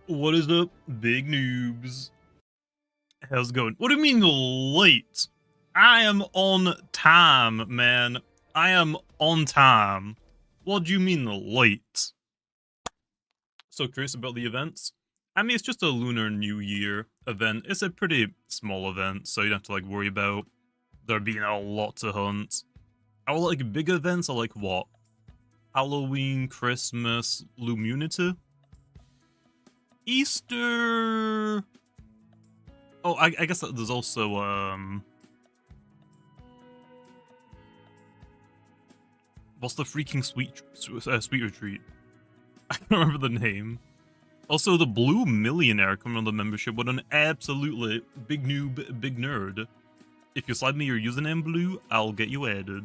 What is up, big noobs? How's it going? What do you mean late? I am on time, man. I am on time. What do you mean late? So curious about the events. I mean, it's just a Lunar New Year event. It's a pretty small event, so you don't have to like worry about there being a lot to hunt. I like big events. I like what? Halloween, Christmas, Lumunity, Easter. Oh, I guess that there's also what's the freaking sweet retreat? I don't remember the name. Also, the blue millionaire coming on the membership. What an absolutely big noob, big nerd. If you slide me your username, Blue, I'll get you added.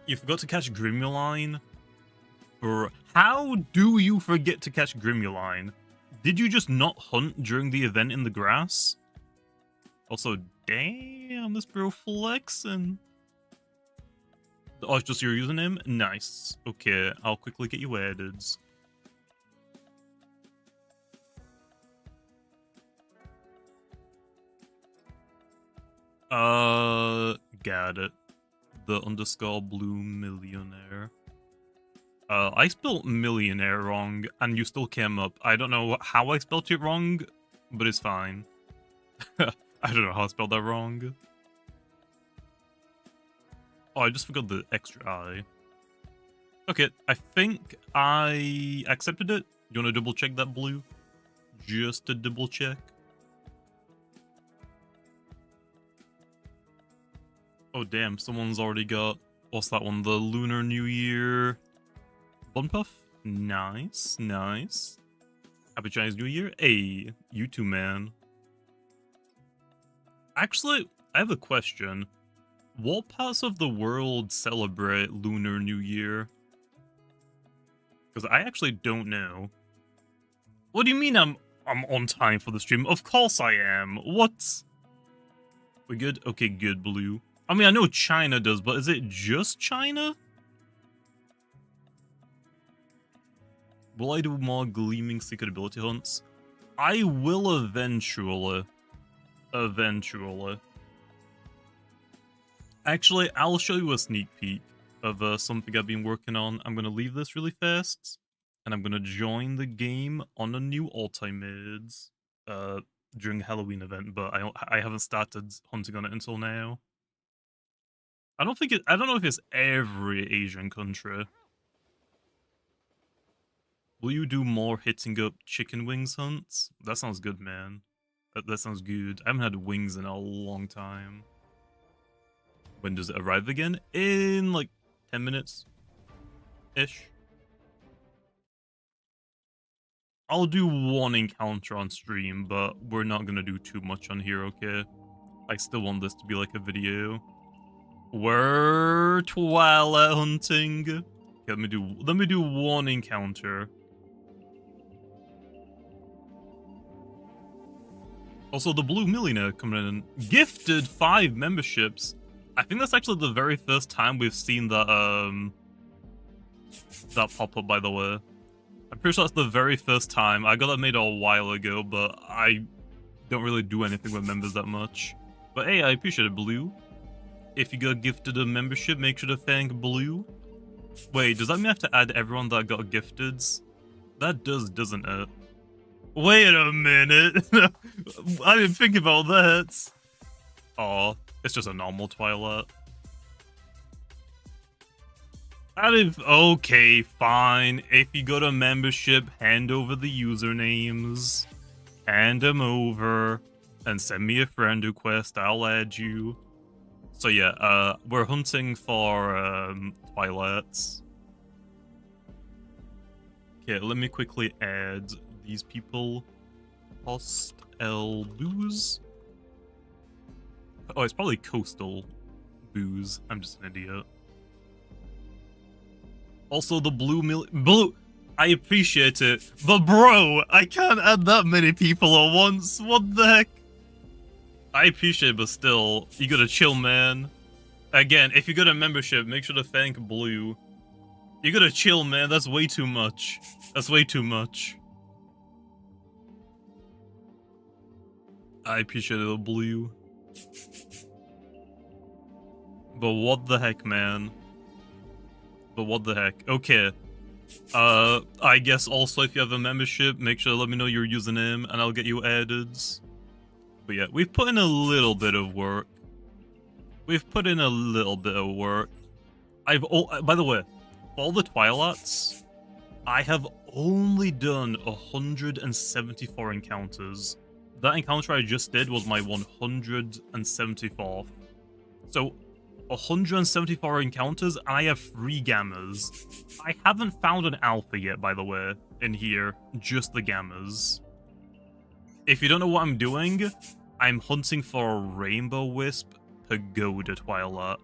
You forgot to catch Grimuline? How do you forget to catch Grimuline? Did you just not hunt during the event in the grass? Also, damn, this bro flexing. Oh, it's just your username? Nice. Okay, I'll quickly get you added. Got it. The underscore blue millionaire. I spelled millionaire wrong, and you still came up. I don't know how I spelled it wrong, but it's fine. I don't know how I spelled that wrong. Oh, I just forgot the extra I. Okay, I think I accepted it. You want to double check that, Blue? Just to double check. Oh damn, someone's already got, what's that one? The Lunar New Year Bun Puff? Nice, nice. Happy Chinese New Year. Hey, you too, man. Actually, I have a question. What parts of the world celebrate Lunar New Year? Because I actually don't know. What do you mean I'm on time for the stream? Of course I am. What? We good? Okay, good, Blue. I mean, I know China does, but is it just China? Will I do more gleaming secret ability hunts? I will eventually. Eventually. Actually, I'll show you a sneak peek of something I've been working on. I'm going to leave this really fast, and I'm going to join the game on a new ultimates during the Halloween event, but I haven't started hunting on it until now. I don't know if it's every Asian country. Will you do more hitting up chicken wings hunts? That sounds good, man. That sounds good. I haven't had wings in a long time. When does it arrive again? In like 10 minutes-ish. I'll do one encounter on stream, but we're not gonna do too much on here, okay? I still want this to be like a video. We're Twilight hunting. Okay, let me do one encounter. Also, the blue millionaire coming in, gifted 5 memberships. I think that's actually the very first time we've seen that that pop up. By the way, I'm pretty sure that's the very first time. I got that made a while ago, but I don't really do anything with members that much. But hey, I appreciate it, Blue. If you got gifted a membership, make sure to thank Blue. Wait, does that mean I have to add everyone that got gifted? That does, doesn't it? Wait a minute. I didn't think about that. Oh, it's just a normal Twilight. Okay, fine. If you got a membership, hand over the usernames. Hand them over. And send me a friend request. I'll add you. So yeah, we're hunting for Twilights. Okay, let me quickly add these people. Post El Booze. Oh, it's probably Coastal Booze. I'm just an idiot. Also, the blue. I appreciate it, but bro, I can't add that many people at once. What the heck? I appreciate it, but still, you gotta chill, man. Again, if you got a membership, make sure to thank Blue. You gotta chill, man. That's way too much. That's way too much. I appreciate it, Blue. But what the heck, man? But what the heck? Okay. I guess also if you have a membership, make sure to let me know your username and I'll get you added. But yeah, we've put in a little bit of work. By the way, for all the Twilights, I have only done 174 encounters. That encounter I just did was my 174th. So, 174 encounters, and I have 3 gammas. I haven't found an alpha yet, by the way, in here. Just the gammas. If you don't know what I'm doing, I'm hunting for a Rainbow Wisp Pagoda Twilight.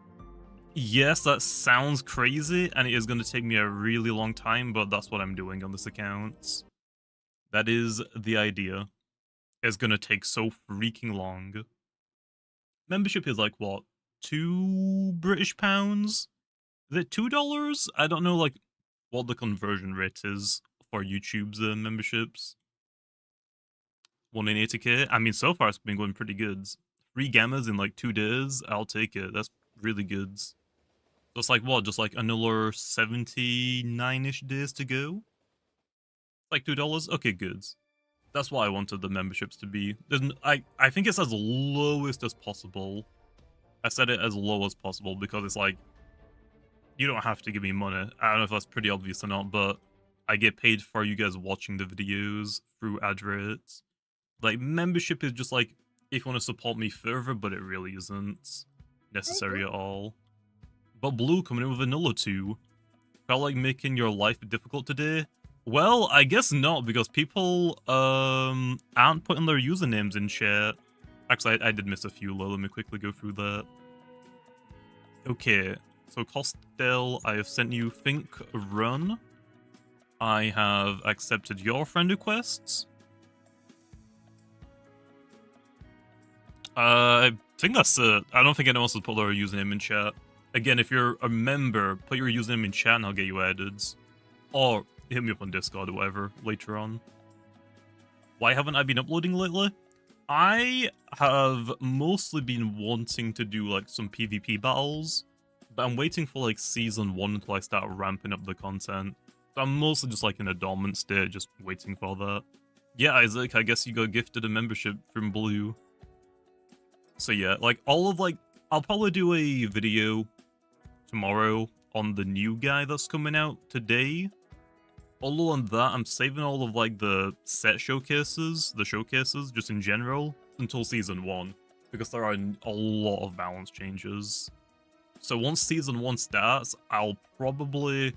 Yes, that sounds crazy, and it is going to take me a really long time, but that's what I'm doing on this account. That is the idea. It's going to take so freaking long. Membership is like, what, £2 British pounds? Is it $2? I don't know, like, what the conversion rate is for YouTube's memberships. 180k? I mean, so far it's been going pretty good. 3 gammas in, like, 2 days? I'll take it. That's really good. So it's like, what, just like another 79-ish days to go? Like $2? Okay, good. That's what I wanted the memberships to be. I think it's as lowest as possible. I said it as low as possible because it's like, you don't have to give me money. I don't know if that's pretty obvious or not, but I get paid for you guys watching the videos through ad rates. Like, membership is just like, if you want to support me further, but it really isn't necessary at all. But Blue coming in with vanilla 2. Felt like making your life difficult today? Well, I guess not, because people aren't putting their usernames in chat. Actually, I did miss a few, let me quickly go through that. Okay, so Costel, I have sent you Think Run. I have accepted your friend requests. I think that's it. I don't think anyone else has put their username in chat. Again, if you're a member, put your username in chat and I'll get you added. Or hit me up on Discord or whatever later on. Why haven't I been uploading lately? I have mostly been wanting to do like some PvP battles, but I'm waiting for like season 1 until I start ramping up the content. So I'm mostly just like in a dormant state, just waiting for that. Yeah, Isaac, I guess you got gifted a membership from Blue. So yeah, like all of like, I'll probably do a video tomorrow on the new guy that's coming out today. Although on that, I'm saving all of like the set showcases, just in general, until season 1, because there are a lot of balance changes. So once season 1 starts, I'll probably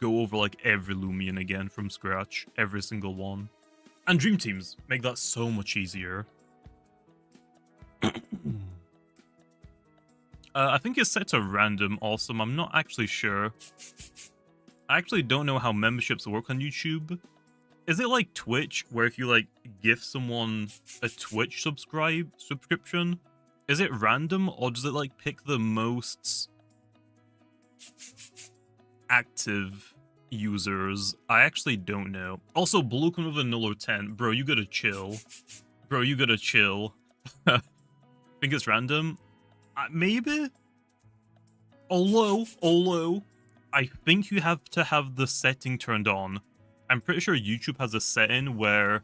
go over like every Loomian again from scratch, every single one. And Dream Teams make that so much easier. I think it's set to random, awesome. I'm not actually sure. I actually don't know how memberships work on YouTube. Is it like Twitch, where if you like gift someone a Twitch subscription, is it random, or does it like pick the most active users? I actually don't know. Also, Blue coming with another 10. Bro, you gotta chill. Bro, you gotta chill. Think it's random? Maybe? Although, I think you have to have the setting turned on. I'm pretty sure YouTube has a setting where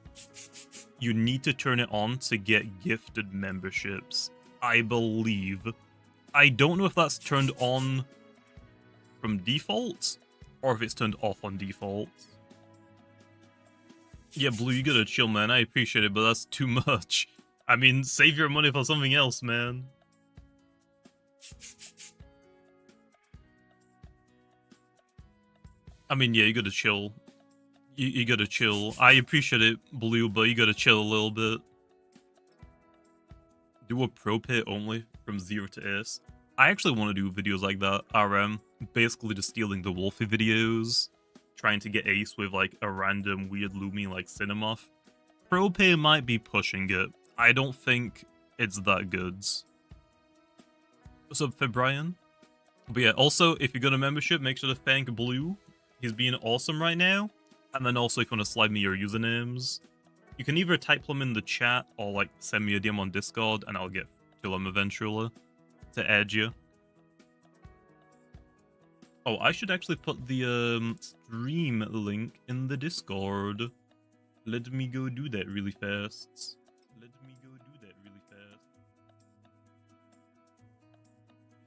you need to turn it on to get gifted memberships. I believe. I don't know if that's turned on from default, or if it's turned off on default. Yeah, Blue, you gotta chill, man. I appreciate it, but that's too much. I mean, save your money for something else, man. I mean, yeah, you gotta chill. You gotta chill. I appreciate it, Blue, but you gotta chill a little bit. Do a pro pay only from 0 to Ace. I actually want to do videos like that, RM. Basically just stealing the Wolfie videos. Trying to get Ace with like a random weird Loomian like Cinemoth. Pro pay might be pushing it. I don't think it's that good. What's up, Fabrian? But yeah, also, if you're gonna membership, make sure to thank Blue. He's being awesome right now. And then also, if you want to slide me your usernames, You can either type them in the chat or like send me a DM on Discord, and I'll get to them eventually to add you. Oh, I should actually put the stream link in the Discord. Let me go do that really fast.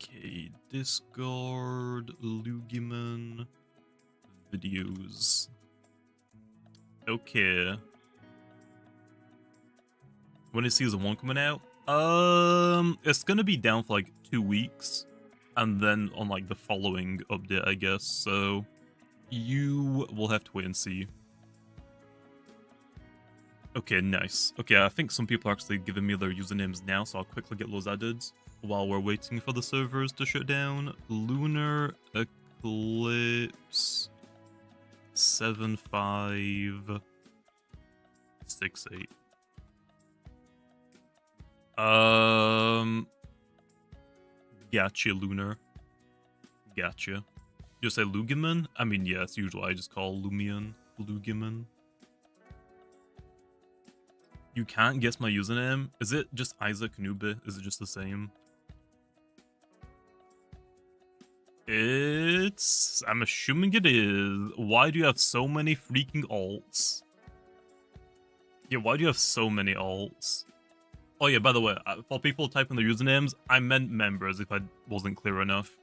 Okay, Discord, Loomian, videos. Okay. When is season 1 coming out? It's gonna be down for like 2 weeks, and then on like the following update, I guess. So you will have to wait and see. Okay, nice. Okay, I think some people are actually giving me their usernames now, so I'll quickly get those added while we're waiting for the servers to shut down. Lunar Eclipse 7568. Gotcha, Lunar. Gotcha. You say Lugiman? I mean, yeah, it's usual. I just call Lumian Lugiman. You can't guess my username? Is it just Isaac Nube? Is it just the same? I'm assuming it is. Why do you have so many freaking alts? Yeah, why do you have so many alts? Oh yeah, by the way, for people typing their usernames, I meant members if I wasn't clear enough.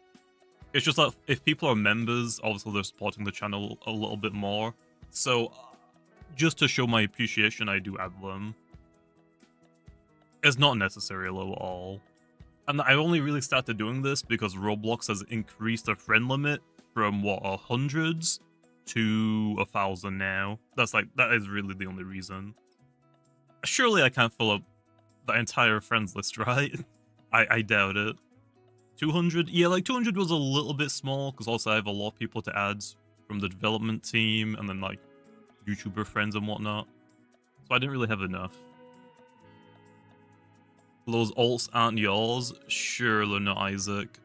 It's just that if people are members, obviously they're supporting the channel a little bit more. So, just to show my appreciation, I do add them. It's not necessary at all. And I only really started doing this because Roblox has increased their friend limit from, what, 100 to 1,000 now. That is really the only reason. Surely I can't fill up the entire friends list, right? I doubt it. 200? Yeah, like 200 was a little bit small, because also I have a lot of people to add from the development team, and then like YouTuber friends and whatnot. So I didn't really have enough. Those alts aren't yours? Sure, they're not, Isaac.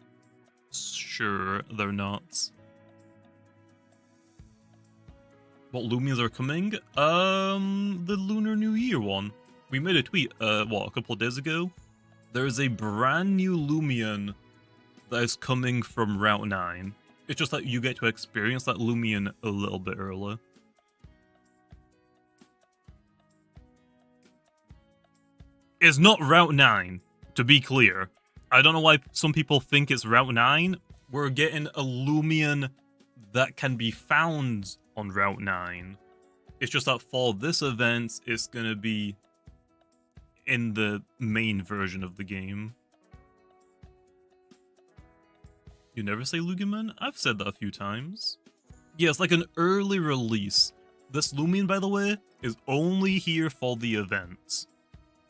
Sure, they're not. What Lumians are coming? The Lunar New Year one. We made a tweet, a couple of days ago? There's a brand new Lumian that is coming from Route 9. It's just that you get to experience that Lumian a little bit early. It's not Route 9, to be clear. I don't know why some people think it's Route 9. We're getting a Lumian that can be found on Route 9. It's just that for this event, it's gonna be in the main version of the game. You never say Lugiman? I've said that a few times. Yeah, it's like an early release. This Lumian, by the way, is only here for the event.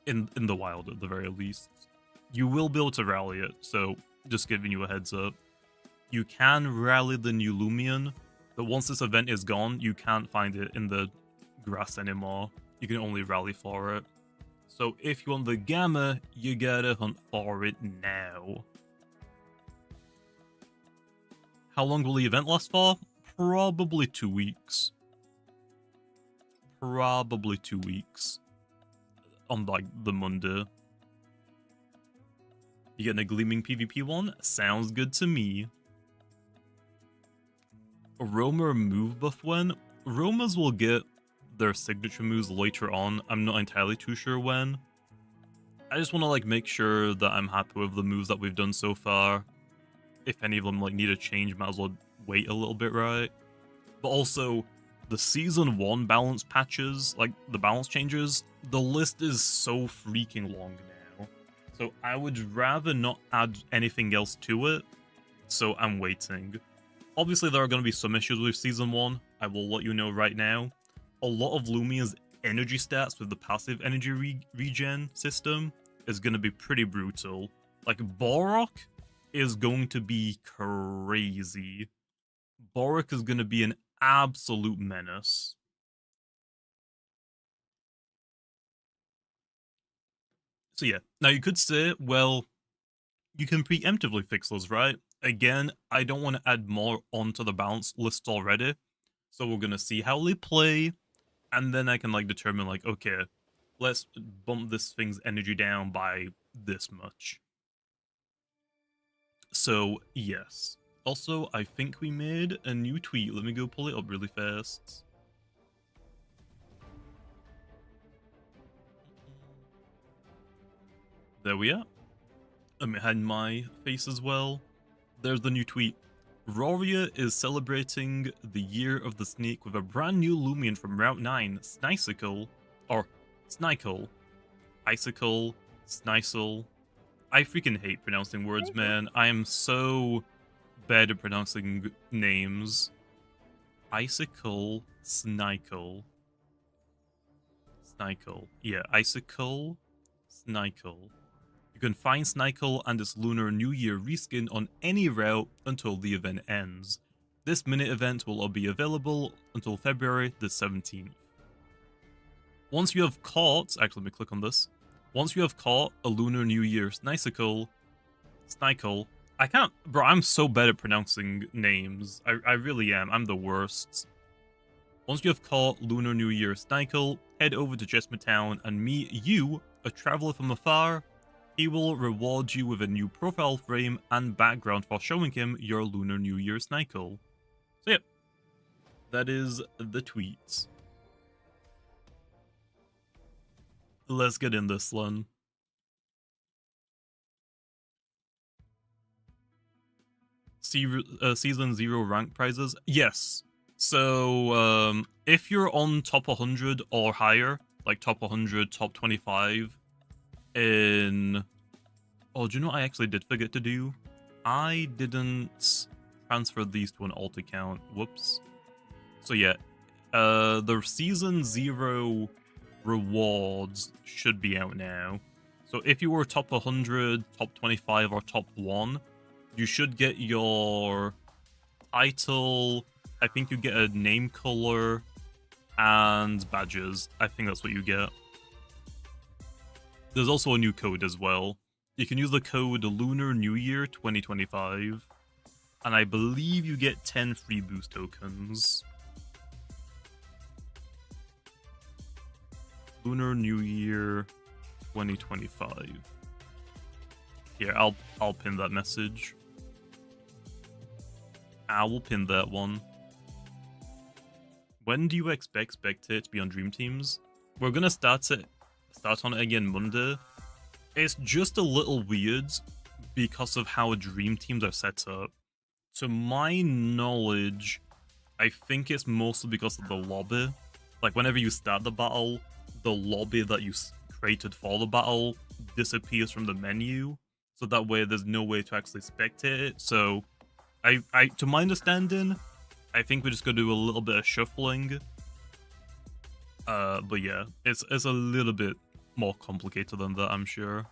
In the wild, at the very least. You will be able to rally it, so just giving you a heads up. You can rally the new Lumian, but once this event is gone, you can't find it in the grass anymore. You can only rally for it. So if you want the Gamma, you gotta hunt for it now. How long will the event last for? Probably 2 weeks. Probably 2 weeks. On like the Monday. You getting a gleaming PvP one? Sounds good to me. Roma move buff when? Romas will get their signature moves later on. I'm not entirely too sure when. I just want to like make sure that I'm happy with the moves that we've done so far. If any of them like need a change, might as well wait a little bit, right? But also, the Season 1 balance patches, like the balance changes, the list is so freaking long now. So I would rather not add anything else to it, so I'm waiting. Obviously there are going to be some issues with Season 1, I will let you know right now. A lot of Lumia's energy stats with the passive energy regen system is going to be pretty brutal. Like Borok is going to be crazy. Borok is going to be an absolute menace. So yeah, now you could say, well, you can preemptively fix those, right? Again, I don't want to add more onto the balance list already. So we're going to see how they play. And then I can like determine like, okay, let's bump this thing's energy down by this much. So yes. Also, I think we made a new tweet. Let me go pull it up really fast. There we are. Let me hide my face as well. There's the new tweet. Roria is celebrating the year of the snake with a brand new Loomian from Route 9, Snicycle, or Snicle, Icicle, Snicycle. I freaking hate pronouncing words, man. I am so bad at pronouncing names. Icicle, Snicle. Snicle. Yeah, Icicle, Snicle. You can find Snicle and its Lunar New Year reskin on any route until the event ends. This minute event will be available until February the 17th. Once you have caught, actually let me click on this. Once you have caught a Lunar New Year Snicycle, I can't, bro, I'm so bad at pronouncing names. I really am, I'm the worst. Once you have caught Lunar New Year Snicycle, head over to Jesma Town and meet you, a traveler from afar. He will reward you with a new profile frame and background for showing him your Lunar New Year Snicycle. So yep, that is the tweet. Let's get in this one. Season 0 rank prizes? Yes. So, if you're on top 100 or higher, like top 100, top 25, in... Oh, do you know what I actually did forget to do? I didn't transfer these to an alt account. Whoops. So yeah, the Season 0 rewards should be out now. So if you were top 100, top 25, or top 1, you should get your title. I think you get a name color and badges. I think that's what you get. There's also a new code as well. You can use the code Lunar New Year 2025, and I believe you get 10 free boost tokens. Lunar New Year 2025. Here, I'll pin that message. I will pin that one. When do you expect Spectate to be on Dream Teams? We're gonna start on it again Monday. It's just a little weird because of how Dream Teams are set up. To my knowledge, I think it's mostly because of the lobby. Like, whenever you start the battle, the lobby that you created for the battle disappears from the menu. So that way, there's no way to actually spectate it. So, to my understanding, I think we're just gonna do a little bit of shuffling. But yeah, it's a little bit more complicated than that, I'm sure.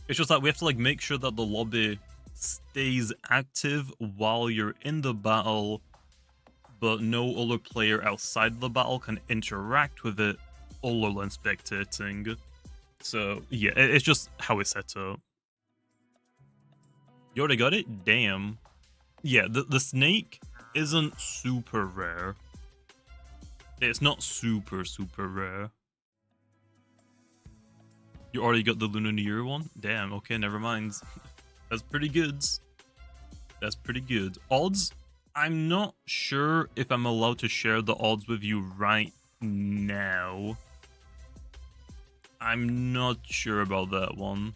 It's just that we have to like make sure that the lobby stays active while you're in the battle, but no other player outside the battle can interact with it other than spectating. So yeah, it's just how it's set up. You already got it? Damn. Yeah, the snake isn't super rare. It's not super rare. You already got the Lunar New Year one? Damn, okay, never mind. That's pretty good. That's pretty good. Odds? I'm not sure if I'm allowed to share the odds with you right now. I'm not sure about that one.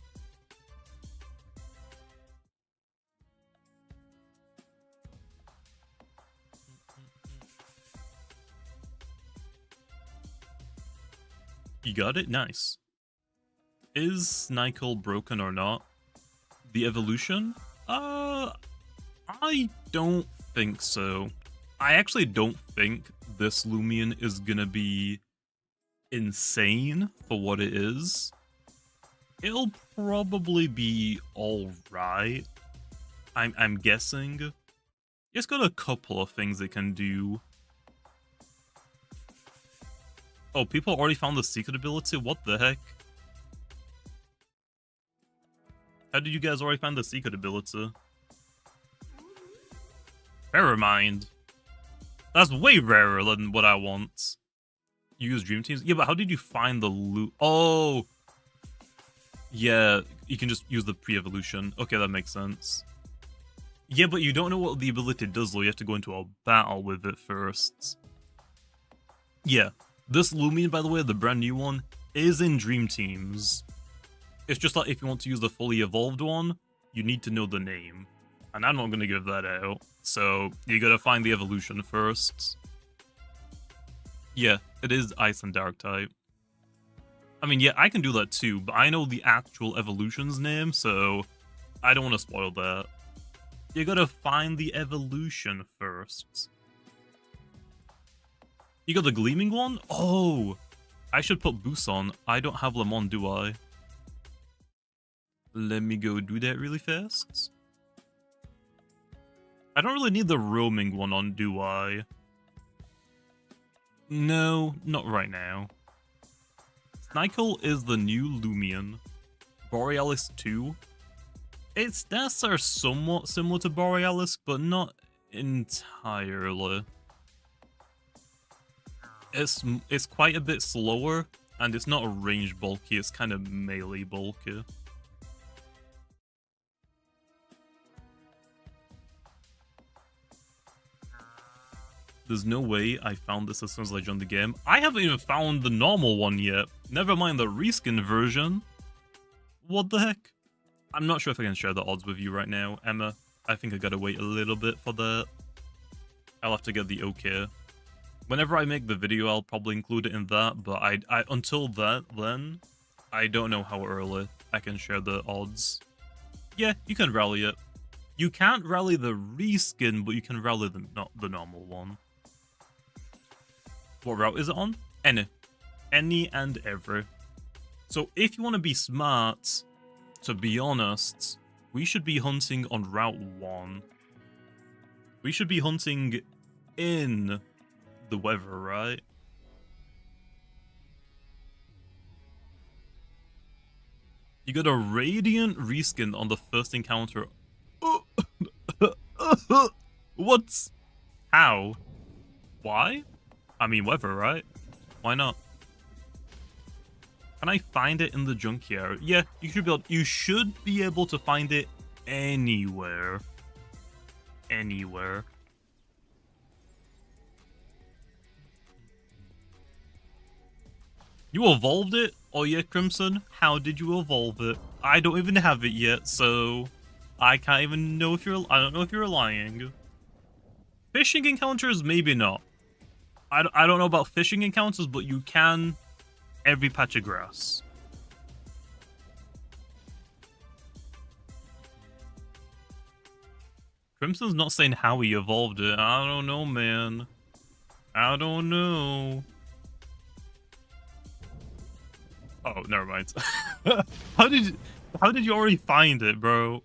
You got it? Nice. Is Snicycle broken or not? The evolution? I don't think so. I actually don't think this Lumian is gonna be insane for what it is. It'll probably be alright. I'm guessing. It's got a couple of things it can do. Oh, people already found the secret ability? What the heck? How did you guys already find the secret ability? Pyramind. That's way rarer than what I want. You use Dream Teams? Yeah, but how did you find the loot? Oh! Yeah, you can just use the pre-evolution. Okay, that makes sense. Yeah, but you don't know what the ability does, though. You have to go into a battle with it first. Yeah, this Loomian, by the way, the brand new one, is in Dream Teams. It's just like if you want to use the fully evolved one, you need to know the name. And I'm not going to give that out. So, you gotta find the evolution first. Yeah, it is Ice and Dark type. I mean, yeah, I can do that too, but I know the actual evolution's name, so I don't want to spoil that. You gotta find the evolution first. You got the Gleaming one? Oh! I should put boosts on. I don't have Lemon, do I? Let me go do that really fast. I don't really need the roaming one on, do I? No, not right now. Snykel is the new Lumian. Borealis 2. Its stats are somewhat similar to Borealis, but not entirely. It's quite a bit slower, and it's not a range bulky, it's kind of melee bulky. There's no way I found this as soon as I joined the game. I haven't even found the normal one yet. Never mind the reskin version. What the heck? I'm not sure if I can share the odds with you right now, Emma. I think I gotta wait a little bit for that. I'll have to get the okay. Whenever I make the video, I'll probably include it in that, but until then, I don't know how early I can share the odds. Yeah, you can rally it. You can't rally the reskin, but you can rally the normal one. What route is it on? Any. Any and every. So if you want to be smart, to be honest, we should be hunting on Route 1. We should be hunting in the weather, right? You got a Radiant reskin on the first encounter. What? How? Why? I mean, weather, right? Why not? Can I find it in the junkyard? Yeah, you should be able to find it anywhere. Anywhere. You evolved it? Oh yeah, Crimson? How did you evolve it? I don't even have it yet, so I can't even know if I don't know if you're lying. Fishing encounters? Maybe not. I don't know about fishing encounters, but you can every patch of grass. Crimson's not saying how he evolved it. I don't know, man. I don't know. Oh, never mind. How did you already find it, bro?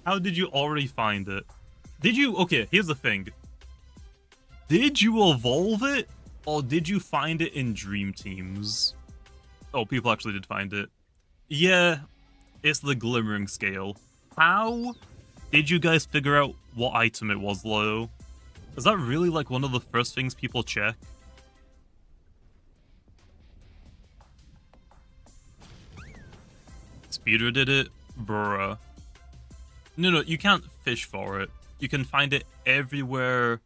How did you already find it? Did you? Okay, here's the thing. Did you evolve it, or did you find it in Dream Teams? Oh, people actually did find it. Yeah, it's the Glimmering Scale. How did you guys figure out what item it was, though? Is that really like one of the first things people check? Speeder did it? Bruh. No, you can't fish for it. You can find it everywhere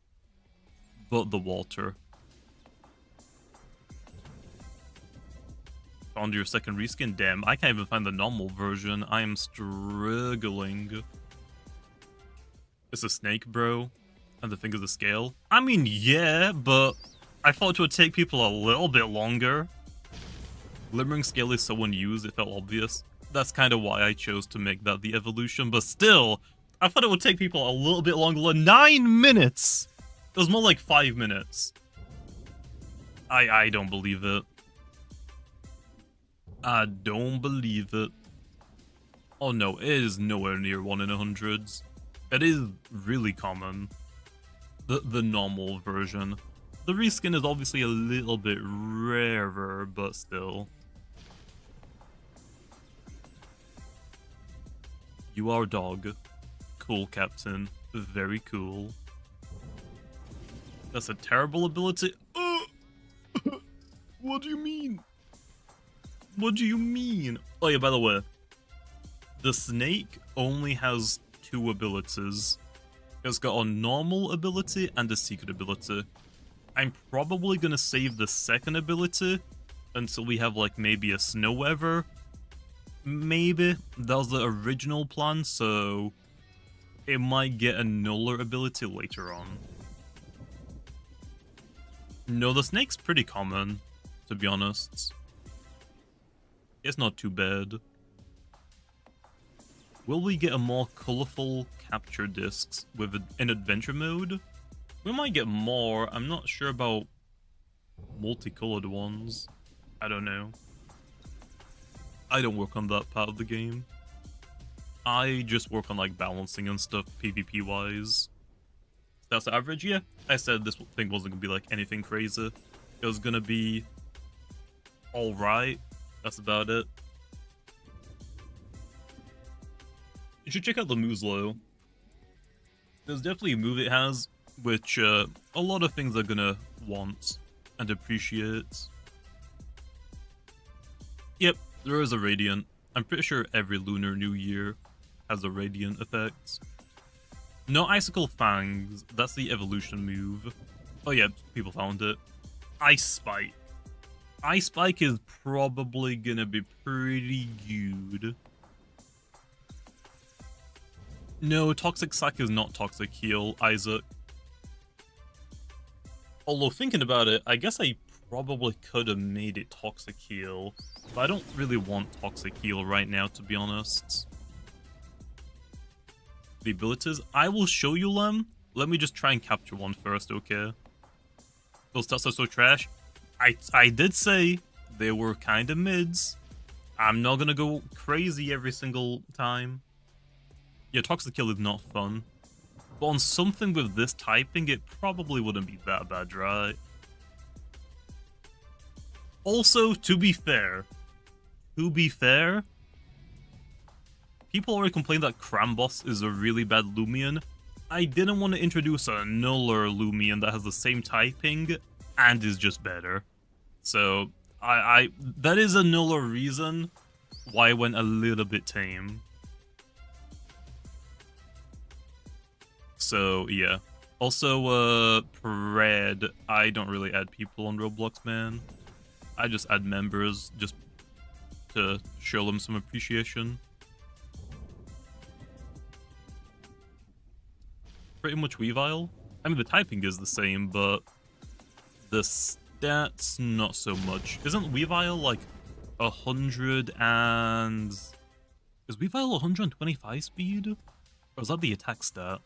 but the water. Found your second reskin? Damn, I can't even find the normal version. I am struggling. It's a snake, bro. And the thing is the scale. I mean, yeah, but I thought it would take people a little bit longer. Glimmering Scale is so unused, it felt obvious. That's kind of why I chose to make that the evolution, but still, I thought it would take people a little bit longer. 9 minutes! It was more like 5 minutes. I don't believe it. I don't believe it. Oh no, it is nowhere near 1 in 100s. It is really common. The normal version. The reskin is obviously a little bit rarer, but still. You are dog. Cool, Captain. Very cool. That's a terrible ability. What do you mean? What do you mean? Oh yeah, by the way, the snake only has 2 abilities. It's got a normal ability and a secret ability. I'm probably gonna save the second ability until we have like maybe a snow weather. Maybe. That was the original plan, so it might get a nuller ability later on. No, the snake's pretty common, to be honest. It's not too bad. Will we get a more colorful capture discs with in adventure mode? We might get more. I'm not sure about multicolored ones. I don't know. I don't work on that part of the game. I just work on like balancing and stuff PvP wise. That's the average, yeah. I said this thing wasn't gonna be like anything crazy. It was gonna be alright. That's about it. You should check out the Muslo. There's definitely a move it has, which a lot of things are gonna want and appreciate. Yep, there is a Radiant. I'm pretty sure every Lunar New Year has a Radiant effect. No Icicle Fangs, that's the evolution move. Oh yeah, people found it. Ice Spike. Ice Spike is probably gonna be pretty good. No, Toxic Sack is not Toxic Heal, Isaac. Although thinking about it, I guess I probably could have made it Toxic Heal. But I don't really want Toxic Heal right now, to be honest. The abilities, I will show you them. Let me just try and capture one first, okay? Those stats are so trash. I did say they were kind of mids. I'm not gonna go crazy every single time. Yeah, Toxic Kill is not fun. But on something with this typing, it probably wouldn't be that bad, right? Also, to be fair, people already complained that Crambos is a really bad Lumian. I didn't want to introduce a nuller Lumian that has the same typing and is just better. So, that is a nuller reason why I went a little bit tame. So, yeah. Also, Pred, I don't really add people on Roblox, man. I just add members just to show them some appreciation. Pretty much Weavile. I mean, the typing is the same, but the stats not so much. Isn't Weavile like 100 and... Is Weavile 125 speed? Or is that the attack stat?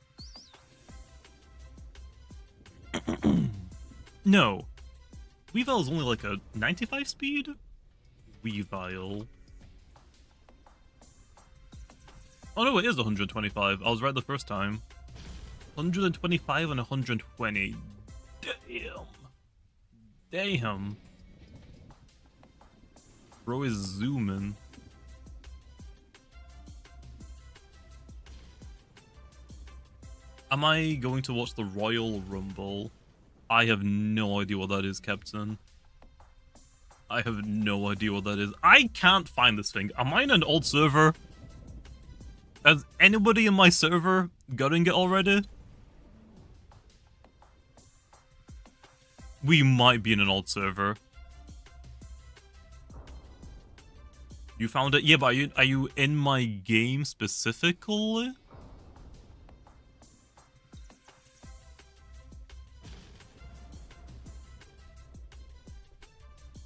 No. Weavile is only like a 95 speed? Weavile. Oh no, it is 125. I was right the first time. 125 and 120. Damn. Damn. Bro is zooming. Am I going to watch the Royal Rumble? I have no idea what that is, Captain. I have no idea what that is. I can't find this thing. Am I in an old server? Has anybody in my server gotten it already? We might be in an old server. You found it? Yeah, but are you in my game specifically?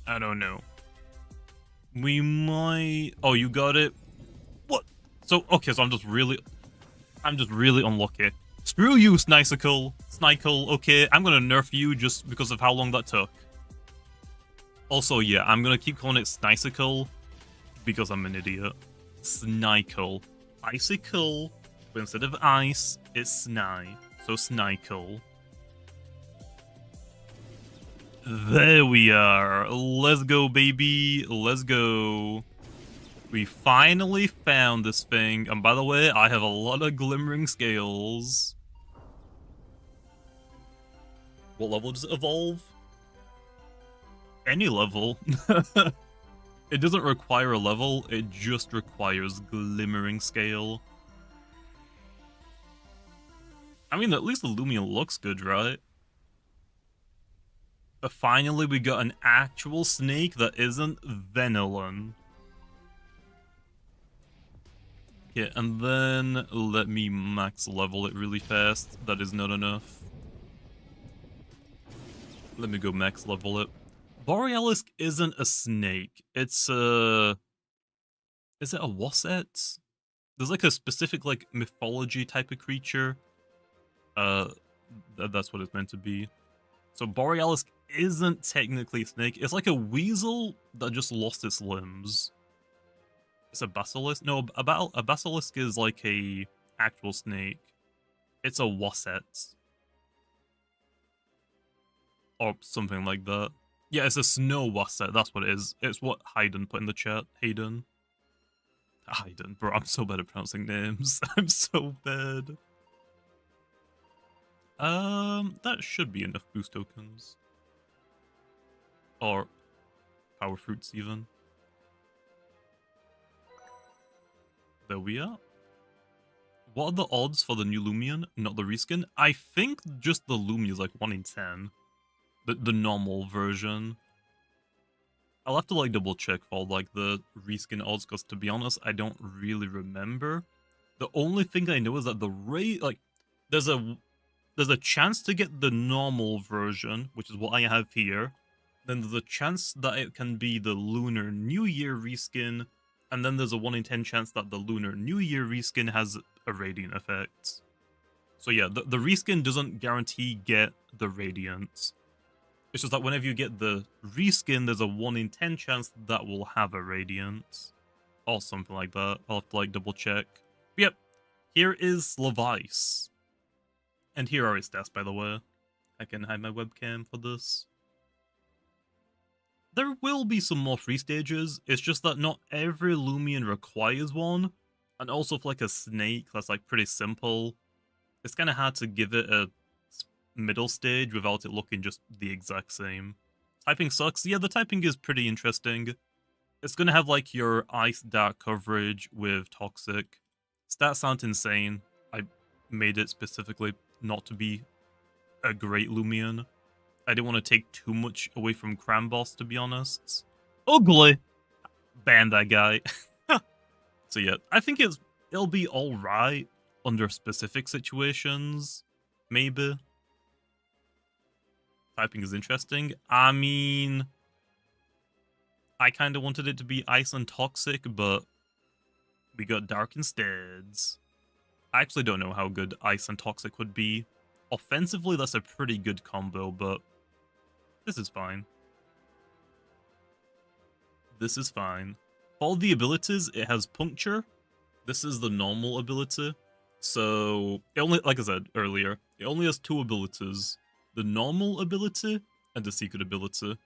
I don't know. We might... Oh, you got it? What? So, okay, so I'm just really unlucky. Screw you, Snicycle. Okay, I'm gonna nerf you just because of how long that took. Also, yeah, I'm gonna keep calling it Snicycle because I'm an idiot. Snicycle. Icicle, but instead of ice, it's Sny. So Snicycle. There we are. Let's go, baby. Let's go. We finally found this thing. And by the way, I have a lot of glimmering scales. What level does it evolve? Any level. It doesn't require a level, it just requires glimmering scale. I mean, at least the Loomian looks good, right? But finally, we got an actual snake that isn't Venolan. Okay, and then let me max level it really fast. That is not enough. Let me go max level it. Borealis isn't a snake. It's a... Is it a Moveset? There's like a specific like mythology type of creature. That's what it's meant to be. So Borealis isn't technically a snake. It's like a weasel that just lost its limbs. It's a basilisk? No, a basilisk is like a actual snake. It's a Moveset. Or something like that. Yeah, it's a snow Moveset. That's what it is. It's what Hayden put in the chat. Hayden, bro, I'm so bad at pronouncing names. I'm so bad. That should be enough boost tokens. Or power fruits even. There we are. What are the odds for the new Lumian, not the reskin? I think just the Lumia is like 1 in 10. The normal version. I'll have to like double check for like the reskin odds, because to be honest, I don't really remember. The only thing I know is that the rate, like, there's a chance to get the normal version, which is what I have here. Then there's a chance that it can be the Lunar New Year reskin, and then there's a 1 in 10 chance that the Lunar New Year reskin has a radiant effect. So yeah, the reskin doesn't guarantee get the radiant. It's just that whenever you get the reskin, there's a 1 in 10 chance that will have a radiant. Or something like that. I'll have to like double check. But yep, here is Levice. And here are his stats, by the way. I can hide my webcam for this. There will be some more free stages, it's just that not every Lumian requires one. And also for like a snake that's like pretty simple, it's kind of hard to give it a middle stage without it looking just the exact same. Typing sucks. Yeah, the typing is pretty interesting. It's going to have like your ice dark coverage with toxic. Stats aren't insane. I made it specifically not to be a great Lumian. I didn't want to take too much away from Cramboss, to be honest. Ugly! Ban that guy. So yeah, I think it'll be alright under specific situations. Maybe. Typing is interesting. I mean, I kind of wanted it to be ice and toxic, but we got dark instead. I actually don't know how good ice and toxic would be. Offensively, that's a pretty good combo, but this is fine. This is fine. For all the abilities, it has puncture. This is the normal ability. So, it only, like I said earlier, it only has 2 abilities. The normal ability and the secret ability.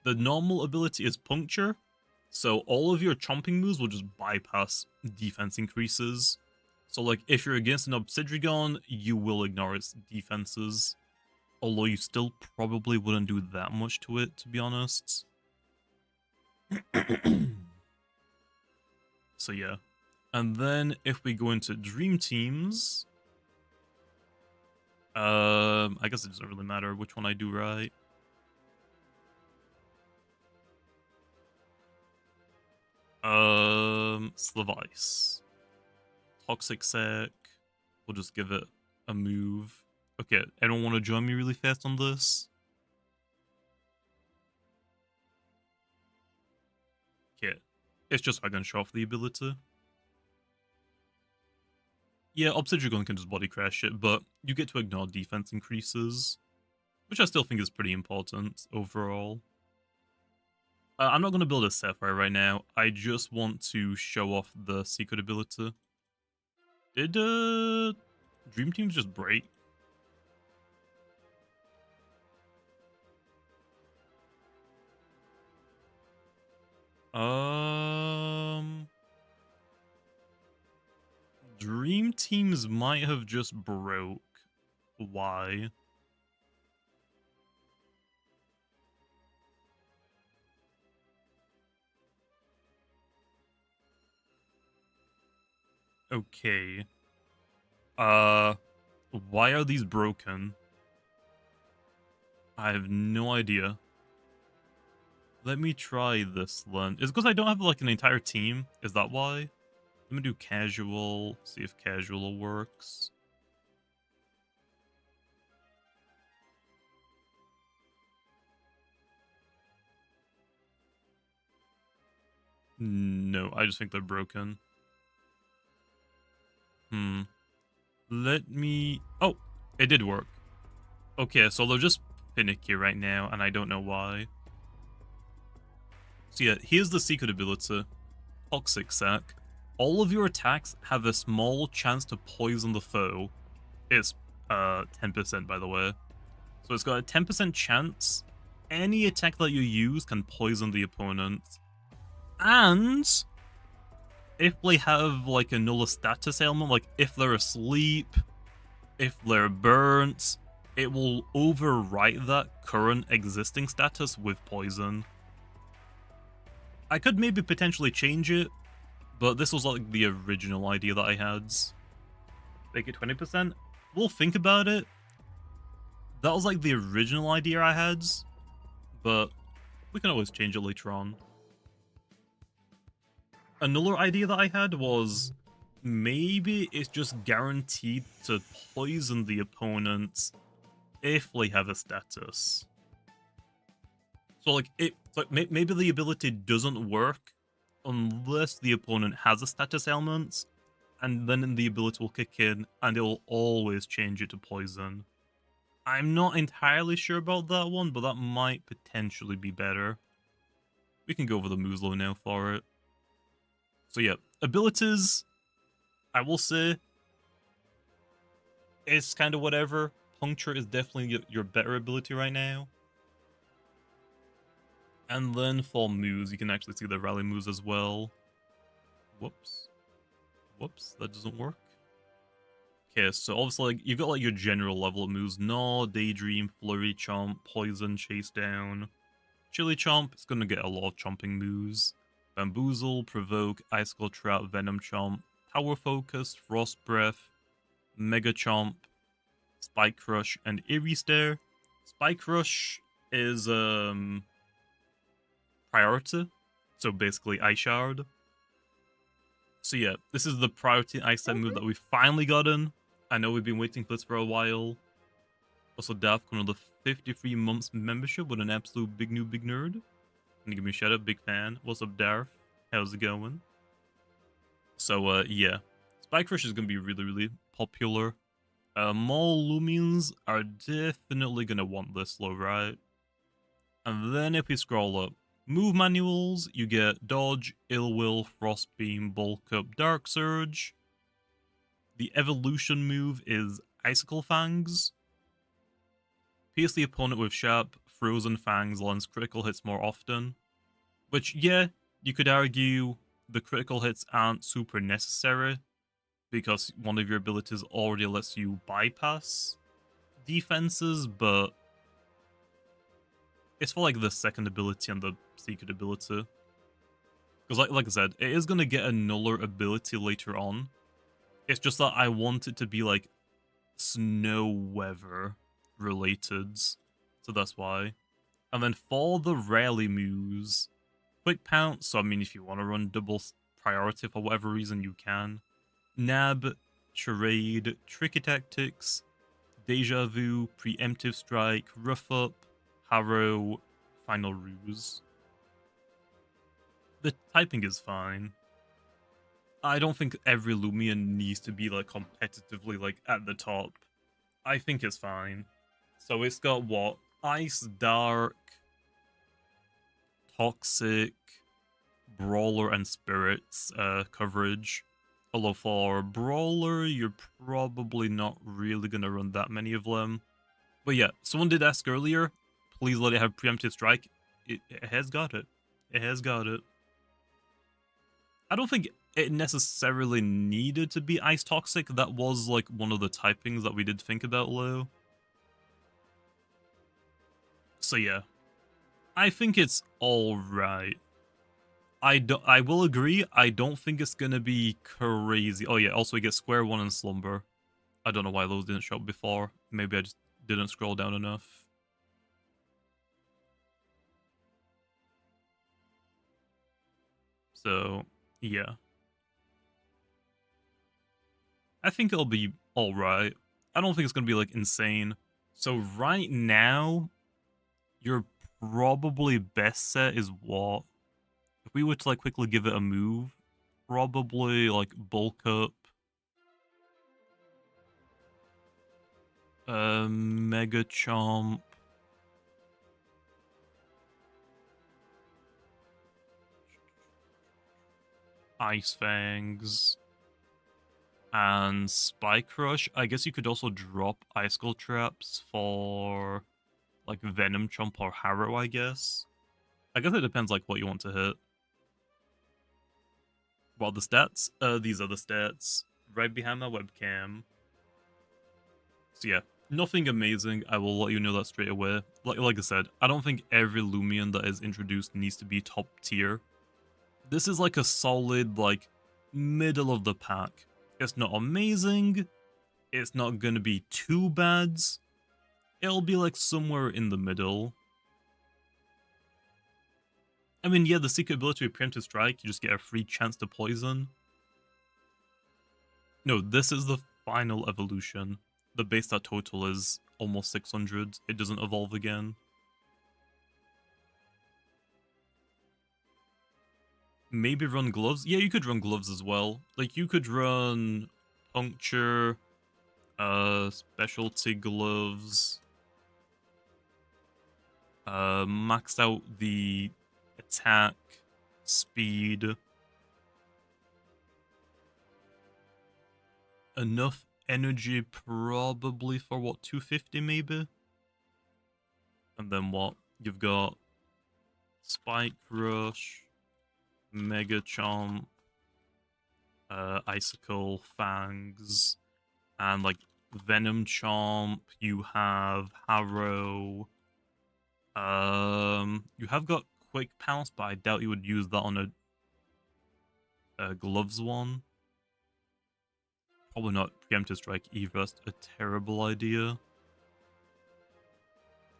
The normal ability is puncture, so all of your chomping moves will just bypass defense increases. So like if you're against an Obsidian, you will ignore its defenses. Although you still probably wouldn't do that much to it, to be honest. So yeah. And then if we go into Dream Teams... I guess it doesn't really matter which one I do right. Slavice. Toxic Sec. We'll just give it a move. Okay, anyone want to join me really fast on this? Okay, it's just I can show off the ability. Yeah, Obsidian can just body crash it, but you get to ignore defense increases, which I still think is pretty important overall. I'm not going to build a Sapphire right now, I just want to show off the secret ability. Did Dream Teams just break? Dream Teams might have just broke. Why? Okay. Why are these broken? I have no idea. Let me try this then. Is it because I don't have like an entire team? Is that why? Let me do casual, see if casual works. No, I just think they're broken. Let me... Oh, it did work. Okay, so they're just finicky right now, and I don't know why. So yeah, here's the secret ability. Toxic Sac. All of your attacks have a small chance to poison the foe. It's 10% by the way. So it's got a 10% chance. Any attack that you use can poison the opponent. And if they have like a null status ailment, like if they're asleep, if they're burnt, it will overwrite that current existing status with poison. I could maybe potentially change it, but this was like the original idea that I had. Make it 20%? We'll think about it. That was like the original idea I had, but we can always change it later on. Another idea that I had was maybe it's just guaranteed to poison the opponent if they have a status. So like maybe the ability doesn't work unless the opponent has a status ailment, and then the ability will kick in and it will always change it to poison. I'm not entirely sure about that one, but that might potentially be better. We can go over the Muslo now for it. So yeah, abilities, I will say, it's kind of whatever. Puncture is definitely your better ability right now. And then for moves, you can actually see the rally moves as well. Whoops. Whoops, that doesn't work. Okay, so obviously like, you've got like your general level of moves. Gnaw, Daydream, Flurry, Chomp, Poison, Chase Down. Chili Chomp, it's going to get a lot of chomping moves. Bamboozle, Provoke, Icicle Trap, Venom Chomp, Power Focus, Frost Breath, Mega Chomp, Spike Crush, and Eerie Stare. Spike Crush is priority, so basically Ice Shard. So yeah, this is the priority ice type move that we finally got in. I know we've been waiting for this for a while. Also, Daft got another 53 months membership with an absolute big new big nerd. Can you give me a shout out, big fan? What's up, Darth? How's it going? So yeah, Spike Crush is gonna be really popular. More Lumians are definitely gonna want this though, right? And then if we scroll up, move manuals, you get Dodge, Ill Will, Frost Beam, Bulk Up, Dark Surge. The evolution move is Icicle Fangs. Pierce the opponent with sharp, frozen fangs lands critical hits more often. Which, yeah, you could argue the critical hits aren't super necessary, because one of your abilities already lets you bypass defenses, but it's for like the second ability and the secret ability. Because like I said, it is going to get a nuller ability later on. It's just that I want it to be like snow weather related, so that's why. And then for the rally moves, Quick Pounce, so I mean if you want to run double priority for whatever reason you can. Nab, Charade, Tricky Tactics, Deja Vu, Preemptive Strike, Rough Up, Harrow, Final Ruse. The typing is fine. I don't think every Lumian needs to be like competitively like at the top. I think it's fine. So it's got what? Ice, Dark, Toxic, Brawler, and Spirits coverage. Although for Brawler, you're probably not really going to run that many of them. But yeah, someone did ask earlier, please let it have Preemptive Strike. It has got it. It has got it. I don't think it necessarily needed to be Ice Toxic. That was like one of the typings that we did think about low. So yeah, I think it's alright. I will agree, I don't think it's gonna be crazy. Oh yeah, also we get Square 1 and Slumber. I don't know why those didn't show up before. Maybe I just didn't scroll down enough. So, yeah. I think it'll be alright. I don't think it's gonna be, like, insane. So right now, your probably best set is what? If we were to, like, quickly give it a move, probably, like, bulk up. Mega Chomp. Ice Fangs. And Spike Rush. I guess you could also drop Icicle Traps for, like, Venom Chomp or Harrow, I guess. I guess it depends, like, what you want to hit. Well, the stats? These are the stats. Right behind my webcam. So yeah, nothing amazing. I will let you know that straight away. Like I said, I don't think every Loomian that is introduced needs to be top tier. This is like a solid, like, middle of the pack. It's not amazing. It's not gonna be too bad. It'll be like somewhere in the middle. I mean, yeah, the secret ability with Preemptive Strike, you just get a free chance to poison. No, this is the final evolution. The base stat total is almost 600. It doesn't evolve again. Maybe run gloves? Yeah, you could run gloves as well. Like, you could run puncture, specialty gloves, max out the attack, speed. Enough energy probably for, what, 250 maybe? And then what? You've got Spike Rush, Mega Chomp, Icicle Fangs, and like Venom Chomp. You have Harrow. You have got Quick Pounce, but I doubt you would use that on a Gloves one. Probably not Preemptive Strike either. That's a terrible idea.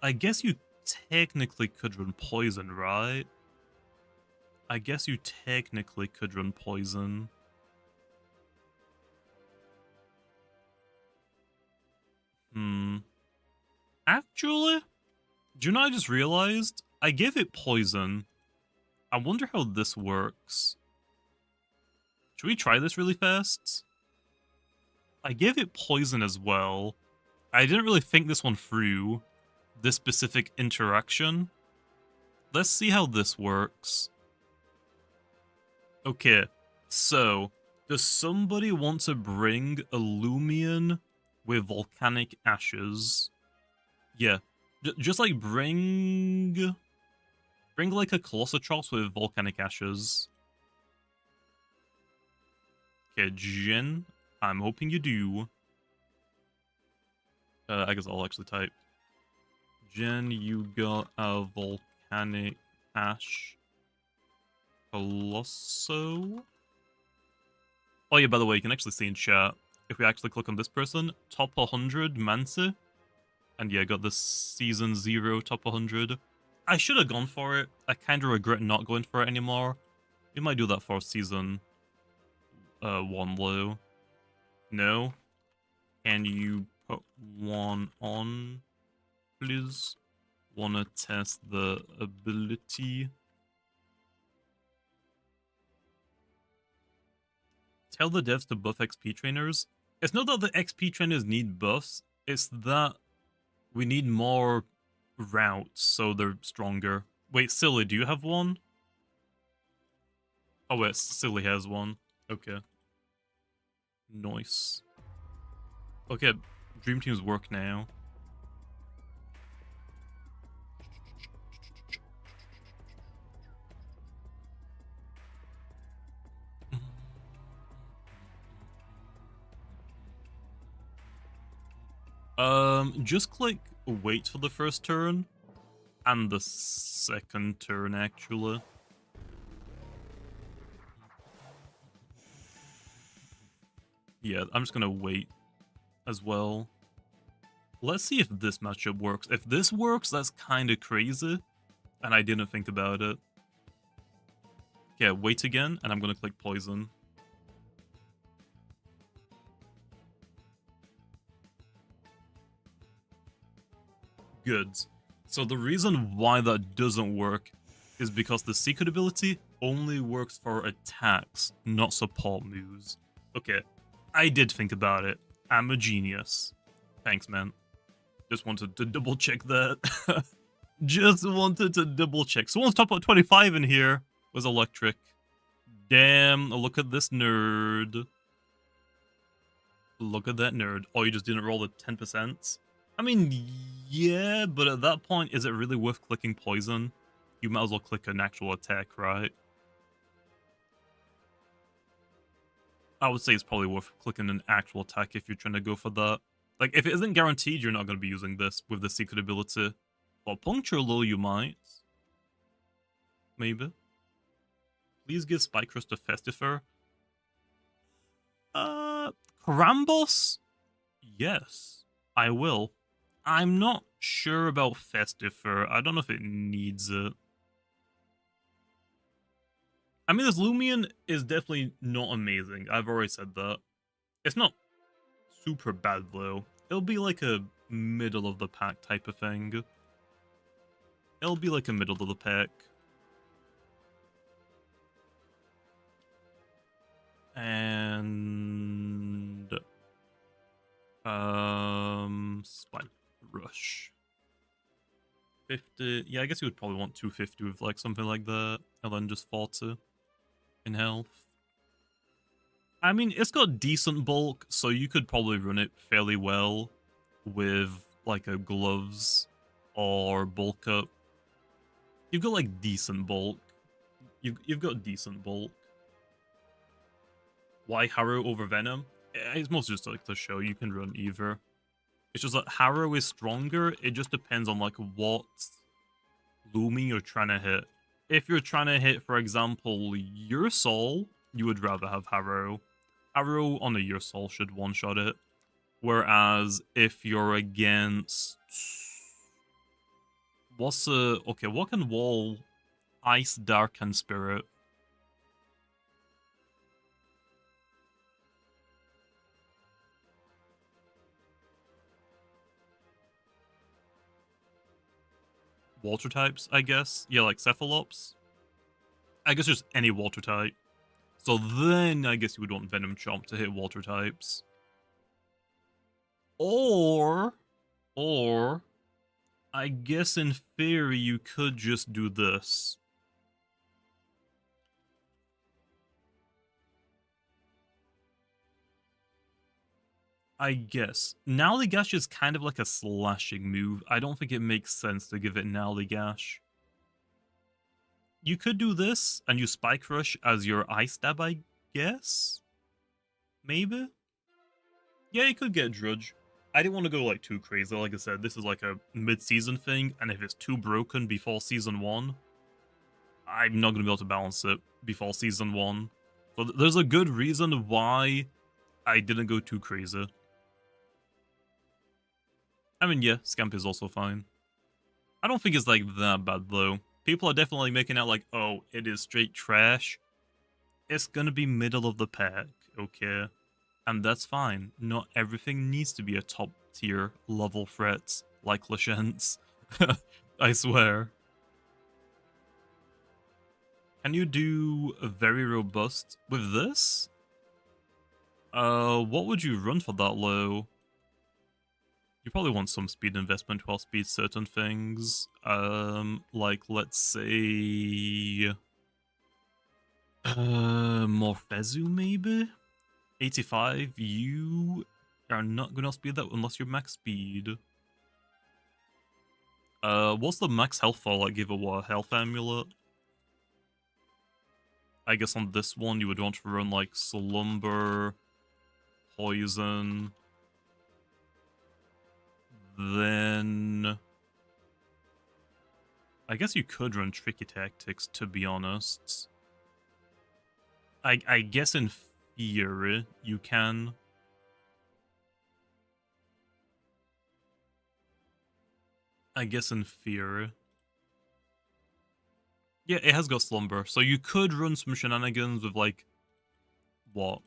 I guess you technically could run Poison, right? I guess you technically could run Poison. Actually, do you know I just realized? I gave it Poison. I wonder how this works. Should we try this really fast? I gave it Poison as well. I didn't really think this one through, this specific interaction. Let's see how this works. Okay, so, does somebody want to bring a Loomian with volcanic ashes? Yeah, just like bring like a Colossotrops with volcanic ashes. Okay, Jin, I'm hoping you do. I guess I'll actually type. Jen, you got a volcanic ash Colosso? Oh yeah, by the way, you can actually see in chat, if we actually click on this person, top 100 Mansi. And yeah, got this season 0 top 100. I should have gone for it. I kind of regret not going for it anymore. We might do that for season 1 low. No? Can you put one on, please? Wanna test the ability? Tell the devs to buff XP trainers. It's not that the XP trainers need buffs, it's that we need more routes so they're stronger. Wait, Silly, do you have one? Oh wait, Silly has one. Okay. Nice. Okay, Dream Team's work now. Just click wait for the first turn, and the second turn, actually. Yeah, I'm just gonna wait as well. Let's see if this matchup works. If this works, that's kind of crazy, and I didn't think about it. Yeah, wait again, and I'm gonna click poison. Good. So the reason why that doesn't work is because the secret ability only works for attacks, not support moves. Okay, I did think about it. I'm a genius. Thanks, man. Just wanted to double check that. Just wanted to double check. Someone's top up 25 in here was electric. Damn, look at this nerd. Look at that nerd. Oh, you just didn't roll the 10%? I mean, yeah, but at that point, is it really worth clicking poison? You might as well click an actual attack, right? I would say it's probably worth clicking an actual attack if you're trying to go for that. Like, if it isn't guaranteed, you're not going to be using this with the secret ability. For puncture low, you might. Maybe. Please give Spike Crust to Festifer. Karambos? Yes, I will. I'm not sure about Festifer. I don't know if it needs it. I mean, this Lumian is definitely not amazing. I've already said that. It's not super bad, though. It'll be like a middle-of-the-pack type of thing. It'll be like a middle-of-the-pack. And... Spike Rush. 50... Yeah, I guess you would probably want 250 with like something like that. And then just 40 in health. I mean, it's got decent bulk, so you could probably run it fairly well with like a gloves or bulk up. You've got like decent bulk. You've got decent bulk. Why Harrow over Venom? It's mostly just like the show. You can run either. It's just that Harrow is stronger. It just depends on like what Lumi you're trying to hit. If you're trying to hit, for example, your soul, you would rather have Harrow. Harrow on a your soul should one-shot it. Whereas if you're against... What's a... Okay, what can wall? Ice, Dark, and Spirit. Water types, I guess. Yeah, like Cephalops. I guess just any water type. So then I guess you would want Venom Chomp to hit water types. Or I guess in theory you could just do this. I guess. Nowligash is kind of like a slashing move. I don't think it makes sense to give it Nowligash. You could do this and use Spike Rush as your Ice Stab, I guess? Maybe? Yeah, you could get Drudge. I didn't want to go like too crazy. Like I said, this is like a mid-season thing, and if it's too broken before Season 1, I'm not going to be able to balance it before Season 1. So there's a good reason why I didn't go too crazy. I mean, yeah, Scamp is also fine. I don't think it's like that bad though. People are definitely making out like, oh, it is straight trash. It's gonna be middle of the pack, okay? And that's fine. Not everything needs to be a top tier level threat like Lashent's. I swear. Can you do a very robust with this? What would you run for that low? You probably want some speed investment while speed certain things. Like, let's say... Morphezu, maybe? 85, you are not gonna speed that unless you're max speed. What's the max health for, like, give a health amulet? I guess on this one you would want to run, like, Slumber, Poison... Then... I guess you could run Tricky Tactics, to be honest. I guess in theory you can. I guess in theory. Yeah, it has got Slumber, so you could run some shenanigans with, like, what?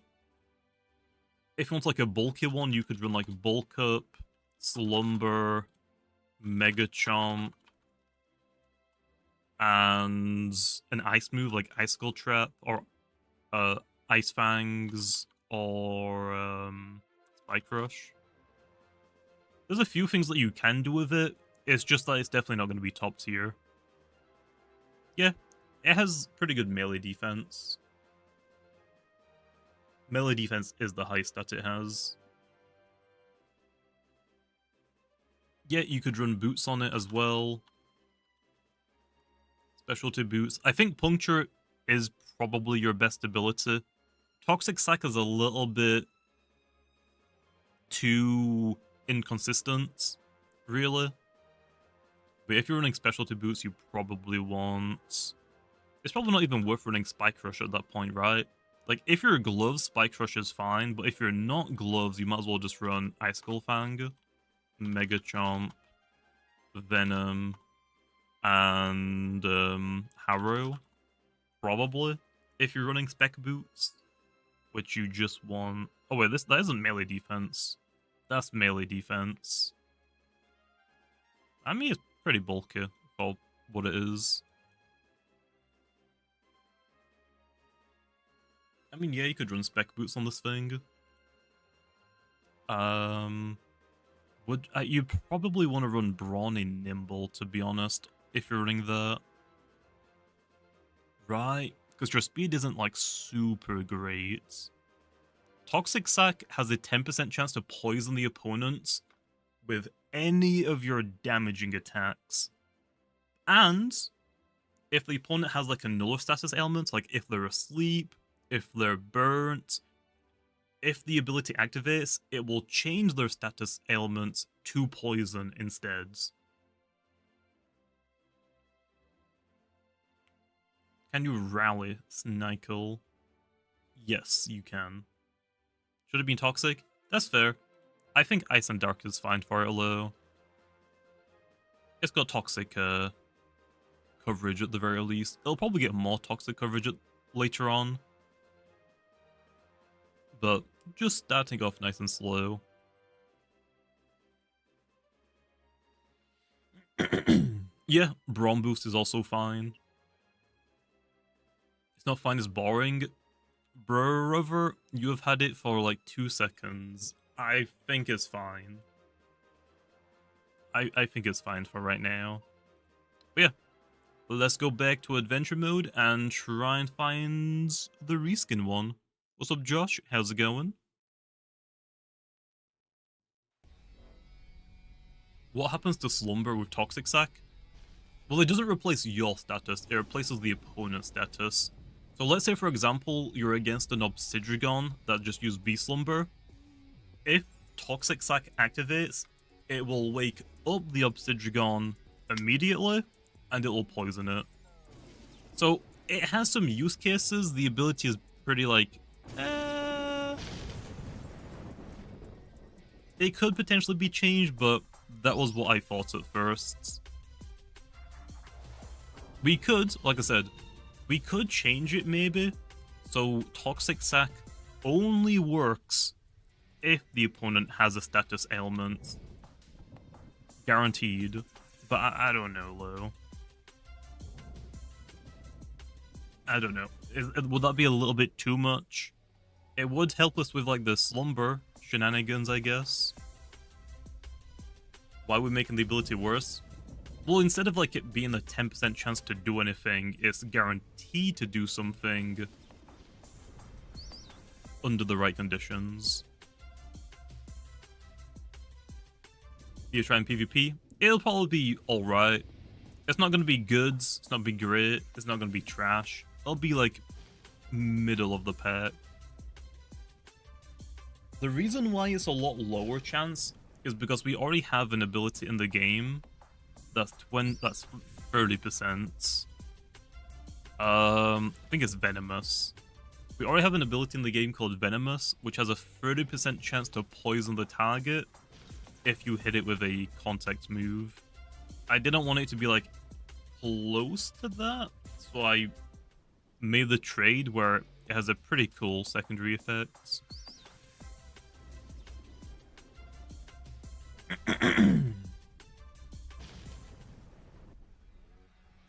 If you want, like, a bulky one, you could run, like, Bulk Up, Slumber, Mega Chomp, and an ice move like Icicle Trap, or Ice Fangs, or Spike Rush. There's a few things that you can do with it, it's just that it's definitely not going to be top tier. Yeah, it has pretty good melee defense. Melee defense is the highest that it has. Yeah, you could run boots on it as well. Specialty boots. I think Puncture is probably your best ability. Toxic Sack is a little bit too inconsistent, really. But if you're running specialty boots, you probably want... It's probably not even worth running Spike Rush at that point, right? Like, if you're gloves, Spike Rush is fine, but if you're not gloves, you might as well just run Icicle Fang, Mega Chomp, Venom, and Harrow, probably, if you're running Spec Boots, which you just want... Oh wait, that isn't melee defense. That's melee defense. I mean, it's pretty bulky for what it is. I mean, yeah, you could run Spec Boots on this thing. You probably want to run Brawny Nimble, to be honest, if you're running that. Right? Because your speed isn't, like, super great. Toxic Sack has a 10% chance to poison the opponent with any of your damaging attacks. And if the opponent has, like, a null status ailment, like if they're asleep, if they're burnt, if the ability activates, it will change their status ailments to poison instead. Can you rally Snikel? Yes, you can. Should it be toxic? That's fair. I think Ice and Dark is fine for it, though. It's got toxic coverage at the very least. It'll probably get more toxic coverage later on. But just starting off nice and slow. Yeah, Brawn Boost is also fine. It's not fine as boring. Brother, you have had it for like 2 seconds. I think it's fine. I think it's fine for right now. But yeah, let's go back to adventure mode and try and find the reskin one. What's up, Josh? How's it going? What happens to Slumber with Toxic Sack? Well, it doesn't replace your status, it replaces the opponent's status. So let's say, for example, you're against an Obsidian that just used Beast Slumber. If Toxic Sack activates, it will wake up the Obsidian immediately, and it will poison it. So it has some use cases. The ability is pretty, like, it could potentially be changed, but that was what I thought at first. We could, like I said, we could change it maybe, so Toxic Sack only works if the opponent has a status ailment. Guaranteed. But I don't know, Lo. I don't know. Would that be a little bit too much? It would help us with, like, the Slumber shenanigans, I guess. Why are we making the ability worse? Well, instead of, like, it being a 10% chance to do anything, it's guaranteed to do something under the right conditions. You try in PvP, it'll probably be alright. It's not going to be good, it's not going to be great, it's not going to be trash. It'll be, like, middle of the pack. The reason why it's a lot lower chance is because we already have an ability in the game that's 30%. I think it's Venomous. We already have an ability in the game called Venomous, which has a 30% chance to poison the target if you hit it with a contact move. I didn't want it to be like close to that, so I made the trade where it has a pretty cool secondary effect.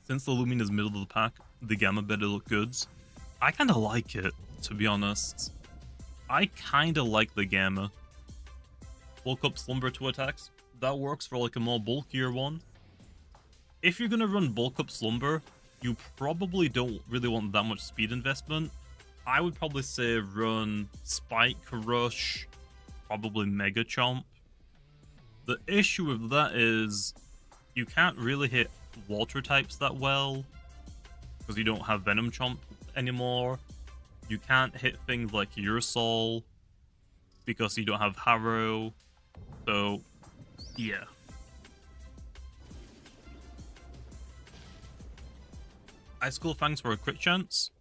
Since the Lumian is middle of the pack, the Gamma better look good. I kind of like it, to be honest. I kind of like the Gamma. Bulk up Slumber 2 attacks. That works for like a more bulkier one. If you're going to run Bulk up Slumber, you probably don't really want that much speed investment. I would probably say run Spike Rush, probably Mega Chomp. The issue with that is you can't really hit water types that well because you don't have Venom Chomp anymore. You can't hit things like Ursol because you don't have Harrow. So, yeah. Icicle Fangs for a crit chance.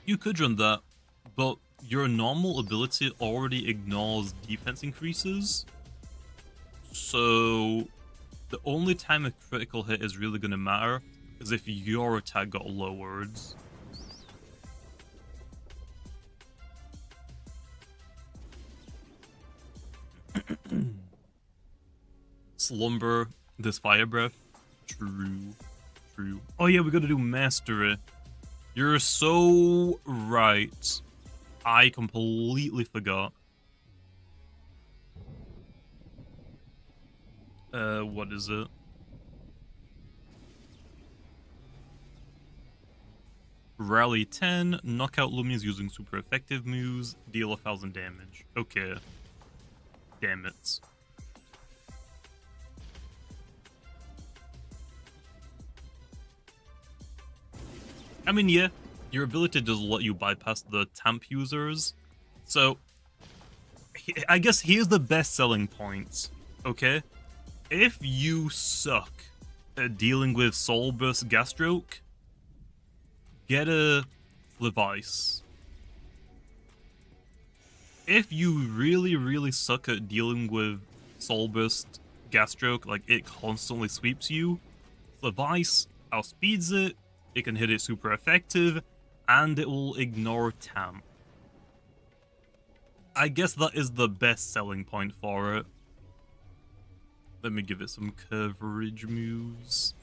You could run that, but your normal ability already ignores defense increases. So, the only time a critical hit is really going to matter is if your attack got lowered. Slumber, this Fire Breath. True. Oh yeah, we gotta do Mastery. You're so right. I completely forgot. What is it? Rally 10, knock out Lumians using super effective moves, deal 1000 damage. Okay. Damn it. I mean, yeah, your ability does let you bypass the Tamp users. So, I guess here's the best selling point, okay? If you suck at dealing with Soul Burst Gastroke, get a Flip Ice. If you really suck at dealing with Soul Burst Gastroke, like it constantly sweeps you, Flip Ice outspeeds it, it can hit it super effective, and it will ignore Tamp. I guess that is the best selling point for it. Let me give it some coverage moves.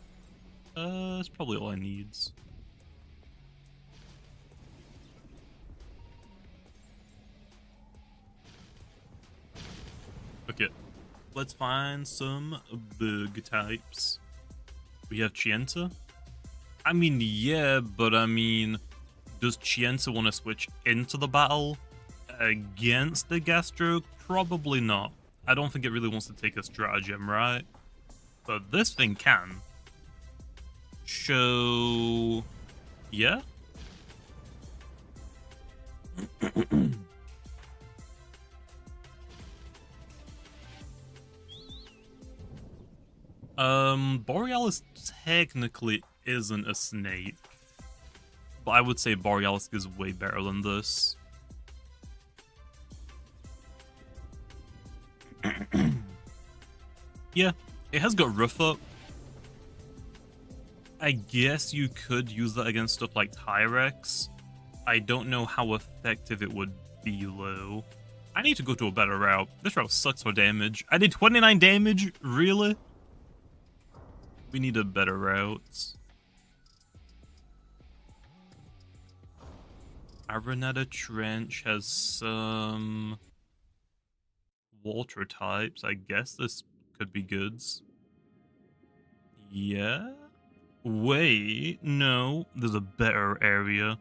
That's probably all I need. Okay, let's find some bug types. We have Chienta. I mean, yeah, but I mean, does Chienta want to switch into the battle against the Gastroke? Probably not. I don't think it really wants to take a stratagem, right? But this thing can. So, yeah? Borealis technically isn't a snake. But I would say Borealis is way better than this. Yeah, it has got Roof Up. I guess you could use that against stuff like Tyrex. I don't know how effective it would be, though. I need to go to a better route. This route sucks for damage. I did 29 damage? Really? We need a better route. Aranada Trench has some water types. I guess this could be goods. Yeah? Wait, no. There's a better area.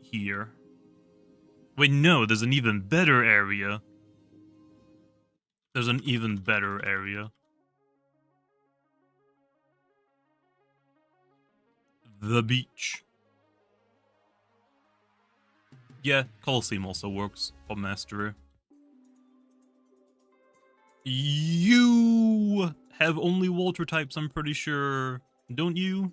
Here. Wait, no, there's an even better area. There's an even better area. The beach. Yeah, Colosseum also works for Mastery. You have only water types, I'm pretty sure. Don't you?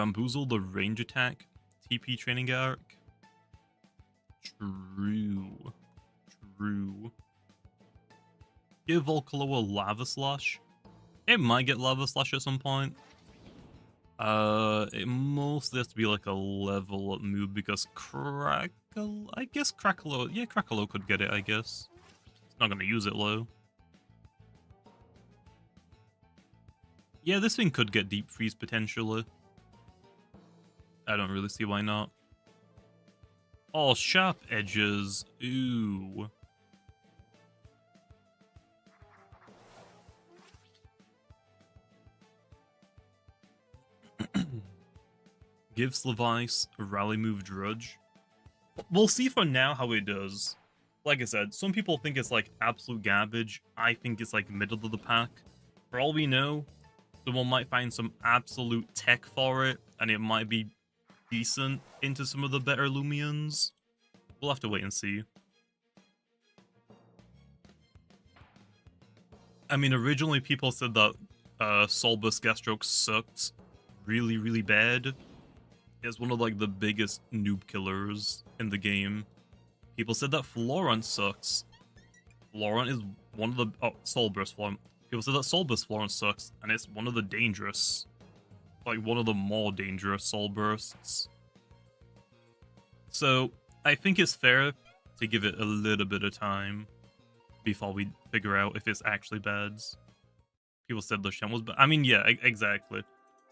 Bamboozle the range attack TP training arc. True. Give Volcaloa Lava Slash. It might get Lava Slash at some point. It mostly has to be like a level up move because I guess Crackaloa could get it, I guess. It's not gonna use it low. Yeah, this thing could get Deep Freeze potentially. I don't really see why not. Oh, Sharp Edges. Ooh. Give Slavice a rally move Drudge. We'll see for now how it does. Like I said, some people think it's like absolute garbage. I think it's like middle of the pack. For all we know, someone might find some absolute tech for it, and it might be decent into some of the better Lumians. We'll have to wait and see. I mean, originally people said that Solbus Gastroke sucked really bad. It's one of like the biggest noob killers in the game. People said that Florent sucks. Florent is one of the Solburst Florent. People said that Solburst Florent sucks, and it's one of the dangerous, like one of the more dangerous Soul Bursts. So I think it's fair to give it a little bit of time before we figure out if it's actually bad. People said the Shen was bad. I mean, yeah, exactly.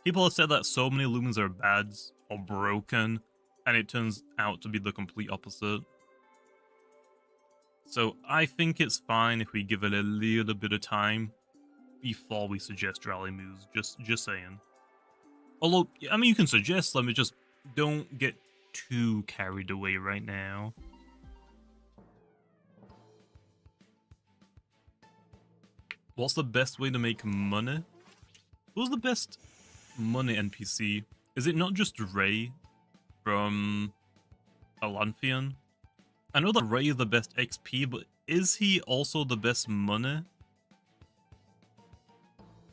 People have said that so many Lumens are bad or broken, and it turns out to be the complete opposite. So I think it's fine if we give it a little bit of time before we suggest rally moves. Just saying. Although, I mean, you can suggest them, just don't get too carried away right now. What's the best way to make money? Who's the best money NPC? Is it not just Ray from Alanthian? I know that Ray is the best XP, but is he also the best money?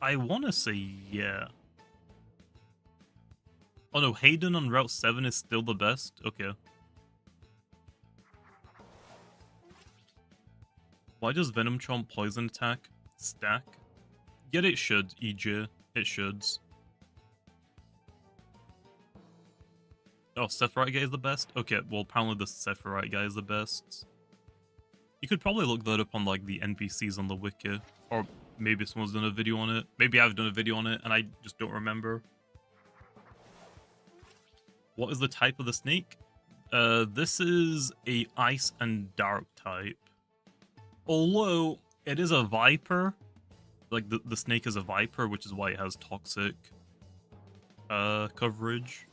I want to say yeah. Oh no, Hayden on Route 7 is still the best? Okay. Why does Venom Chomp Poison Attack stack? Yet it should, EJ. It should. Oh, Sephirite guy is the best? Okay, well apparently the Sephirite guy is the best. You could probably look that up on like the NPCs on the wiki. Or maybe someone's done a video on it. Maybe I've done a video on it and I just don't remember. What is the type of the snake? This is a ice and dark type. Although it is a viper. Like the snake is a viper, which is why it has toxic coverage.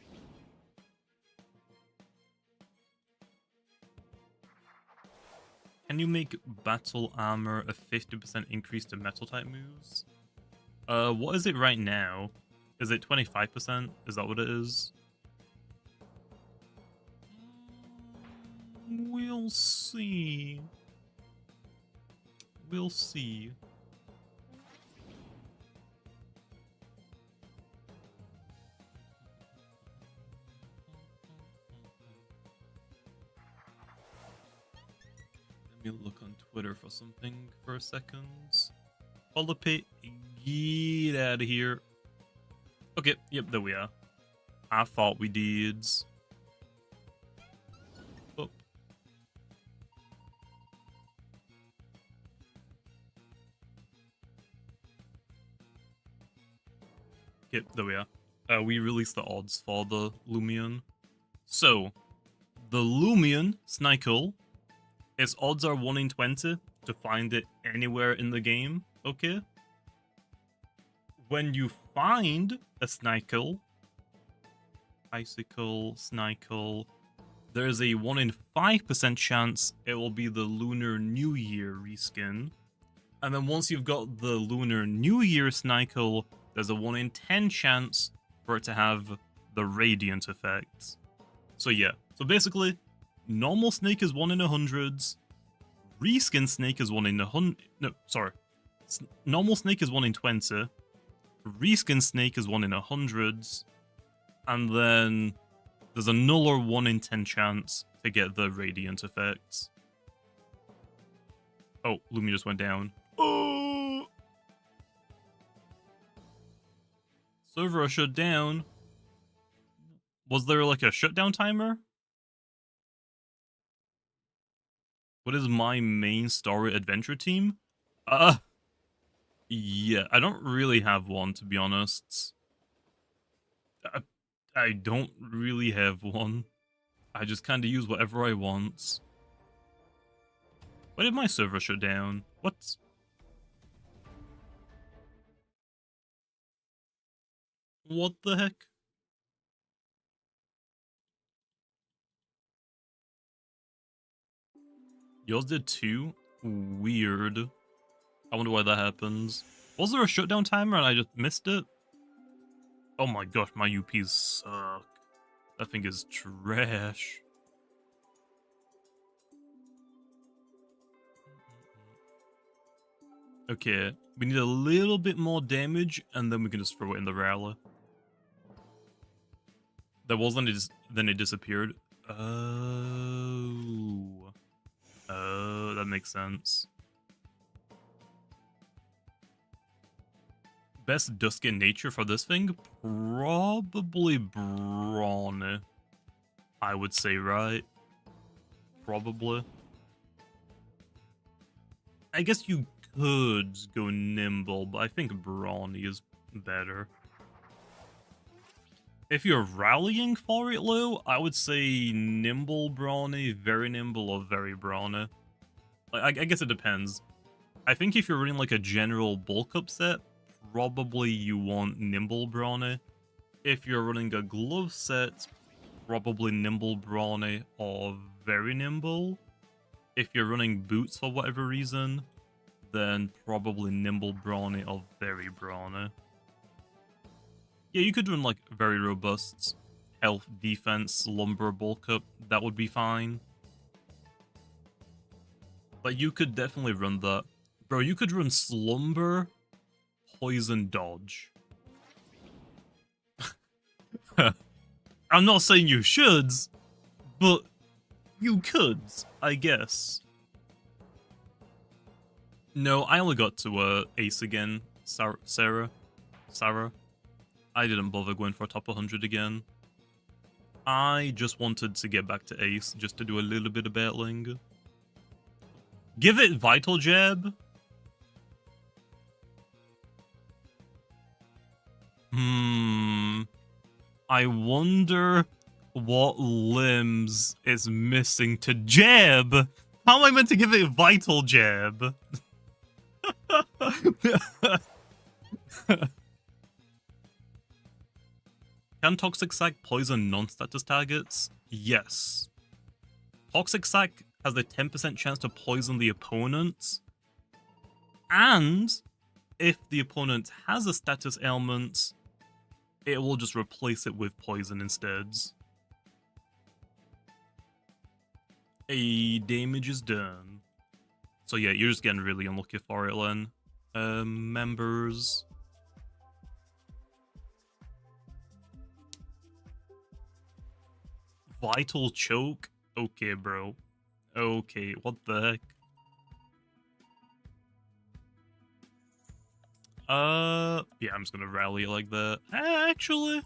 Can you make battle armor a 50% increase to metal type moves? What is it right now? Is it 25%? Is that what it is? We'll see. We'll see. Let me look on Twitter for something for a second. Holopit, get out of here. Okay, yep, there we are. I thought we did. Oh. Yep, there we are. We released the odds for the Lumian. So, the Lumian Snikel, its odds are 1 in 20 to find it anywhere in the game, okay? When you find a Snikel, Icicle, Snikel, there's a 1 in 5% chance it will be the Lunar New Year reskin. And then once you've got the Lunar New Year Snikel, there's a 1 in 10 chance for it to have the Radiant effect. So yeah, so basically, normal snake is 1 in 100s, reskin snake is 1 in 100, no, sorry. Normal snake is 1 in 20, reskin snake is 1 in 100s, And then there's a null or 1 in 10 chance to get the radiant effects. Oh, Lumian just went down. Oh! Server shut down. Was there like a shutdown timer? What is my main story adventure team? Yeah, I don't really have one, to be honest. I don't really have one. I just kind of use whatever I want. Why did my server shut down? What? What the heck? Yours did too? Weird. I wonder why that happens. Was there a shutdown timer and I just missed it? Oh my gosh, my UPs suck. That thing is trash. Okay, we need a little bit more damage and then we can just throw it in the rally. There wasn't, then it disappeared. Oh. Oh, that makes sense. Best dusk in nature for this thing? Probably brawny. I would say, right? Probably. I guess you could go nimble, but I think brawny is better. If you're rallying for it, Lou, I would say nimble brawny, very nimble, or very brawny. Like, I guess it depends. I think if you're running like a general bulk up set, probably you want nimble brawny. If you're running a glove set, probably nimble brawny or very nimble. If you're running boots for whatever reason, then probably nimble brawny or very brawny. Yeah, you could run like very robust health, defense, lumber, bulk up. That would be fine. But you could definitely run that. Bro, you could run slumber, poison, dodge. I'm not saying you should, but you could, I guess. No, I only got to ace again, Sarah. I didn't bother going for a top 100 again. I just wanted to get back to ace, just to do a little bit of battling. Give it vital jab. I wonder what limbs is missing to jab. How am I meant to give it vital jab? Can Toxic Sac poison non-status targets? Yes. Toxic Sac has a 10% chance to poison the opponent. And if the opponent has a status ailment, it will just replace it with poison instead. A damage is done. So yeah, you're just getting really unlucky for it, Len. Members. Vital choke? Okay, bro. Okay, what the heck? Yeah, I'm just gonna rally like that. Actually,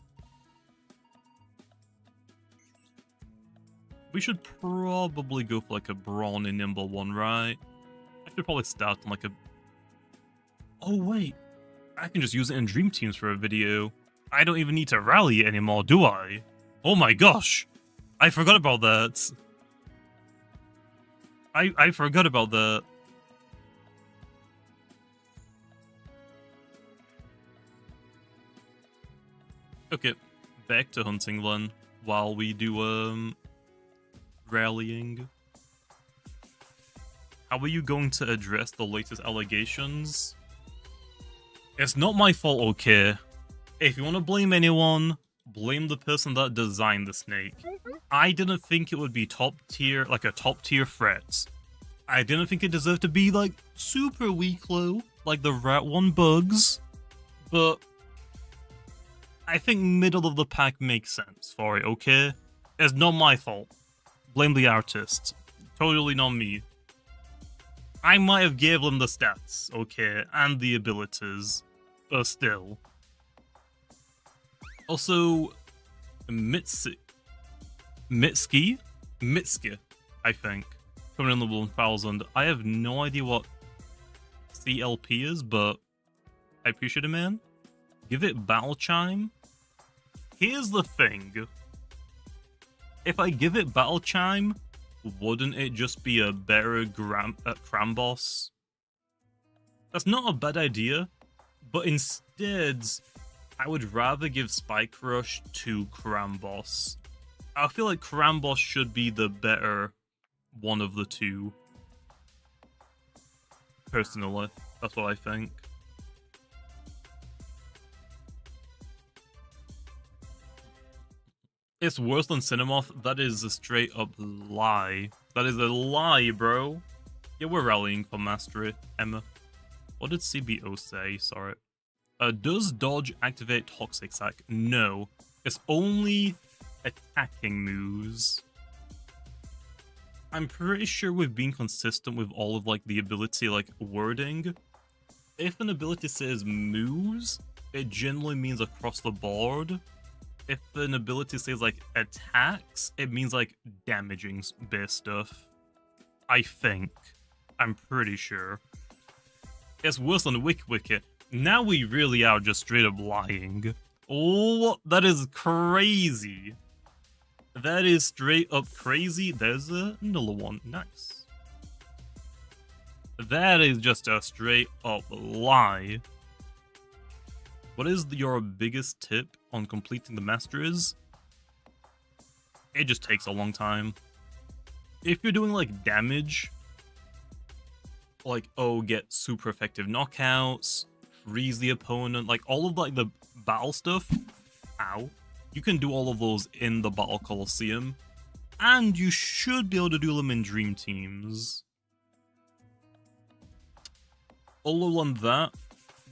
we should probably go for like a brawny nimble one, right? I should probably start on like a... Oh wait, I can just use it in Dream Teams for a video. I don't even need to rally it anymore, do I? Oh my gosh, I forgot about that. I forgot about that. Okay, back to hunting then, while we do, rallying. How are you going to address the latest allegations? It's not my fault, okay? If you want to blame anyone, blame the person that designed the snake. I didn't think it would be top tier, like a top tier threat. I didn't think it deserved to be, like, super weak low, like the rat one bugs, but... I think middle of the pack makes sense for it, okay? It's not my fault. Blame the artist. Totally not me. I might have gave them the stats, okay, and the abilities, but still. Also, Mitski, I think, coming in level 1000. I have no idea what CLP is, but I appreciate it, man. Give it Battle Chime. Here's the thing. If I give it Battle Chime, wouldn't it just be a better Cram boss? That's not a bad idea, but instead, I would rather give Spike Rush to Cram boss. I feel like Cram boss should be the better one of the two. Personally, that's what I think. It's worse than Cinemoth. That is a straight up lie. That is a lie, bro. Yeah, we're rallying for mastery, Emma. What did CBO say? Sorry. Does dodge activate Toxic Sack? No. It's only attacking moves. I'm pretty sure we've been consistent with all of like the ability like wording. If an ability says moves, it generally means across the board. If an ability says like attacks, it means like damaging based stuff. I think. I'm pretty sure. It's worse than Wicket. Now we really are just straight up lying. Oh, that is crazy. That is straight up crazy. There's another one. Nice. That is just a straight up lie. What is your biggest tip on completing the masteries? It just takes a long time. If you're doing like damage, like, oh, get super effective knockouts, freeze the opponent, like all of like the battle stuff, ow, you can do all of those in the Battle Colosseum, and you should be able to do them in Dream Teams. Other than that,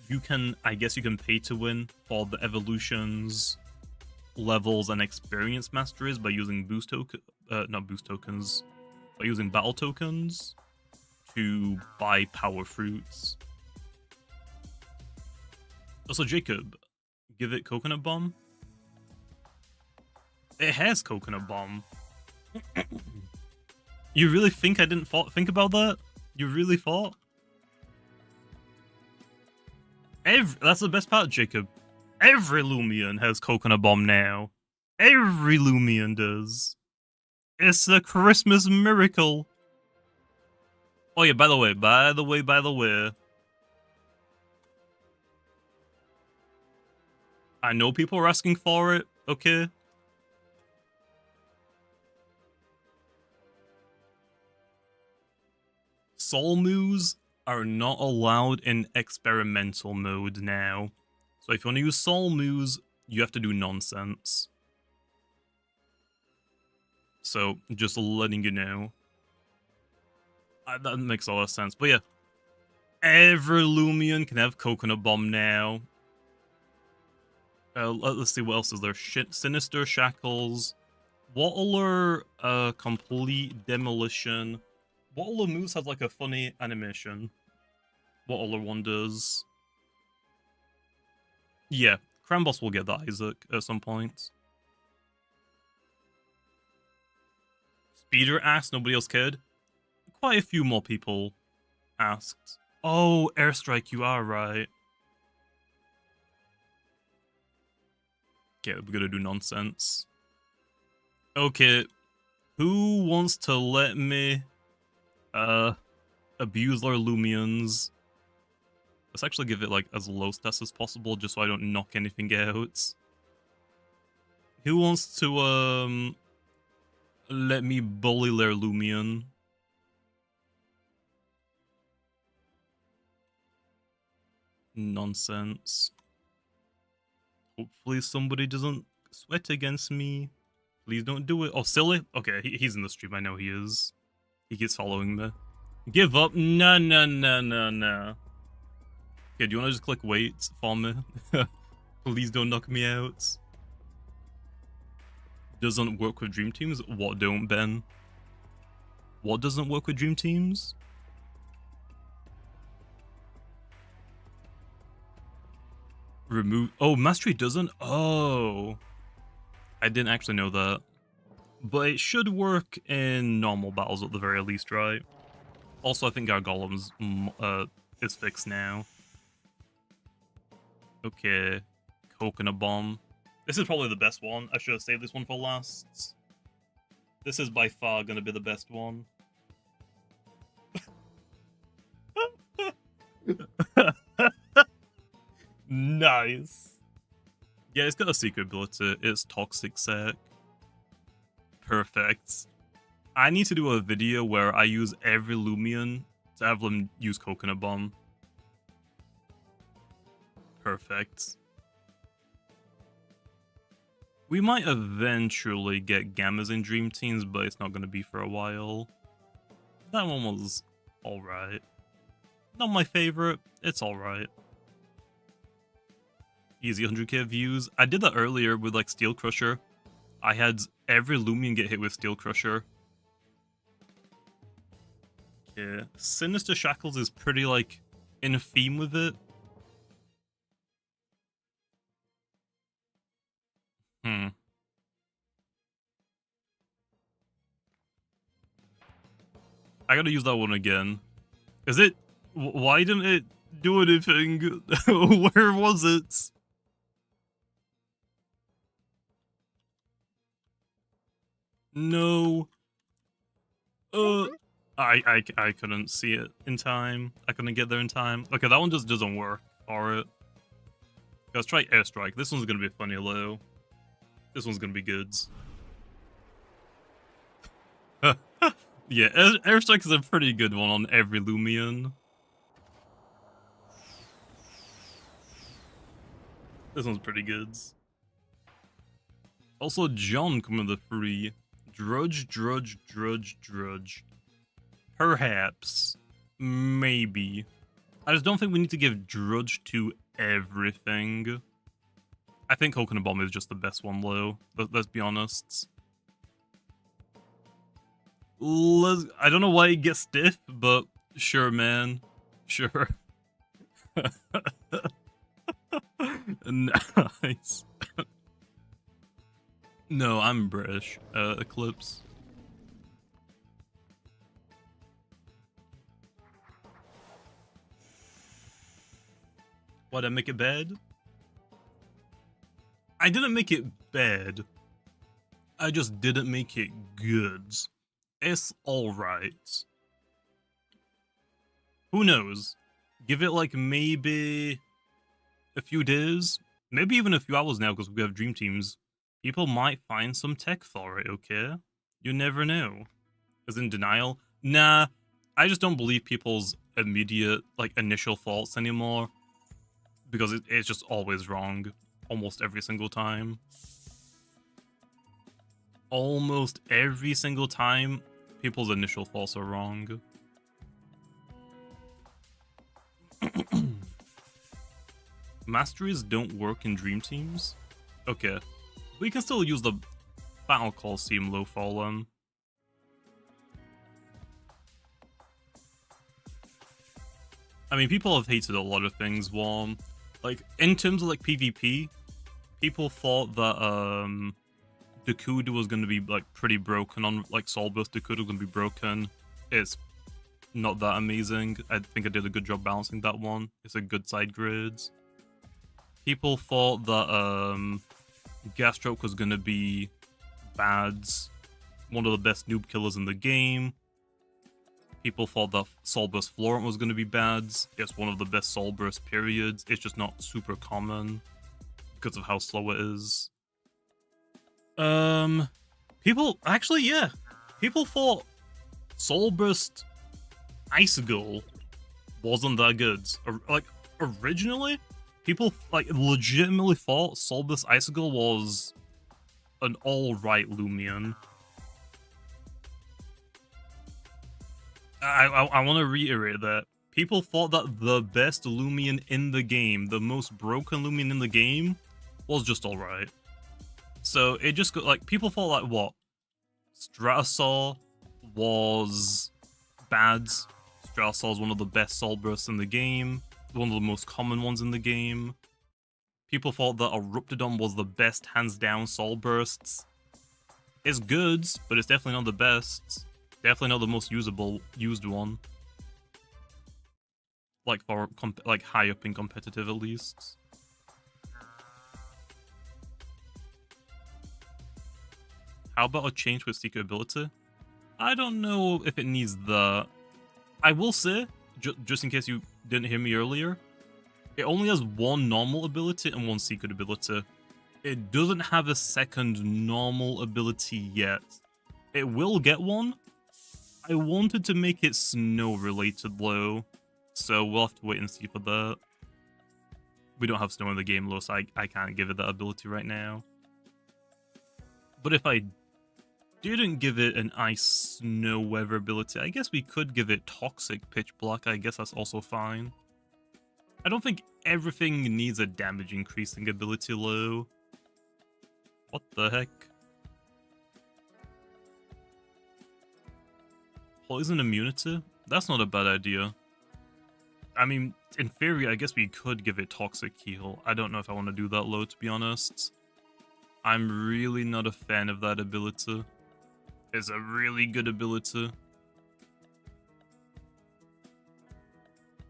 you can, I guess you can pay to win for the evolutions, levels, and experience masteries by using not boost tokens, by using battle tokens to buy power fruits. Also, Jacob, give it Coconut Bomb. It has Coconut Bomb. You really think I didn't think about that? You really thought? That's the best part, Jacob. Every Lumian has Coconut Bomb now. Every Lumian does. It's a Christmas miracle. Oh yeah, by the way. I know people are asking for it, okay? Soul moves are not allowed in experimental mode now. So if you want to use soul moves, you have to do nonsense. So, just letting you know. That makes a lot of sense. But yeah, every Loomian can have Coconut Bomb now. Let's see what else is there. Sinister Shackles. What other complete demolition? What other moves have like a funny animation? What other one does? Yeah, Cramboss will get that Isaac at some point. Speeder asked, nobody else cared. Quite a few more people asked. Oh, Airstrike, you are right. Okay, we're gonna do nonsense. Okay, who wants to let me abuse their Loomians? Let's actually give it like as low stats as possible, just so I don't knock anything out. Who wants to let me bully their Loomian? Nonsense. Hopefully somebody doesn't sweat against me. Please don't do it. Oh, silly? Okay, he's in the stream. I know he is. He keeps following me. Give up. No. Okay, do you want to just click wait for me? Please don't knock me out. Doesn't work with Dream Teams? What don't, Ben? What doesn't work with Dream Teams? Remove... Oh, Mastery doesn't? Oh. I didn't actually know that. But it should work in normal battles at the very least, right? Also, I think our Golem's is fixed now. Okay. Coconut Bomb. This is probably the best one. I should have saved this one for last. This is by far going to be the best one. Nice. Yeah, it's got a secret ability. It's Toxic Sec. Perfect. I need to do a video where I use every Loomian to have them use Coconut Bomb. Perfect. We might eventually get Gammas in Dream Teams, but it's not going to be for a while. That one was alright. Not my favorite, it's alright. Easy 100k views. I did that earlier with like Steel Crusher. I had every Loomian get hit with Steel Crusher. Yeah, Sinister Shackles is pretty like in theme with it. I gotta use that one again. Is it... Why didn't it do anything? Where was it? No. I couldn't see it in time. I couldn't get there in time. Okay, that one just doesn't work for it. Let's try Airstrike. This one's gonna be funny, low. This one's gonna be goods. Yeah, Airstrike is a pretty good one on every Lumian. This one's pretty good. Also, John coming with the free. Drudge, drudge, drudge, drudge. Perhaps. Maybe. I just don't think we need to give drudge to everything. I think Coconut Bomb is just the best one, low. Let's be honest. I don't know why it gets stiff, but sure, man. Sure. Nice. No, I'm British. Eclipse. What, I make it bad? I didn't make it bad. I just didn't make it good. It's alright. Who knows? Give it like maybe a few days, maybe even a few hours now because we have Dream Teams. People might find some tech for it, okay? You never know. As in denial? Nah, I just don't believe people's immediate, like, initial thoughts anymore. Because it's just always wrong. Almost every single time. Almost every single time, people's initial thoughts are wrong. Masteries don't work in Dream Teams? Okay. We can still use the Battle Coliseum low for them. I mean, people have hated a lot of things, Warm. Like, in terms of, like, PvP, people thought that, Dakuda was going to be, like, pretty broken on, like, Soul Burst. Dakuda was going to be broken. It's not that amazing. I think I did a good job balancing that one. It's a good side grade. People thought that, Gasstroke was going to be bad. One of the best noob killers in the game. People thought that Soul Burst Florent was going to be bad. It's one of the best Soul Burst periods. It's just not super common because of how slow it is. People, actually, yeah. People thought Soul Burst Icicle wasn't that good. Like, originally, people, like, legitimately thought Soul Burst Icicle was an alright Lumian. I want to reiterate that. People thought that the best Lumian in the game, the most broken Lumian in the game, was just alright. So it just got like, people thought like, what? Stratosaur was bad. Stratosaur is one of the best soul bursts in the game, one of the most common ones in the game. People thought that Corruptedodds was the best hands down soul bursts. It's good, but it's definitely not the best. Definitely not the most used one. Like for like high up in competitive at least. How about a change with secret ability? I don't know if it needs the. I will say, just in case you didn't hear me earlier, it only has one normal ability and one secret ability. It doesn't have a second normal ability yet. It will get one. I wanted to make it snow related though, so we'll have to wait and see for that. We don't have snow in the game though, so I can't give it that ability right now. But if I didn't give it an ice snow weather ability, I guess we could give it toxic pitch black. I guess that's also fine. I don't think everything needs a damage increasing ability low. What the heck? Poison immunity? That's not a bad idea. I mean, in theory, I guess we could give it toxic heal. I don't know if I want to do that low, to be honest. I'm really not a fan of that ability. It's a really good ability.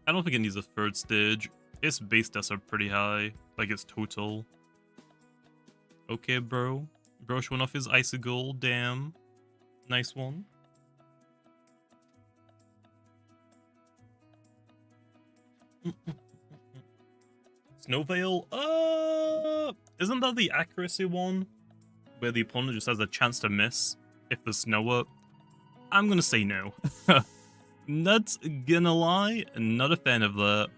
I don't think it needs a third stage. Its base stats are pretty high, like its total. Okay, bro. Bro showing off his icy gold, damn. Nice one. Snow Veil? Isn't that the accuracy one? Where the opponent just has a chance to miss if there's snow up? I'm gonna say no. Not gonna lie, not a fan of that.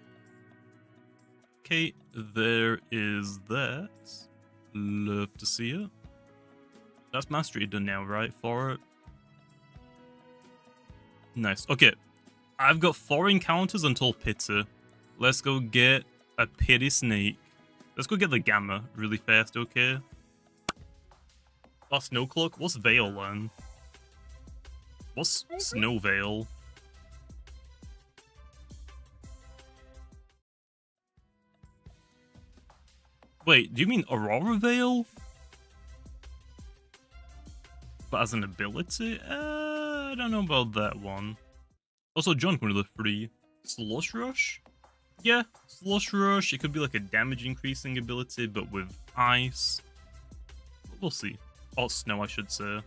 Okay, there is that. Love to see it. That's mastery done now, right? For it. Nice. Okay, I've got 4 encounters until Pity. Let's go get a Pity Snake. Let's go get the Gamma really fast, okay? Oh, Snow Cloak? What's Veil then? What's Snow Veil? Wait, do you mean Aurora Veil? But as an ability? I don't know about that one. Also, John, one of the 3. Slush Rush? Yeah, Slush Rush. It could be like a damage increasing ability, but with ice. We'll see. Oh, snow, I should say.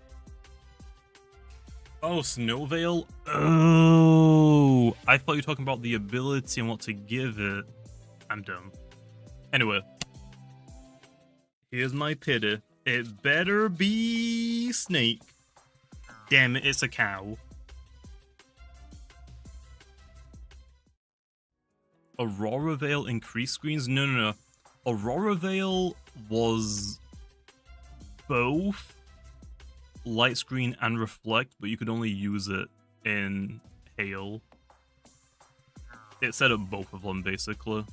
Oh, Snow Veil? Oh, I thought you were talking about the ability and what to give it. I'm dumb. Anyway. Here's my Pity. It better be Snake. Damn it, it's a cow. Aurora Veil increase screens? No. Aurora Veil was both light screen and reflect, but you could only use it in hail. It set up both of them, basically.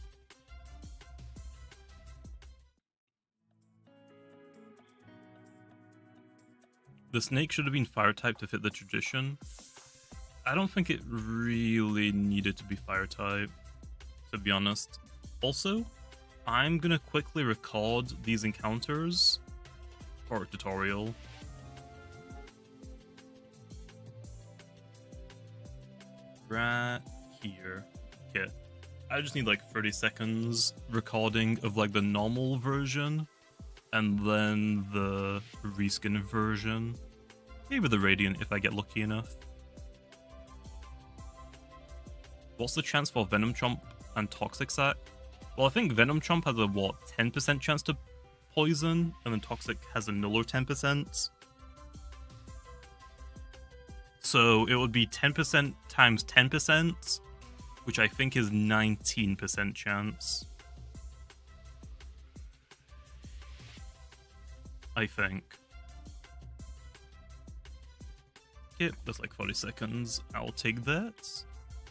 The snake should have been fire type to fit the tradition. I don't think it really needed to be fire type, to be honest. Also, I'm gonna quickly record these encounters for a tutorial. Right here. Okay. I just need like 30 seconds recording of like the normal version and then the reskin version. Maybe the Radiant if I get lucky enough. What's the chance for Venom Chomp and Toxic Sack? Well, I think Venom Chomp has a, 10% chance to poison, and then Toxic has a nuller 10%. So it would be 10% times 10%, which I think is 19% chance. I think. Okay, that's like 40 seconds. I'll take that.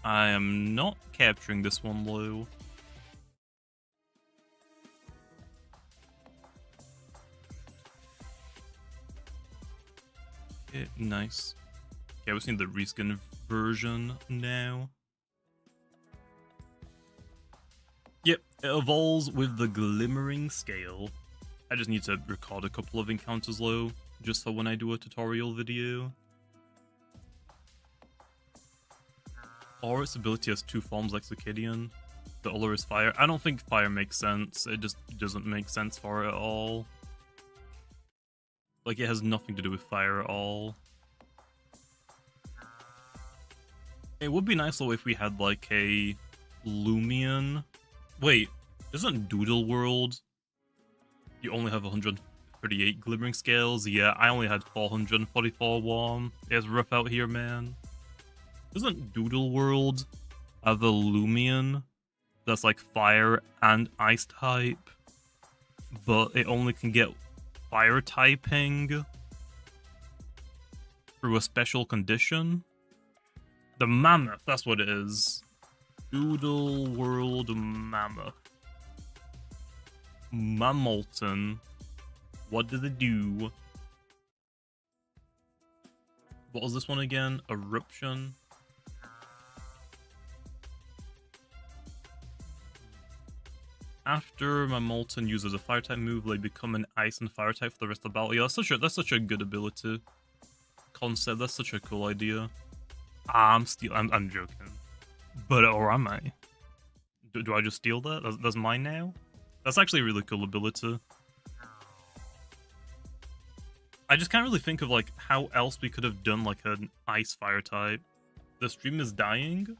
I am not capturing this one low. Okay, nice. Okay, we just need the reskin version now. Yep, it evolves with the glimmering scale. I just need to record a couple of encounters low, just for when I do a tutorial video. Or its ability has two forms like Circadian. The other is fire. I don't think fire makes sense. It just doesn't make sense for it at all. Like, it has nothing to do with fire at all. It would be nice though if we had like a Loomian. Wait, isn't Doodle World? You only have 138 glimmering scales. Yeah, I only had 444 warm. It's rough out here, man. Isn't Doodle World have a Loomian that's like fire and ice type, but it only can get fire typing through a special condition? The Mammoth, that's what it is. Doodle World Mammoth. Mammolton. What does it do? What was this one again? Eruption. After Mammolton uses a fire type move, they become an ice and fire type for the rest of the battle. Yeah, that's such a good ability concept. That's such a cool idea. I'm joking. But, or am I? Do I just steal that? That's mine now? That's actually a really cool ability. I just can't really think of, like, how else we could have done, like, an ice fire type. The stream is dying?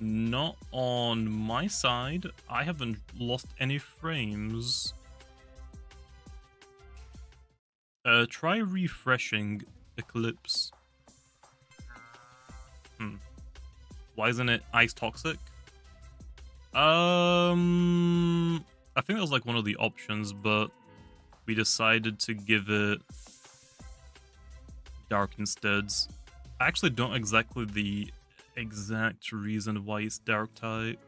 Not on my side. I haven't lost any frames. Try refreshing Eclipse. Why isn't it ice toxic? I think that was like one of the options, but we decided to give it dark instead. I actually don't exactly the exact reason why it's dark type.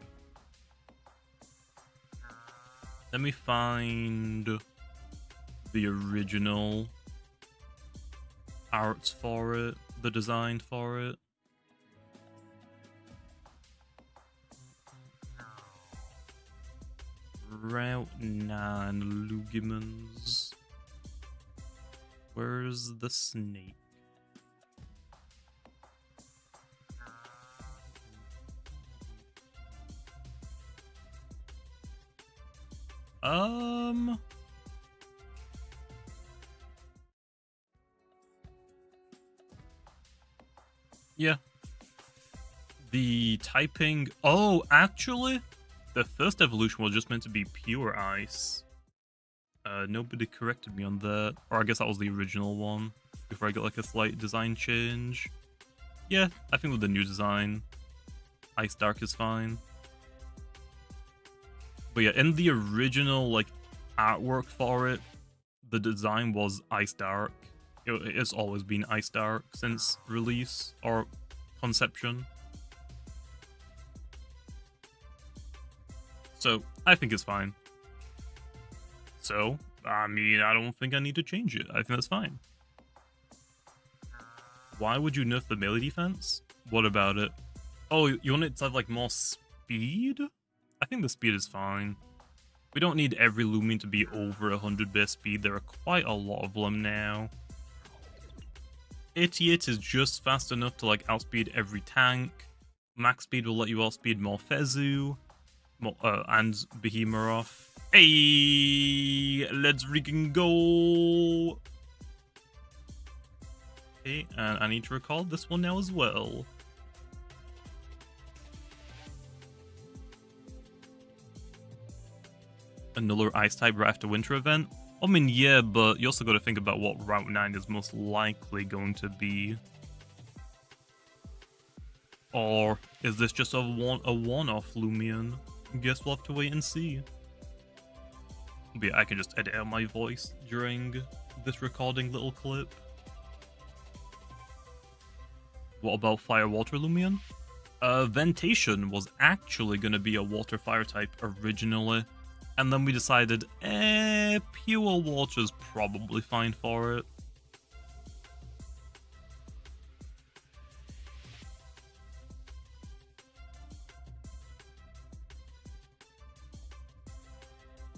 Let me find the original arts for it, the design for it. Route 9 Lugimans. Where's the snake? Yeah. The typing... Oh, actually, the first evolution was just meant to be pure ice. Nobody corrected me on that. Or I guess that was the original one, before I got like a slight design change. Yeah, I think with the new design, Ice Dark is fine. But yeah, in the original like artwork for it, the design was Ice Dark. It's always been Ice Dark since release or conception. So I think it's fine. So, I mean, I don't think I need to change it. I think that's fine. Why would you nerf the melee defense? What about it? Oh, you want it to have like more speed? I think the speed is fine. We don't need every Lumian to be over 100 base speed. There are quite a lot of them now. 88 is just fast enough to like outspeed every tank. Max speed will let you outspeed Morphezu and Behemoth. Hey, let's freaking go! Okay, and I need to record this one now as well. Another ice type right after winter event? I mean, yeah, but you also got to think about what Route 9 is most likely going to be. Or is this just a one-off Lumian? Guess we'll have to wait and see. But yeah, I can just edit out my voice during this recording little clip. What about Fire-Water Lumian? Ventation was actually going to be a water-fire type originally, And then we decided, pure water's probably fine for it.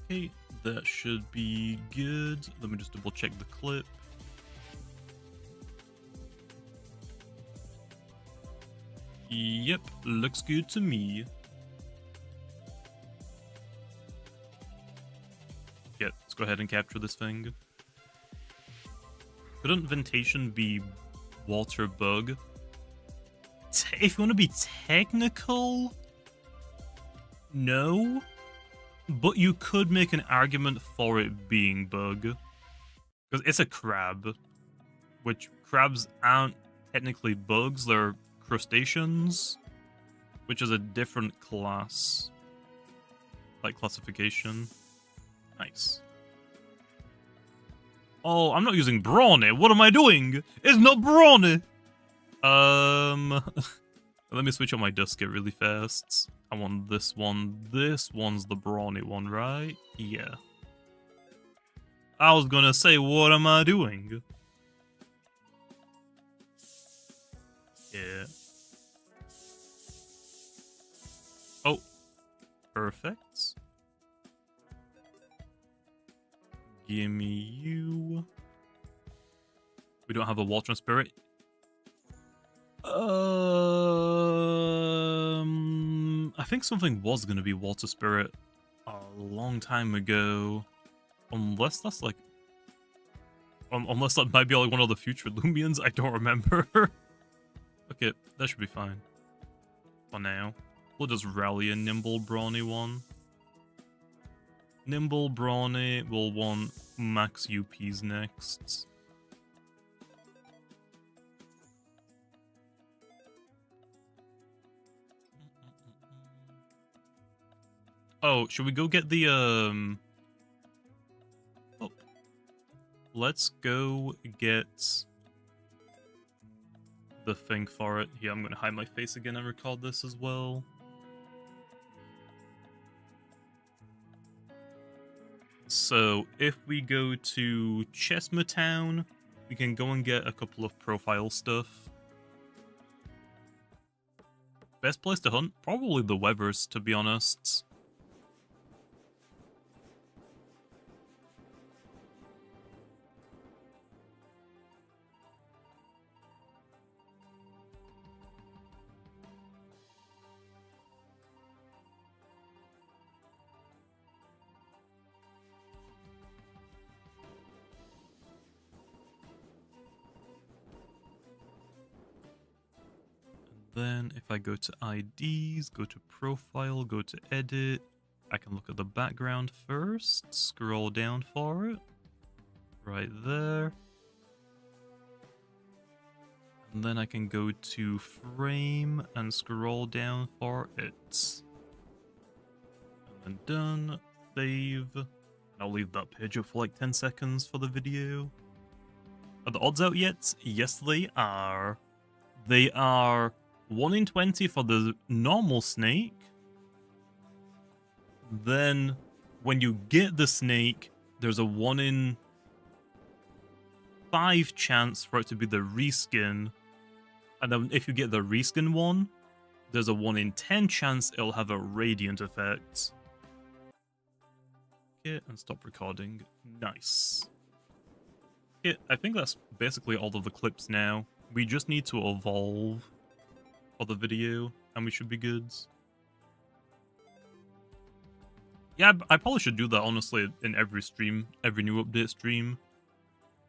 Okay, that should be good. Let me just double check the clip. Yep, looks good to me. Yeah, let's go ahead and capture this thing. Couldn't ventation be water bug? If you want to be technical, no. But you could make an argument for it being bug. Because it's a crab. Which crabs aren't technically bugs, they're crustaceans. Which is a different class. Like classification. Nice. Oh, I'm not using brawny. What am I doing? It's not brawny. Let me switch on my dusket really fast. I want this one. This one's the brawny one, right? Yeah. I was gonna say, what am I doing? Yeah. Oh. Perfect. Gimme you. We don't have a water and spirit. I think something was gonna be water spirit a long time ago. Unless that's like... unless that might be like one of the future Loomians, I don't remember. Okay, that should be fine. For now. We'll just rally a nimble brawny one. Nimble brawny will want max UPs next. Oh, should we go get the Oh. Let's go get the thing for it. Yeah, I'm gonna hide my face again and record this as well. So, if we go to Chesma Town, we can go and get a couple of profile stuff. Best place to hunt? Probably the Weathers, to be honest. Then if I go to IDs, go to profile, go to edit, I can look at the background first, scroll down for it, right there. And then I can go to frame and scroll down for it. And then done, save. I'll leave that page up for like 10 seconds for the video. Are the odds out yet? Yes, they are. They are 1 in 20 for the normal snake. Then, when you get the snake, there's a 1 in 5 chance for it to be the reskin. And then if you get the reskin one, there's a 1 in 10 chance it'll have a radiant effect. Okay, and stop recording. Nice. Okay, I think that's basically all of the clips now. We just need to evolve for the video, and we should be good. Yeah, I probably should do that, honestly, in every stream, every new update stream.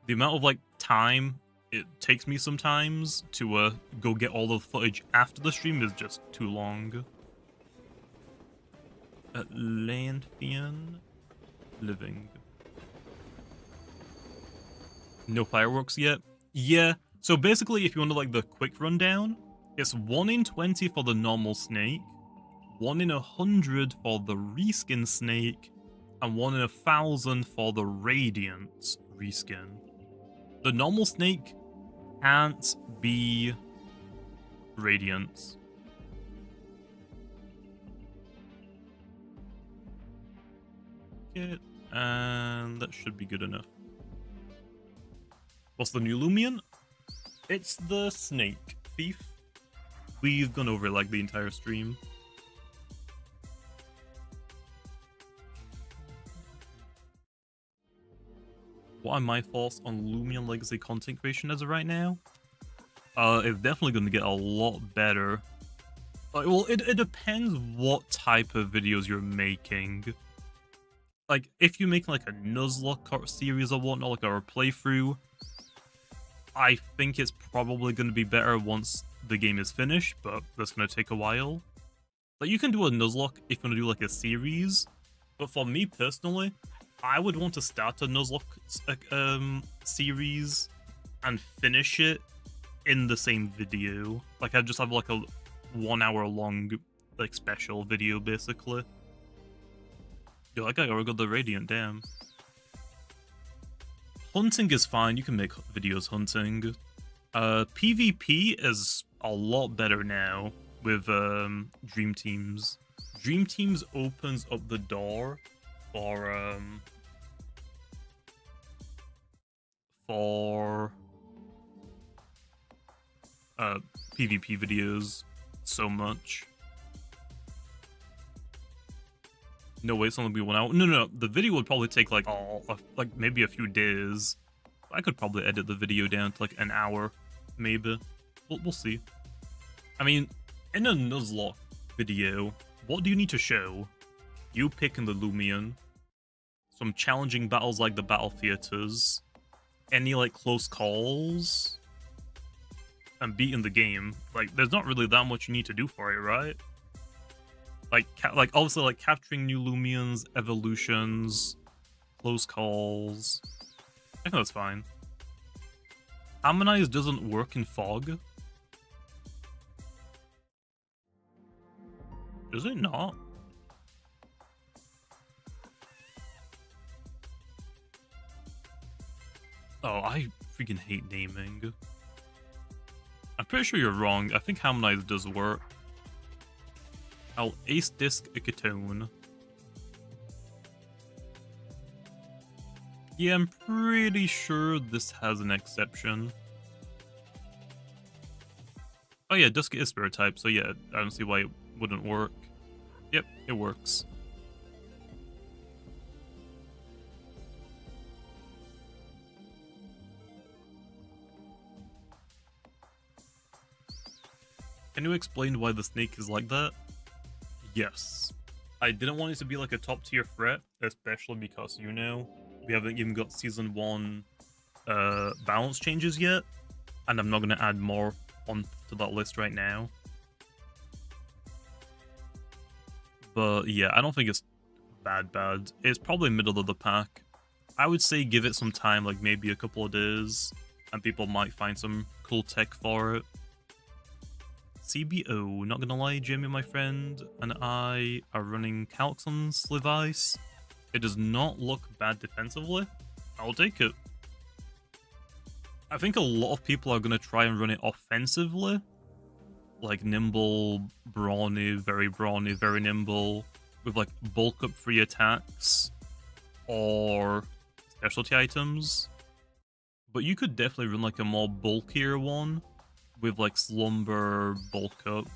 The amount of, like, time it takes me sometimes to go get all the footage after the stream is just too long. Atlantean living. No fireworks yet? Yeah, so basically if you want to, like, the quick rundown, it's 1 in 20 for the normal snake, 1 in 100 for the reskin snake, and 1 in 1,000 for the radiant reskin. The normal snake can't be radiant. . it, and that should be good enough. What's the new Lumian? It's the snake thief. We've gone over like the entire stream. What are my thoughts on Loomian Legacy content creation as of right now? It's definitely going to get a lot better. Well, it depends what type of videos you're making. Like, if you make like a Nuzlocke series or whatnot, like a playthrough, I think it's probably going to be better once the game is finished, but that's going to take a while. Like, you can do a Nuzlocke if you want to do like a series, but for me personally, I would want to start a Nuzlocke series and finish it in the same video. Like, I'd just have like a 1 hour long like special video basically. Yo, that guy already got the Radiant, damn. Hunting is fine, you can make videos hunting. PvP is a lot better now with Dream Teams. Dream Teams opens up the door for PvP videos so much. No way, it's only be 1 hour. No, the video would probably take like maybe a few days. I could probably edit the video down to like an hour, maybe. We'll see. I mean, in a Nuzlocke video, what do you need to show? You picking the Lumian, some challenging battles like the battle theaters, any like close calls, and beating the game. Like, there's not really that much you need to do for it, right? Like obviously like capturing new Lumians, evolutions, close calls. I think that's fine. Harmonize doesn't work in fog. Does it not? Oh, I freaking hate naming. I'm pretty sure you're wrong. I think Harmonize does work. I'll ace disc a ketone. Yeah, I'm pretty sure this has an exception. Oh yeah, Dusk is spirit type, so yeah, I don't see why it wouldn't work. Yep, it works. Can you explain why the snake is like that? Yes. I didn't want it to be like a top tier threat, especially because, you know, we haven't even got Season 1 balance changes yet, and I'm not going to add more onto that list right now. But yeah, I don't think it's bad. It's probably middle of the pack. I would say give it some time, like maybe a couple of days, and people might find some cool tech for it. CBO, not gonna lie, Jamie, my friend, and I are running calcs on Slivice. It does not look bad defensively. I'll take it. I think a lot of people are gonna try and run it offensively. Like nimble, brawny, very nimble, with like bulk up free attacks, or specialty items. But you could definitely run like a more bulkier one, with like slumber, bulk up.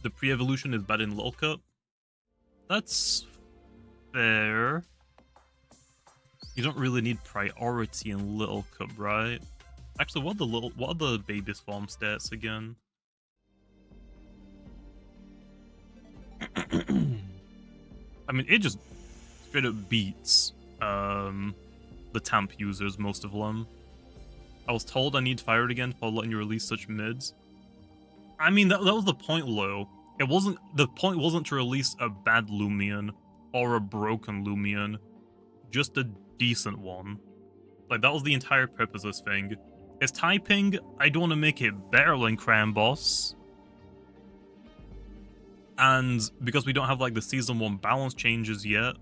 The pre-evolution is bad in little cup. That's fair. You don't really need priority in little cup, right? Actually, what are the baby's farm stats again? I mean, it just straight up beats the Tamp users, most of them. I was told I need to fire it again for letting you release such mids. I mean, that was the point, Lo. The point wasn't to release a bad Lumian or a broken Lumian, just a decent one. Like, that was the entire purpose of this thing. It's typing, I don't want to make it better than Crown Boss. And because we don't have like the Season 1 balance changes yet,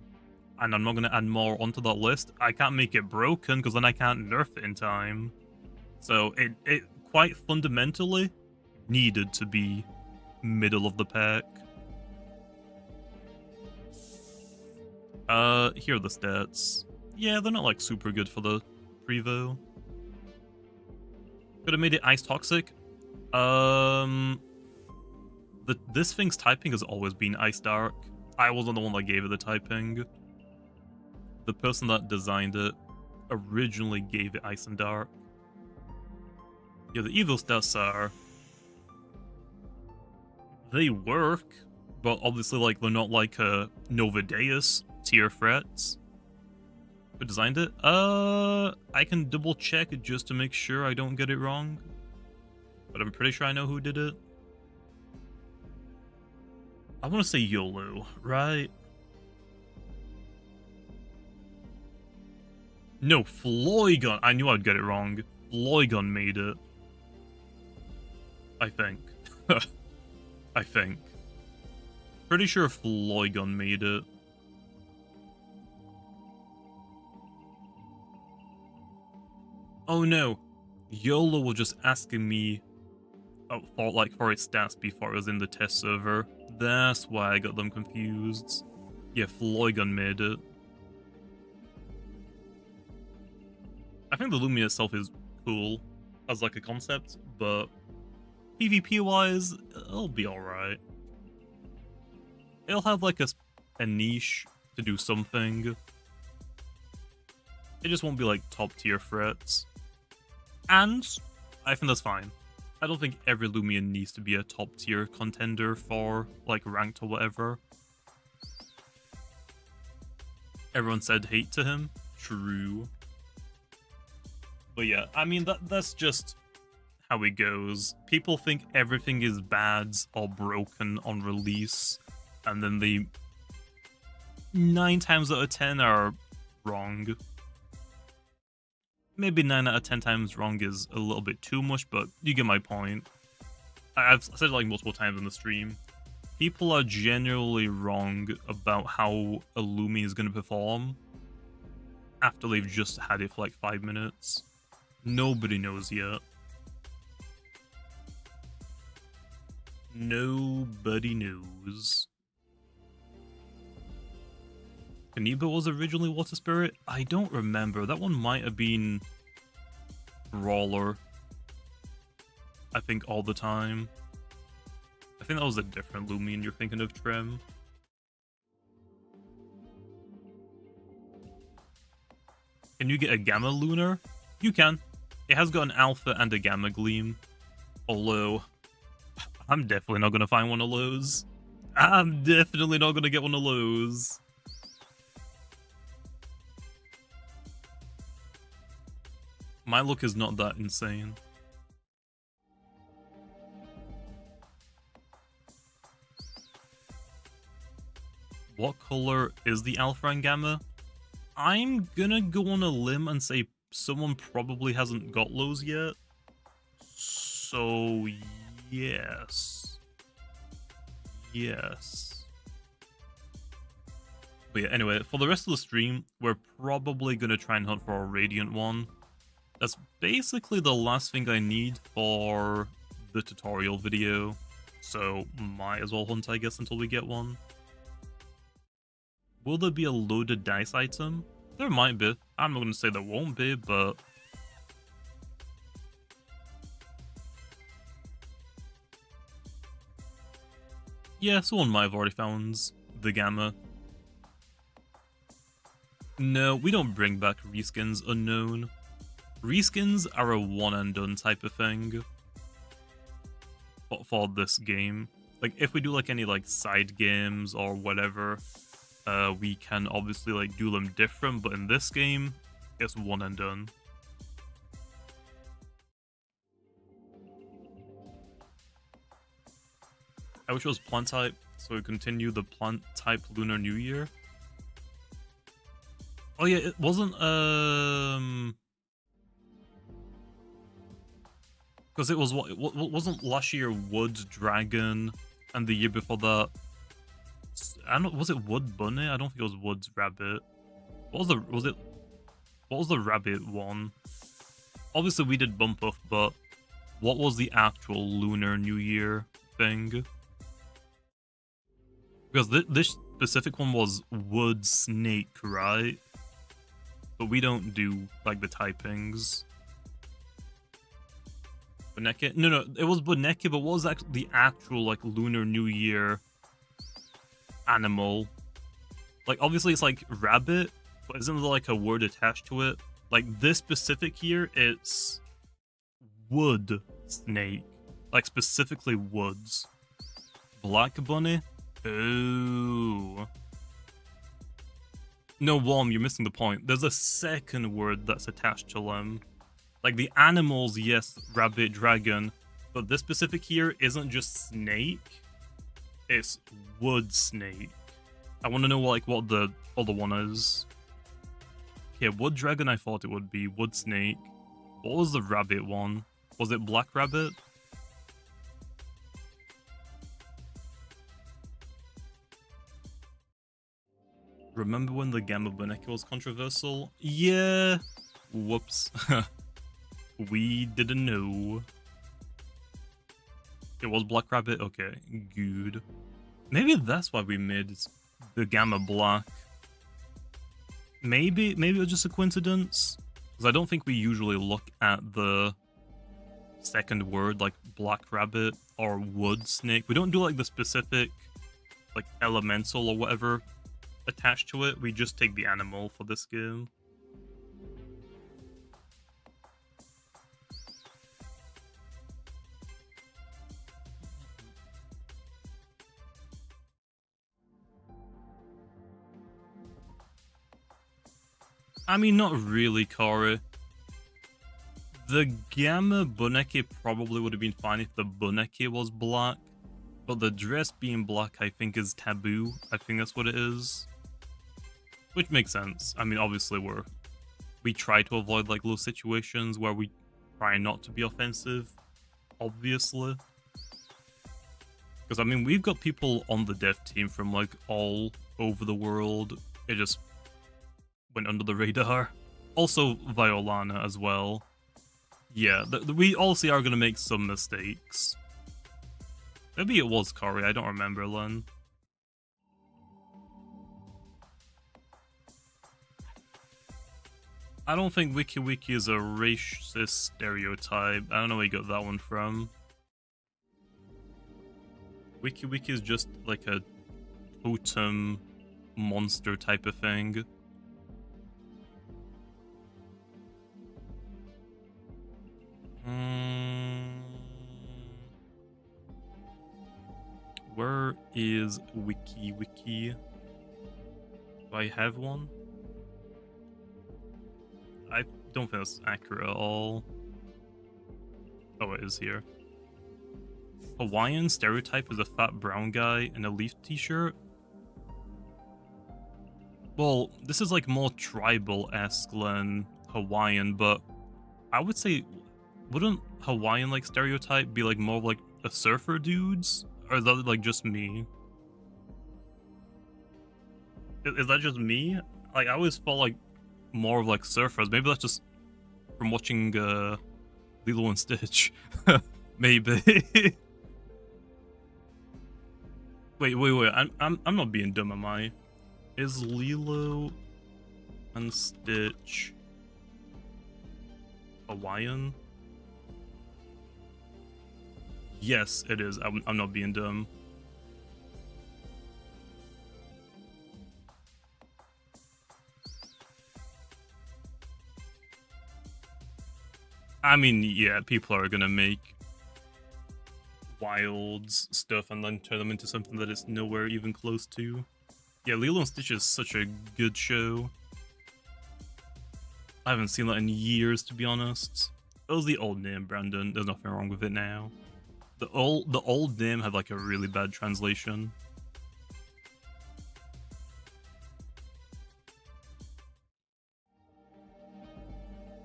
and I'm not going to add more onto that list, I can't make it broken because then I can't nerf it in time. So it quite fundamentally needed to be middle of the pack. Here are the stats. Yeah, they're not like super good for the Prevo. Could have made it ice toxic. This thing's typing has always been ice dark. I wasn't the one that gave it the typing. The person that designed it originally gave it ice and dark. Yeah, the evil stats are... they work, but obviously like they're not like Novadeus tier threats. Who designed it? I can double check it just to make sure I don't get it wrong. But I'm pretty sure I know who did it. I want to say YOLO, right? No, Floygun. I knew I'd get it wrong. Floygun made it. I think. I think. Pretty sure Floygun made it. Oh no. YOLO was just asking me for its stats before it was in the test server. That's why I got them confused. Yeah, Floygun made it. I think the Lumian itself is cool as like a concept, but PvP wise, it'll be alright. It'll have like a niche to do something. It just won't be like top tier threats. And I think that's fine. I don't think every Lumian needs to be a top tier contender for like ranked or whatever. Everyone said hate to him. True. But yeah, I mean that's just how it goes. People think everything is bad or broken on release, and then they 9 times out of 10 are wrong. Maybe 9 out of 10 times wrong is a little bit too much, but you get my point. I've said it like multiple times in the stream. People are generally wrong about how a Lumian is going to perform after they've just had it for like 5 minutes. Nobody knows yet. Nobody knows. Kaniba was originally Water Spirit? I don't remember. That one might have been Brawler. I think all the time. I think that was a different Loomian you're thinking of, Trem. Can you get a Gamma Lunar? You can. It has got an Alpha and a Gamma Gleam. Although, I'm definitely not going to find one of those. I'm definitely not going to get one of those. My luck is not that insane. What color is the Alpha and Gamma? I'm gonna go on a limb and say someone probably hasn't got those yet. So, yes. Yes. But yeah, anyway, for the rest of the stream, we're probably gonna try and hunt for a Radiant one. That's basically the last thing I need for the tutorial video. So, might as well hunt, I guess, until we get one. Will there be a loaded dice item? There might be. I'm not going to say there won't be, but... yeah, someone might have already found the Gamma. No, we don't bring back reskins unknown. Reskins are a one and done type of thing. For this game. Like, if we do like any like side games or whatever... we can obviously like do them different, but in this game, it's one and done. I wish it was plant type, so we continue the plant type Lunar New Year. Oh yeah, it wasn't because it was what wasn't last year Wood Dragon, and the year before that. I don't. Was it Wood Bunny? I don't think it was Wood's Rabbit. What was the rabbit one? Obviously we did bump up, but what was the actual Lunar New Year thing? Because specific one was wood snake, right? But we don't do, like, the typings. Boneke? No, it was Boneke, but what was actually the actual, like, Lunar New Year animal? Like, obviously it's, like, rabbit, but isn't there, like, a word attached to it? Like, this specific here, it's wood snake. Like, specifically woods. Black bunny? Oh. No, Worm, you're missing the point. There's a second word that's attached to them. Like, the animals, yes, rabbit, dragon, but this specific here isn't just snake, it's wood snake. I want to know, like, what the other one is. Okay, wood dragon I thought it would be, wood snake. What was the rabbit one? Was it black rabbit? Remember when the Gamma Boneka was controversial? Yeah. Whoops. We didn't know. It was Black Rabbit? Okay, good. Maybe that's why we made the Gamma black. Maybe it was just a coincidence? Because I don't think we usually look at the second word, like Black Rabbit or Wood Snake. We don't do like the specific, like, elemental or whatever attached to it. We just take the animal for this game. I mean, not really, Corey. The Gamma Boneke probably would have been fine if the Boneke was black, but the dress being black I think is taboo. I think that's what it is. Which makes sense. I mean, obviously we try to avoid, like, little situations where we try not to be offensive, obviously. Because, I mean, we've got people on the dev team from, like, all over the world. It just went under the radar. Also, Violana as well. Yeah, we also are going to make some mistakes. Maybe it was Corey, I don't remember, Len. I don't think Wiki Wiki is a racist stereotype. I don't know where you got that one from. Wiki Wiki is just like a totem monster type of thing. Where is Wiki Wiki? Do I have one? I don't think that's accurate at all. Oh, it is here. Hawaiian stereotype is a fat brown guy in a leaf t-shirt? Well, this is like more tribal-esque than Hawaiian, but I would say, wouldn't Hawaiian like stereotype be like more of like a surfer dudes? Or is that like just me? Is that just me? Like, I always felt like more of like surfers. Maybe that's just from watching Lilo and Stitch. Maybe. wait. I'm not being dumb, am I? Is Lilo and Stitch Hawaiian? Yes, it is. I'm not being dumb. I mean, yeah, people are gonna make wilds stuff and then turn them into something that is nowhere even close to. Yeah, Lilo and Stitch is such a good show. I haven't seen that in years, to be honest. It was the old name, Brandon. There's nothing wrong with it now. The old name had like a really bad translation.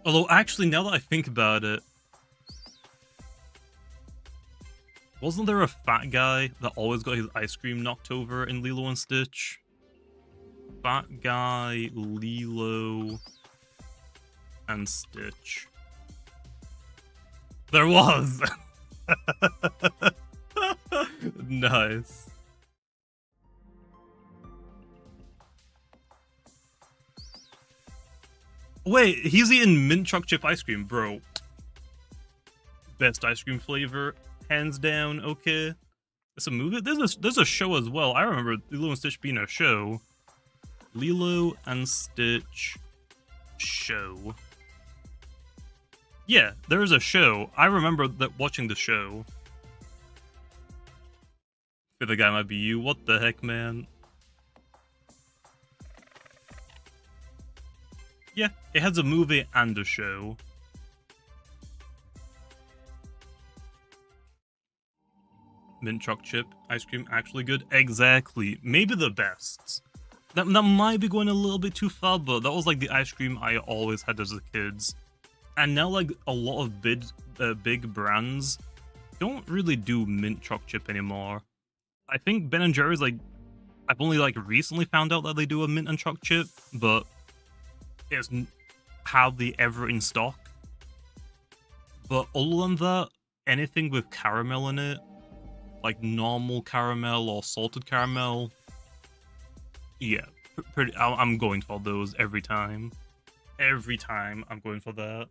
Although, actually, now that I think about it, wasn't there a fat guy that always got his ice cream knocked over in Lilo and Stitch? Fat guy, Lilo, and Stitch. There was! Nice. Wait, he's eating mint chocolate chip ice cream, bro. Best ice cream flavor, hands down. Okay, it's a movie. There's a show as well. I remember Lilo and Stitch being a show. Lilo and Stitch show. Yeah, there is a show. I remember that watching the show. If the guy might be you. What the heck, man? Yeah, it has a movie and a show. Mint choc chip ice cream actually good? Exactly. Maybe the best. That might be going a little bit too far, but that was like the ice cream I always had as a kid. And now like a lot of big brands don't really do mint choc chip anymore. I think Ben & Jerry's like, I've only like recently found out that they do a mint and choc chip, but it's hardly ever in stock. But other than that, anything with caramel in it, like normal caramel or salted caramel, yeah, I'm going for those every time. Every time I'm going for that.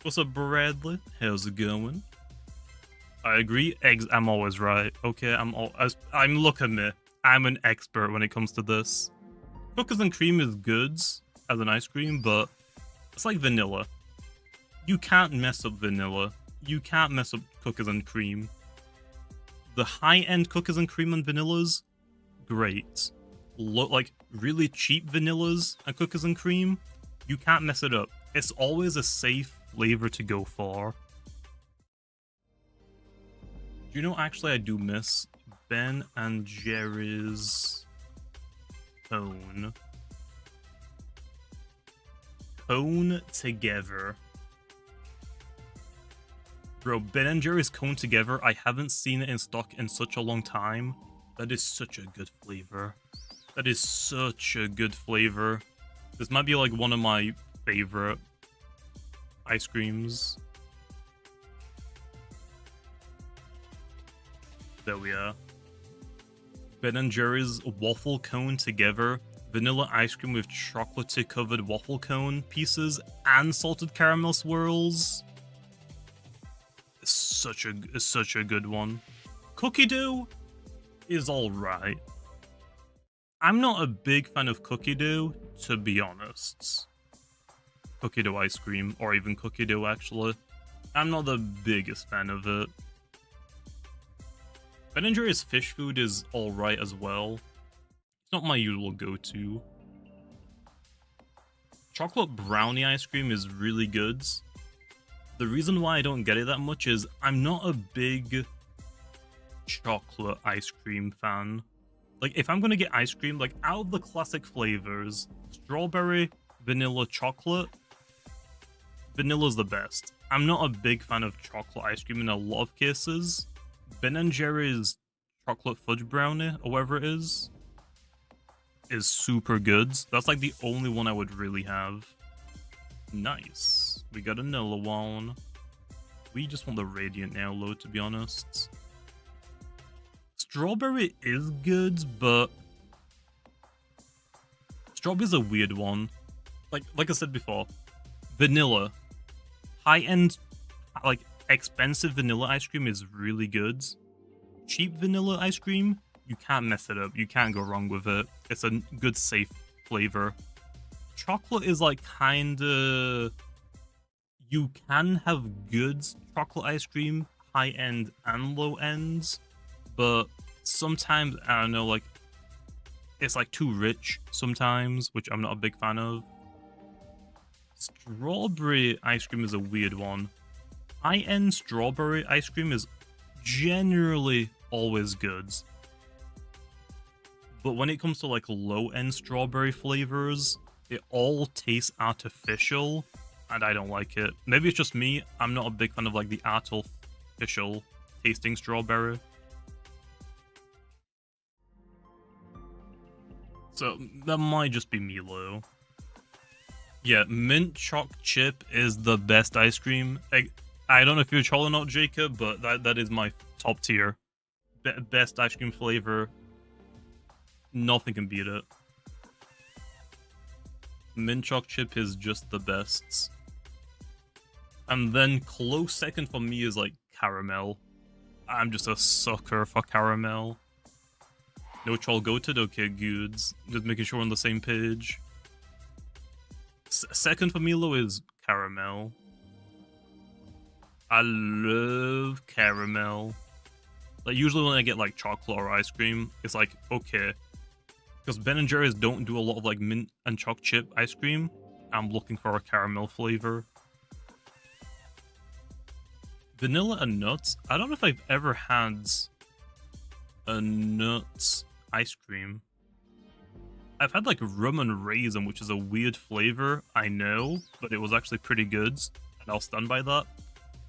What's up, Bradley? How's it going? I agree. Eggs. I'm always right. Okay, I'm look at me. I'm an expert when it comes to this. Cookies and cream is good as an ice cream, but it's like vanilla. You can't mess up vanilla. You can't mess up cookies and cream. The high-end cookies and cream and vanillas, great. Like really cheap vanillas and cookies and cream, you can't mess it up. It's always a safe flavor to go for. Do you know, actually, I do miss Ben and Jerry's cone. Cone together. Bro, Ben and Jerry's cone together, I haven't seen it in stock in such a long time. That is such a good flavor. That is such a good flavor. This might be like one of my favorite ice creams. There we are. Ben and Jerry's waffle cone together. Vanilla ice cream with chocolatey covered waffle cone pieces and salted caramel swirls. It's such a good one. Cookie dough is alright. I'm not a big fan of cookie dough, to be honest. Cookie dough ice cream, or even cookie dough actually. I'm not the biggest fan of it. Ben & Jerry's fish food is alright as well. It's not my usual go-to. Chocolate brownie ice cream is really good. The reason why I don't get it that much is I'm not a big chocolate ice cream fan. Like, if I'm gonna get ice cream, like, out of the classic flavors, strawberry, vanilla, chocolate, vanilla's the best. I'm not a big fan of chocolate ice cream in a lot of cases. Ben & Jerry's chocolate fudge brownie, or whatever it is super good. That's like the only one I would really have. Nice. We got another one. We just want the Radiant now, low, to be honest. Strawberry is good, but strawberry's a weird one. Like I said before, vanilla, high-end, like expensive vanilla ice cream is really good. Cheap vanilla ice cream, you can't mess it up. You can't go wrong with it. It's a good, safe flavor. Chocolate is like kinda... You can have good chocolate ice cream, high-end and low-end, but sometimes, I don't know, like, it's like too rich sometimes, which I'm not a big fan of. Strawberry ice cream is a weird one. High-end strawberry ice cream is generally always good. But when it comes to like low-end strawberry flavors, it all tastes artificial, and I don't like it. Maybe it's just me, I'm not a big fan of like the artificial tasting strawberry. So that might just be me, low. Yeah, mint choc chip is the best ice cream. I don't know if you're trolling or not, Jacob, but that is my top tier. Best ice cream flavor. Nothing can beat it. Mint choc chip is just the best. And then close second for me is like caramel. I'm just a sucker for caramel. No troll goated? Okay, good. Just making sure we're on the same page. Second for Milo is caramel. I love caramel. Like, usually when I get, like, chocolate or ice cream, it's like, okay. Because Ben & Jerry's don't do a lot of, like, mint and choc chip ice cream. I'm looking for a caramel flavor. Vanilla and nuts? I don't know if I've ever had a nuts ice cream. I've had like rum and raisin, which is a weird flavor, I know, but it was actually pretty good, and I was stunned by that.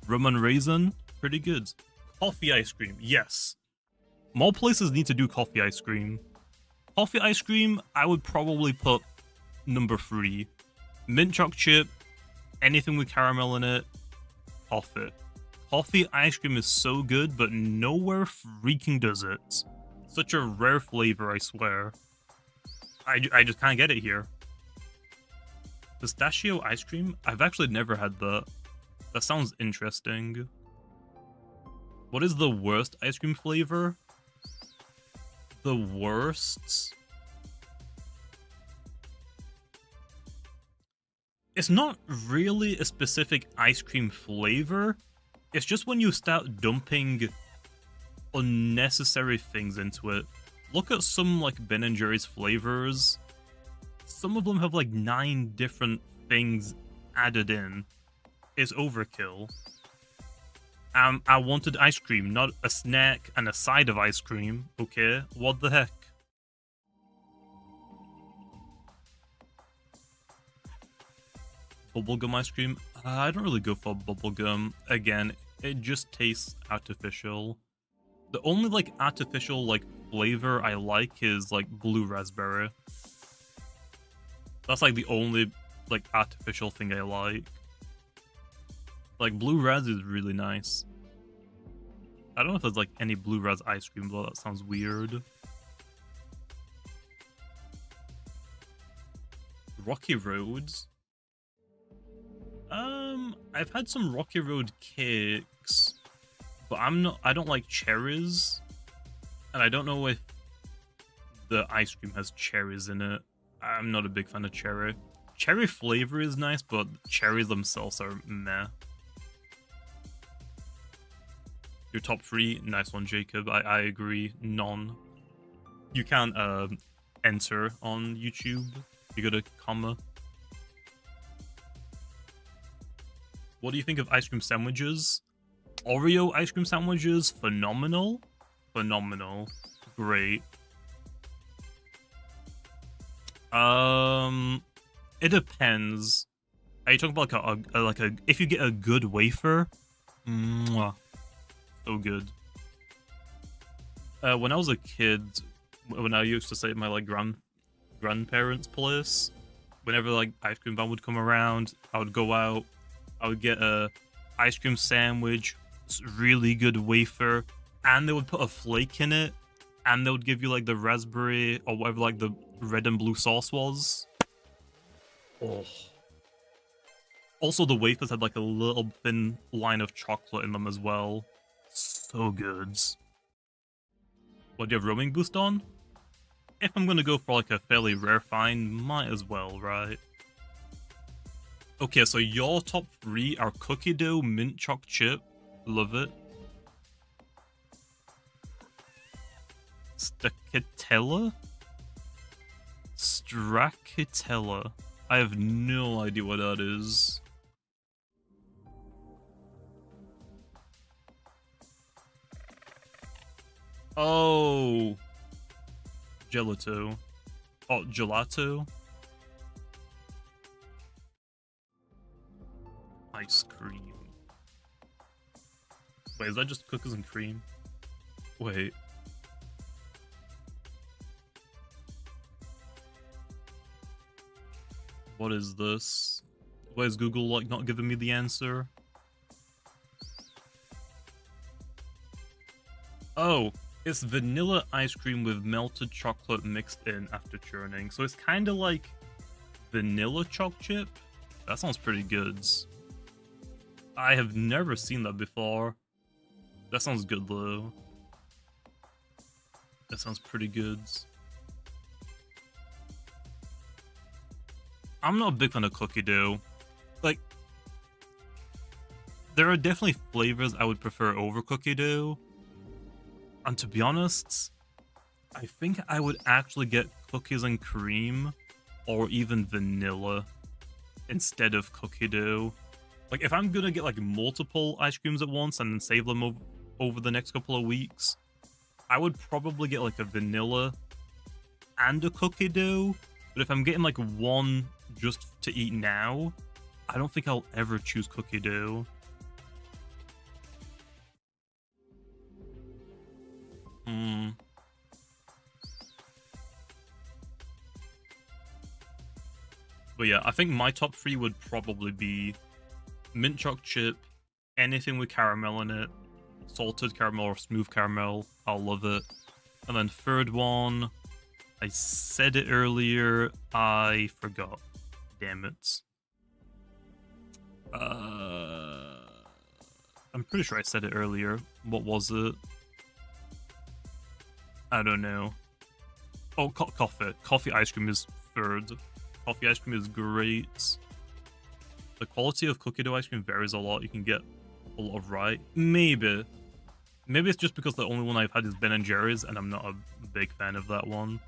Rum and raisin, pretty good. Coffee ice cream, yes. More places need to do coffee ice cream. Coffee ice cream, I would probably put number 3. Mint choc chip, anything with caramel in it, coffee. Coffee ice cream is so good, but nowhere freaking does it. Such a rare flavor, I swear. I just can't get it here. Pistachio ice cream? I've actually never had that. That sounds interesting. What is the worst ice cream flavor? The worst? It's not really a specific ice cream flavor. It's just when you start dumping unnecessary things into it. Look at some like Ben & Jerry's flavors. Some of them have like 9 different things added in. It's overkill. I wanted ice cream, not a snack and a side of ice cream. Okay, what the heck? Bubblegum ice cream? I don't really go for bubblegum. Again, it just tastes artificial. The only like artificial like flavor I like is like blue raspberry. That's like the only like artificial thing I like. Like blue raz is really nice. I don't know if there's like any blue raz ice cream, but that sounds weird. Rocky Roads. I've had some Rocky Road cakes, but I don't like cherries, and I don't know if the ice cream has cherries in it. I'm not a big fan of cherry. Cherry flavor is nice, but cherries themselves are meh. Your top 3, nice one, Jacob. I agree. None. You can't enter on YouTube. You got a comma. What do you think of ice cream sandwiches? Oreo ice cream sandwiches, phenomenal. Phenomenal. Great. It depends. Are you talking about like a if you get a good wafer? Mwah. So good. When I was a kid, when I used to stay at my like grandparents' place, whenever like ice cream van would come around, I would go out. I would get a ice cream sandwich, really good wafer, and they would put a flake in it, and they would give you like the raspberry or whatever like the red and blue sauce was. Oh. Also, the wafers had like a little thin line of chocolate in them as well. So good. What, do you have roaming boost on? If I'm gonna go for like a fairly rare find, might as well, right? Okay, so your top 3 are cookie dough, mint choc chip. Love it. Stracciatella? Stracciatella. I have no idea what that is. Oh. Gelato. Oh, gelato? Ice cream. Wait, is that just cookies and cream? Wait. What is this? Why is Google like not giving me the answer? Oh, it's vanilla ice cream with melted chocolate mixed in after churning. So it's kind of like vanilla choc chip? That sounds pretty good. I have never seen that before. That sounds good though. That sounds pretty good. I'm not a big fan of cookie dough. Like, there are definitely flavors I would prefer over cookie dough. And to be honest, I think I would actually get cookies and cream or even vanilla instead of cookie dough. Like, if I'm gonna get like multiple ice creams at once and then save them over the next couple of weeks, I would probably get like a vanilla and a cookie dough. But if I'm getting like one just to eat now, I don't think I'll ever choose cookie dough. But yeah, I think my top 3 would probably be mint choc chip, anything with caramel in it, salted caramel or smooth caramel, I'll love it. And then third one, I said it earlier, I forgot. Damn it. I'm pretty sure I said it earlier. What was it? I don't know. Oh, coffee. Coffee ice cream is third. Coffee ice cream is great. The quality of cookie dough ice cream varies a lot. You can get a lot of right. Maybe. Maybe it's just because the only one I've had is Ben & Jerry's, and I'm not a big fan of that one.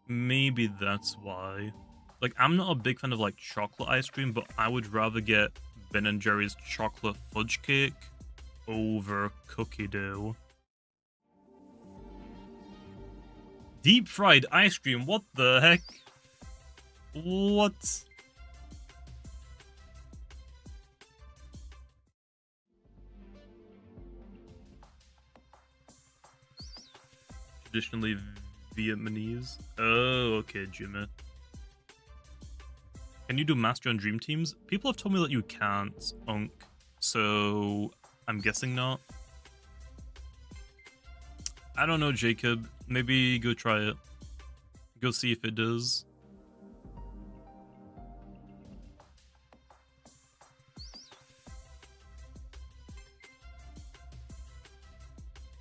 Maybe that's why. Like, I'm not a big fan of, like, chocolate ice cream, but I would rather get Ben & Jerry's chocolate fudge cake over cookie dough. Deep fried ice cream, what the heck? What? Traditionally Vietnamese. Oh, okay, Jimmy. Can you do Master and Dream Teams? People have told me that you can't, Unk. So, I'm guessing not. I don't know, Jacob. Maybe go try it. Go see if it does.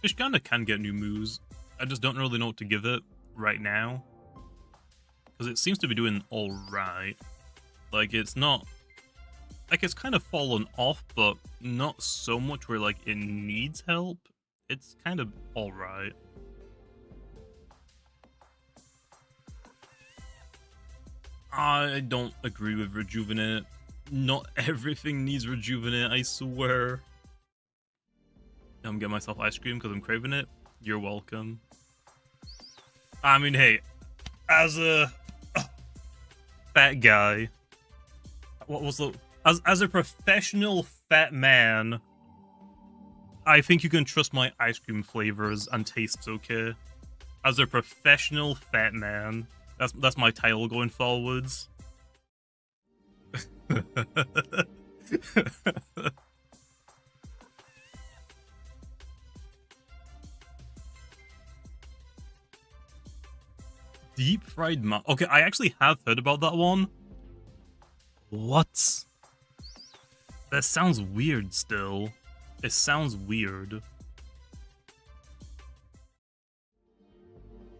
Fish kinda can get new moves. I just don't really know what to give it right now. Because it seems to be doing alright. Like, it's not... Like, it's kind of fallen off, but not so much where, like, it needs help. It's kind of alright. I don't agree with Rejuvenate. Not everything needs Rejuvenate, I swear. I'm getting myself ice cream because I'm craving it. You're welcome. I mean, hey, as a fat guy, what was the... As a professional fat man, I think you can trust my ice cream flavors and tastes, okay? As a professional fat man. That's my title going forwards. Deep fried okay, I actually have heard about that one. What? That sounds weird still. It sounds weird.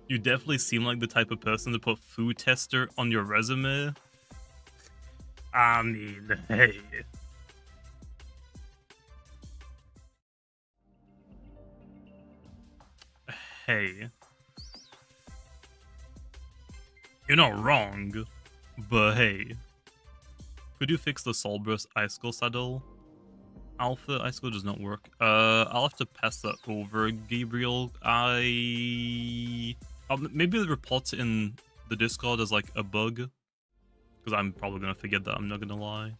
You definitely seem like the type of person to put food tester on your resume. I mean, hey. Hey. You're not wrong, but hey. Could you fix the Solbrus icicle saddle? Alpha icicle does not work. I'll have to pass that over, Gabriel. Maybe report it in the Discord as like a bug. Because I'm probably gonna forget that, I'm not gonna lie.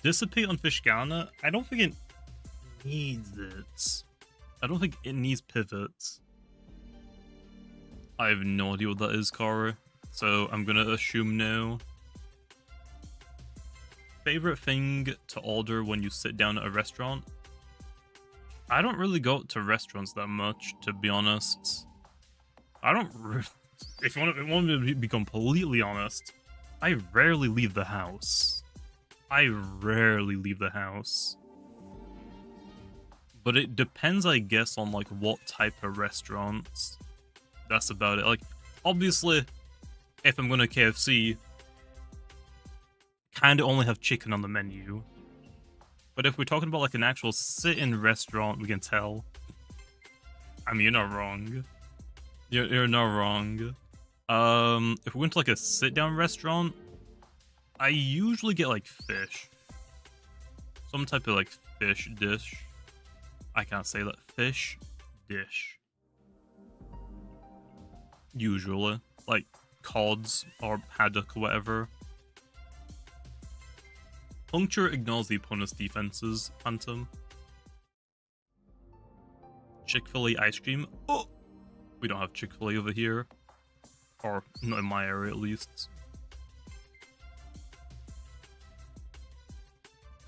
Dissipate on Fishgana? I don't think it needs it. I don't think it needs pivots. I have no idea what that is, Kara. So I'm gonna assume no. Favorite thing to order when you sit down at a restaurant? I don't really go to restaurants that much, to be honest. I don't... If you want me to be completely honest, I rarely leave the house. I rarely leave the house. But it depends, I guess, on, like, what type of restaurants. That's about it. Like, obviously, if I'm going to KFC, kind of only have chicken on the menu. But if we're talking about, like, an actual sit-in restaurant, we can tell. I mean, you're not wrong. You're not wrong. If we went to, like, a sit-down restaurant, I usually get, like, fish. Some type of, like, fish dish. I can't say that. Fish dish. Usually. Like, cods or haddock or whatever. Puncture ignores the opponent's defenses, Phantom. Chick-fil-A ice cream. Oh! We don't have Chick-fil-A over here. Or, not in my area at least.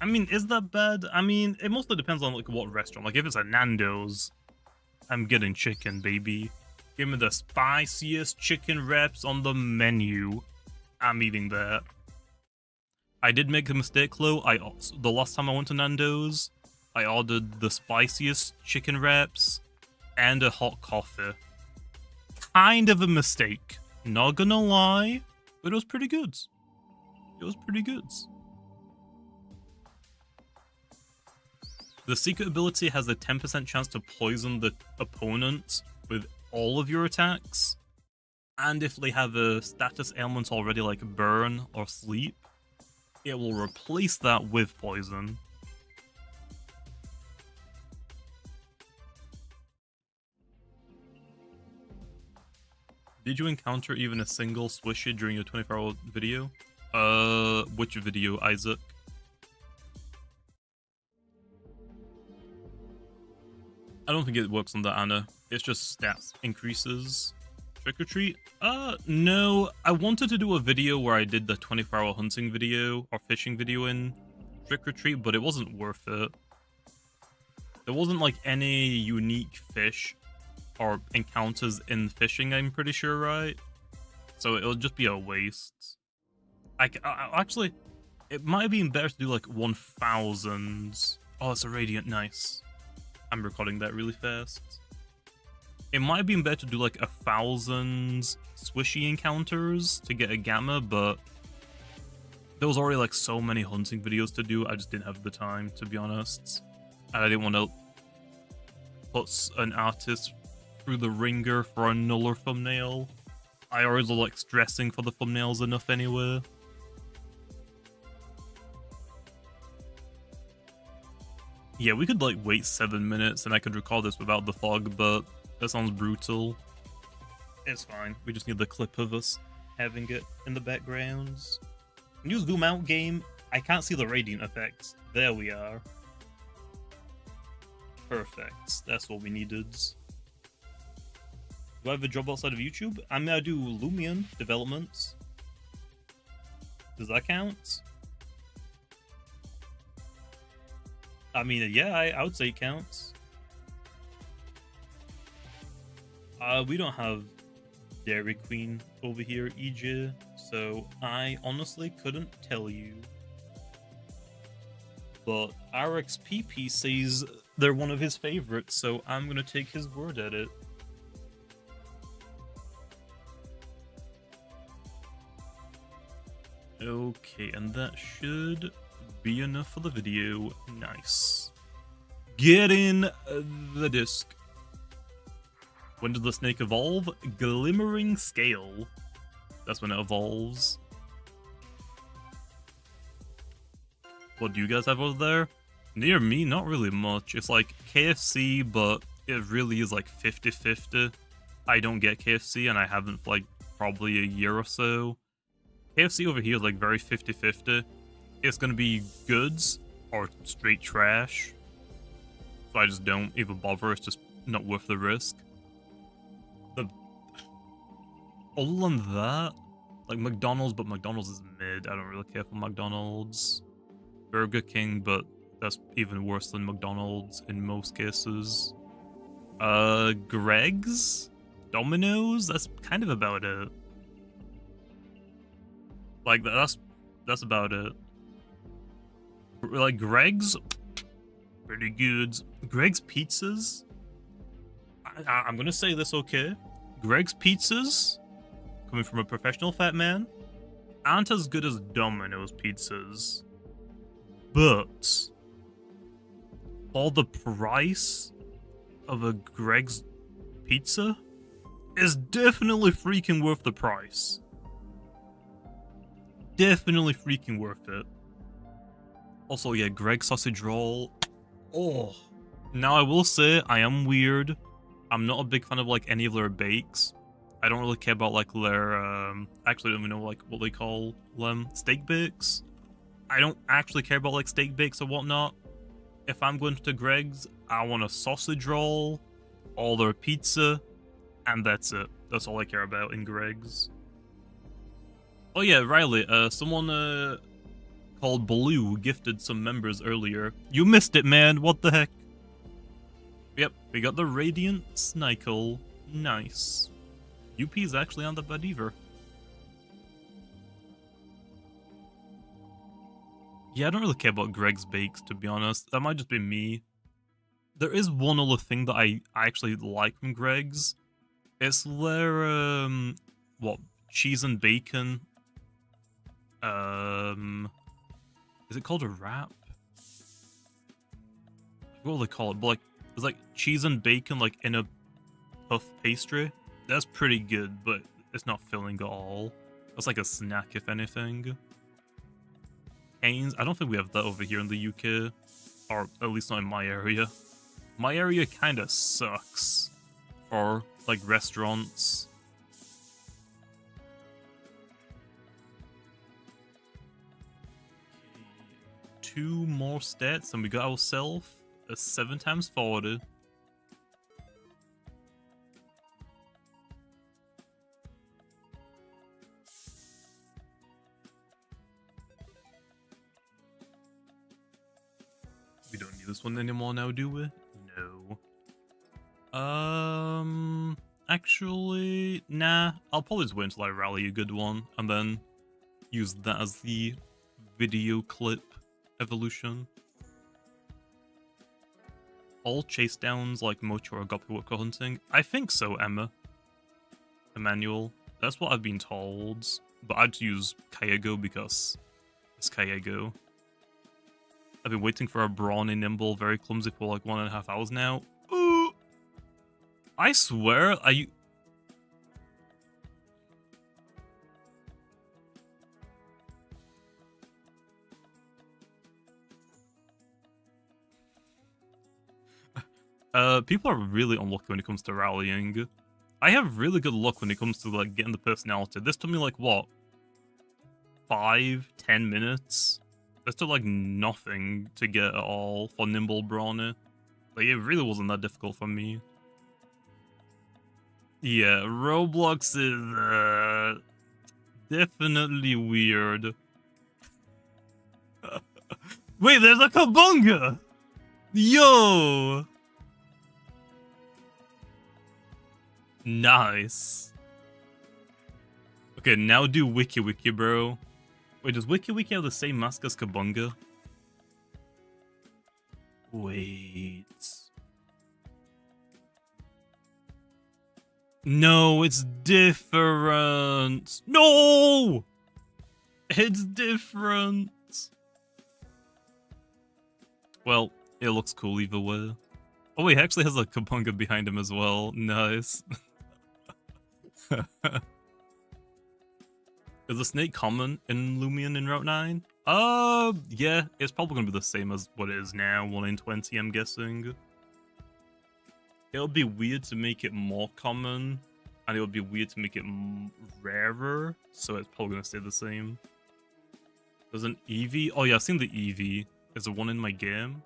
I mean, is that bad? I mean, it mostly depends on, like, what restaurant. Like, if it's a Nando's, I'm getting chicken, baby. Give me the spiciest chicken wraps on the menu. I'm eating that. I did make a mistake, though. The last time I went to Nando's, I ordered the spiciest chicken wraps and a hot coffee. Kind of a mistake. Not gonna lie, but it was pretty good. It was pretty good. The secret ability has a 10% chance to poison the opponent with all of your attacks. And if they have a status ailment already like burn or sleep, it will replace that with poison. Did you encounter even a single swishy during your 24-hour video? Which video, Isaac? I don't think it works on the Anna. It's just stats increases. Trick or treat? No. I wanted to do a video where I did the 24-hour hunting video or fishing video in Trick or Treat, but it wasn't worth it. There wasn't like any unique fish or encounters in fishing, I'm pretty sure, right? So it'll just be a waste. I actually, it might have been better to do like 1,000. Oh, it's a radiant, nice. I'm recording that really fast. It might have been better to do like 1,000 swishy encounters to get a gamma, but there was already like so many hunting videos to do, I just didn't have the time, to be honest. And I didn't want to put an artist through the ringer for a nuller thumbnail. I always like stressing for the thumbnails enough anyway. Yeah, we could like wait 7 minutes and I could record this without the fog, but that sounds brutal. It's fine. We just need the clip of us having it in the background. New zoom out game. I can't see the radiant effects. There we are. Perfect. That's what we needed. Do I have a job outside of YouTube? I'm gonna do Loomian development. Does that count? I mean, yeah, I would say it counts. We don't have Dairy Queen over here, EJ, so I honestly couldn't tell you. But RXPP says they're one of his favorites, so I'm gonna take his word at it. Okay, and that should be enough for the video. Nice. Get in the disc. When does the snake evolve? Glimmering Scale. That's when it evolves. What do you guys have over there? Near me, not really much. It's like KFC, but it really is like 50-50. I don't get KFC, and I haven't for like probably a year or so. KFC over here is like very 50-50. It's gonna be goods or straight trash. So I just don't even bother. It's just not worth the risk. Other than that, like McDonald's, but McDonald's is mid. I don't really care for McDonald's. Burger King, but that's even worse than McDonald's in most cases. Greg's? Dominoes? That's kind of about it. Like, that's about it. Like, Greg's? Pretty good. Greg's Pizzas? I'm gonna say this, okay? Greg's Pizzas, coming from a professional fat man, aren't as good as Domino's pizzas. But for the price of a Greg's pizza is definitely freaking worth the price. Definitely freaking worth it. Also, yeah, Greg's sausage roll. Oh. Now, I will say, I am weird. I'm not a big fan of, like, any of their bakes. I don't really care about, like, their, actually, I don't even know, like, what they call them. Steak bakes? I don't actually care about, like, steak bakes or whatnot. If I'm going to Greg's, I want a sausage roll, all their pizza, and that's it. That's all I care about in Greg's. Oh yeah, Riley, someone, called Blue gifted some members earlier. You missed it, man. What the heck? Yep, we got the Radiant Snikel. Nice. UP's actually on the bad either. Yeah, I don't really care about Greg's bakes, to be honest. That might just be me. There is one other thing that I actually like from Greg's. It's their, what, cheese and bacon. Is it called a wrap? What do they call it? But like, it's like cheese and bacon like in a puff pastry. That's pretty good, but it's not filling at all. That's like a snack, if anything. Canes, I don't think we have that over here in the UK. Or at least not in my area. My area kinda sucks for like restaurants. Two more stats and we got ourselves a 7 times forwarded. We don't need this one anymore now, do we? No. Actually, nah. I'll probably just wait until I rally a good one and then use that as the video clip evolution. All chase downs like Mocho or Goppy Worker hunting? I think so, Emmanuel. That's what I've been told. But I'd use Kayego because it's Kayego. I've been waiting for a brawny nimble, very clumsy for like 1.5 hours now. Ooh! I swear, people are really unlucky when it comes to rallying. I have really good luck when it comes to, like, getting the personality. This took me, like, what? 5-10 minutes? This took, like, nothing to get at all for Nimble Brawny. Like, it really wasn't that difficult for me. Yeah, Roblox is, definitely weird. Wait, there's a Kabunga! Yo! Nice. Okay, now do Wiki Wiki, bro. Wait, does Wiki Wiki have the same mask as Kabunga? Wait. No, it's different. No! It's different. Well, it looks cool either way. Oh wait, he actually has a Kabunga behind him as well. Nice. Is the snake common in Lumian in Route 9? Yeah, it's probably gonna be the same as what it is now, 1 in 20, I'm guessing. It would be weird to make it more common, and it would be weird to make it rarer, so it's probably gonna stay the same. There's an Eevee? Oh yeah, I've seen the Eevee. Is there one in my game?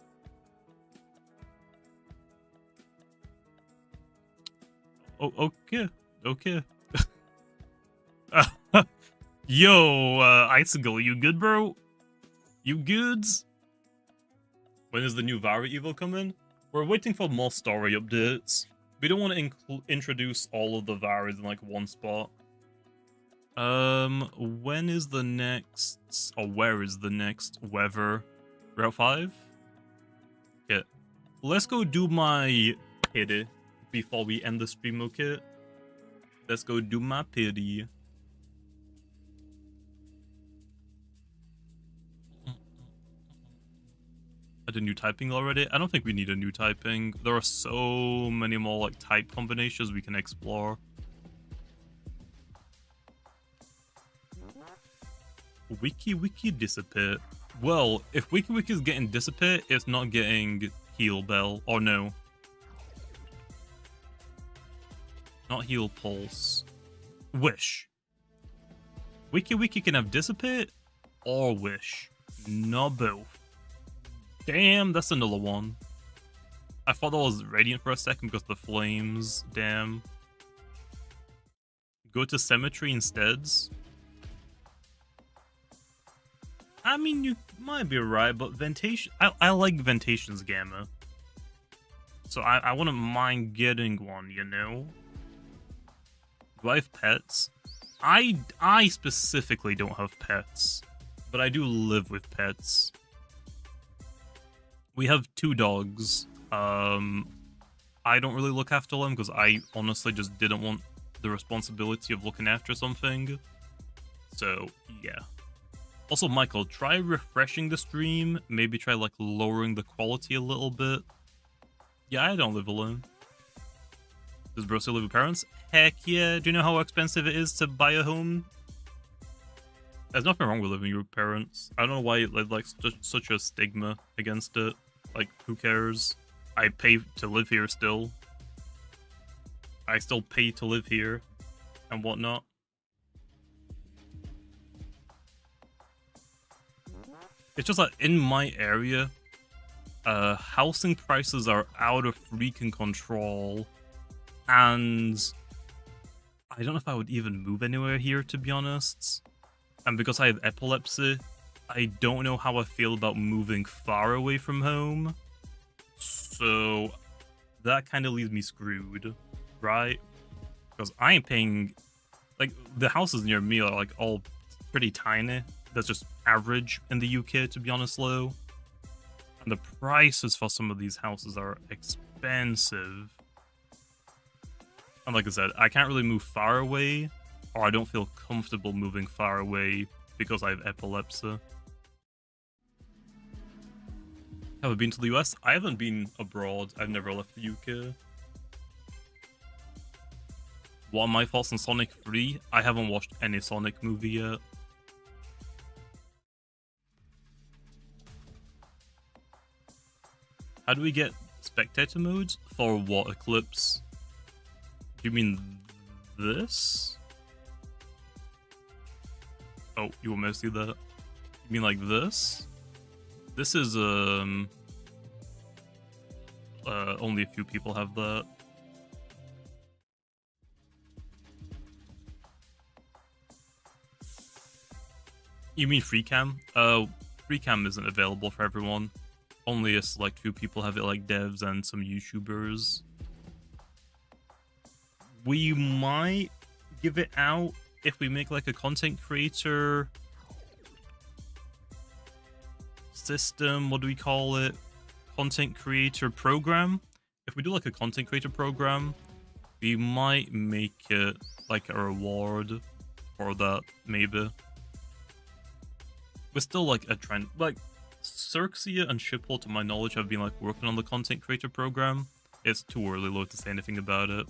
Oh, okay. Okay. Yo, Icicle, you good, bro? You goods? When is the new Vara Evo coming? We're waiting for more story updates. We don't want to introduce all of the varies in like one spot. When is the next, or where is the next weather? Route 5? Okay, let's go do my pity before we end the stream, okay? Let's go do my pity. I did new typing already? I don't think we need a new typing. There are so many more like type combinations we can explore. Wiki dissipate. Well, if Wiki is getting dissipate, it's not getting heal bell. Or no. Not heal pulse. Wish. Wiki can have dissipate or wish. Not both. Damn, that's another one. I thought that was radiant for a second because the flames. Damn. Go to cemetery instead. I mean, you might be right, but Ventation... I like Ventation's Gamma. So I wouldn't mind getting one, you know? Do I have pets? I specifically don't have pets, but I do live with pets. We have 2 dogs. I don't really look after them because I honestly just didn't want the responsibility of looking after something. So, yeah. Also, Michael, try refreshing the stream. Maybe try, like, lowering the quality a little bit. Yeah, I don't live alone. Does bro still live with parents? Heck yeah. Do you know how expensive it is to buy a home? There's nothing wrong with living with parents. I don't know why there's, like, such a stigma against it. Like, who cares? I pay to live here still. I still pay to live here and whatnot. It's just that in my area, housing prices are out of freaking control, and I don't know if I would even move anywhere here, to be honest. And because I have epilepsy, I don't know how I feel about moving far away from home. So that kind of leaves me screwed, right? Because I ain't paying... Like, the houses near me are, like, all pretty tiny. That's just average in the UK, to be honest, though. And the prices for some of these houses are expensive. And like I said, I can't really move far away, or I don't feel comfortable moving far away because I have epilepsy. Have I been to the US? I haven't been abroad. I've never left the UK. What are my thoughts on Sonic 3? I haven't watched any Sonic movie yet. How do we get spectator modes? For what, Eclipse? Do you mean this? Oh, you want me to see that? You mean like this? This is, only a few people have that. You mean free cam? Free cam isn't available for everyone. Only a select few people have it, like devs and some YouTubers. We might give it out if we make like a content creator system. What do we call it? Content creator program. If we do like a content creator program, we might make it like a reward for that, maybe. We're still like a trend, like Cirxia and Shipple, to my knowledge, have been like working on the content creator program. It's too early though to say anything about it,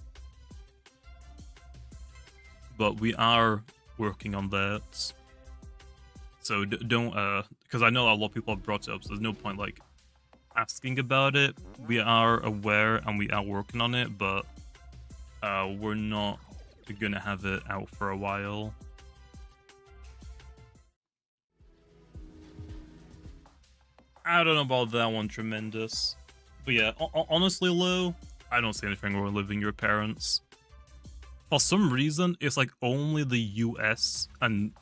but we are working on that. So don't, because I know a lot of people have brought it up, so there's no point like asking about it. We are aware and we are working on it, but we're not gonna have it out for a while. I don't know about that one, Tremendous. But yeah, honestly, Lou, I don't see anything wrong with living with your parents. For some reason, it's like only the US and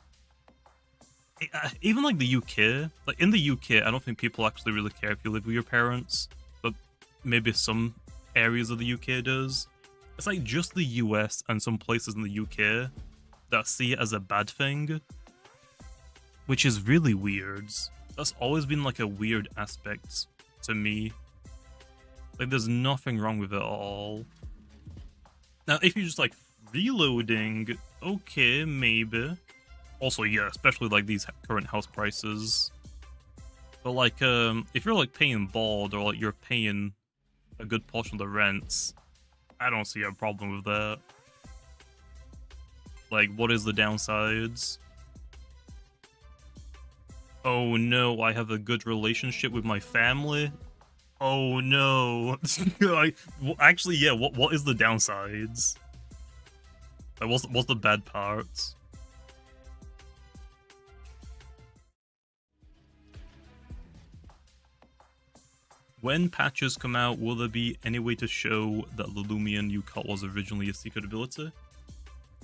even like the UK. Like in the UK, I don't think people actually really care if you live with your parents, but maybe some areas of the UK does. It's like just the US and some places in the UK that see it as a bad thing, which is really weird. That's always been like a weird aspect to me. Like there's nothing wrong with it at all. Now if you're just like reloading, okay, maybe. Also, yeah, especially like these current house prices. But like, if you're like paying board or like you're paying a good portion of the rents, I don't see a problem with that. Like, what is the downsides? Oh no, I have a good relationship with my family. Oh no. Actually, yeah, what is the downsides? Like, what's the bad parts? When patches come out, will there be any way to show that the Lumian you caught was originally a secret ability?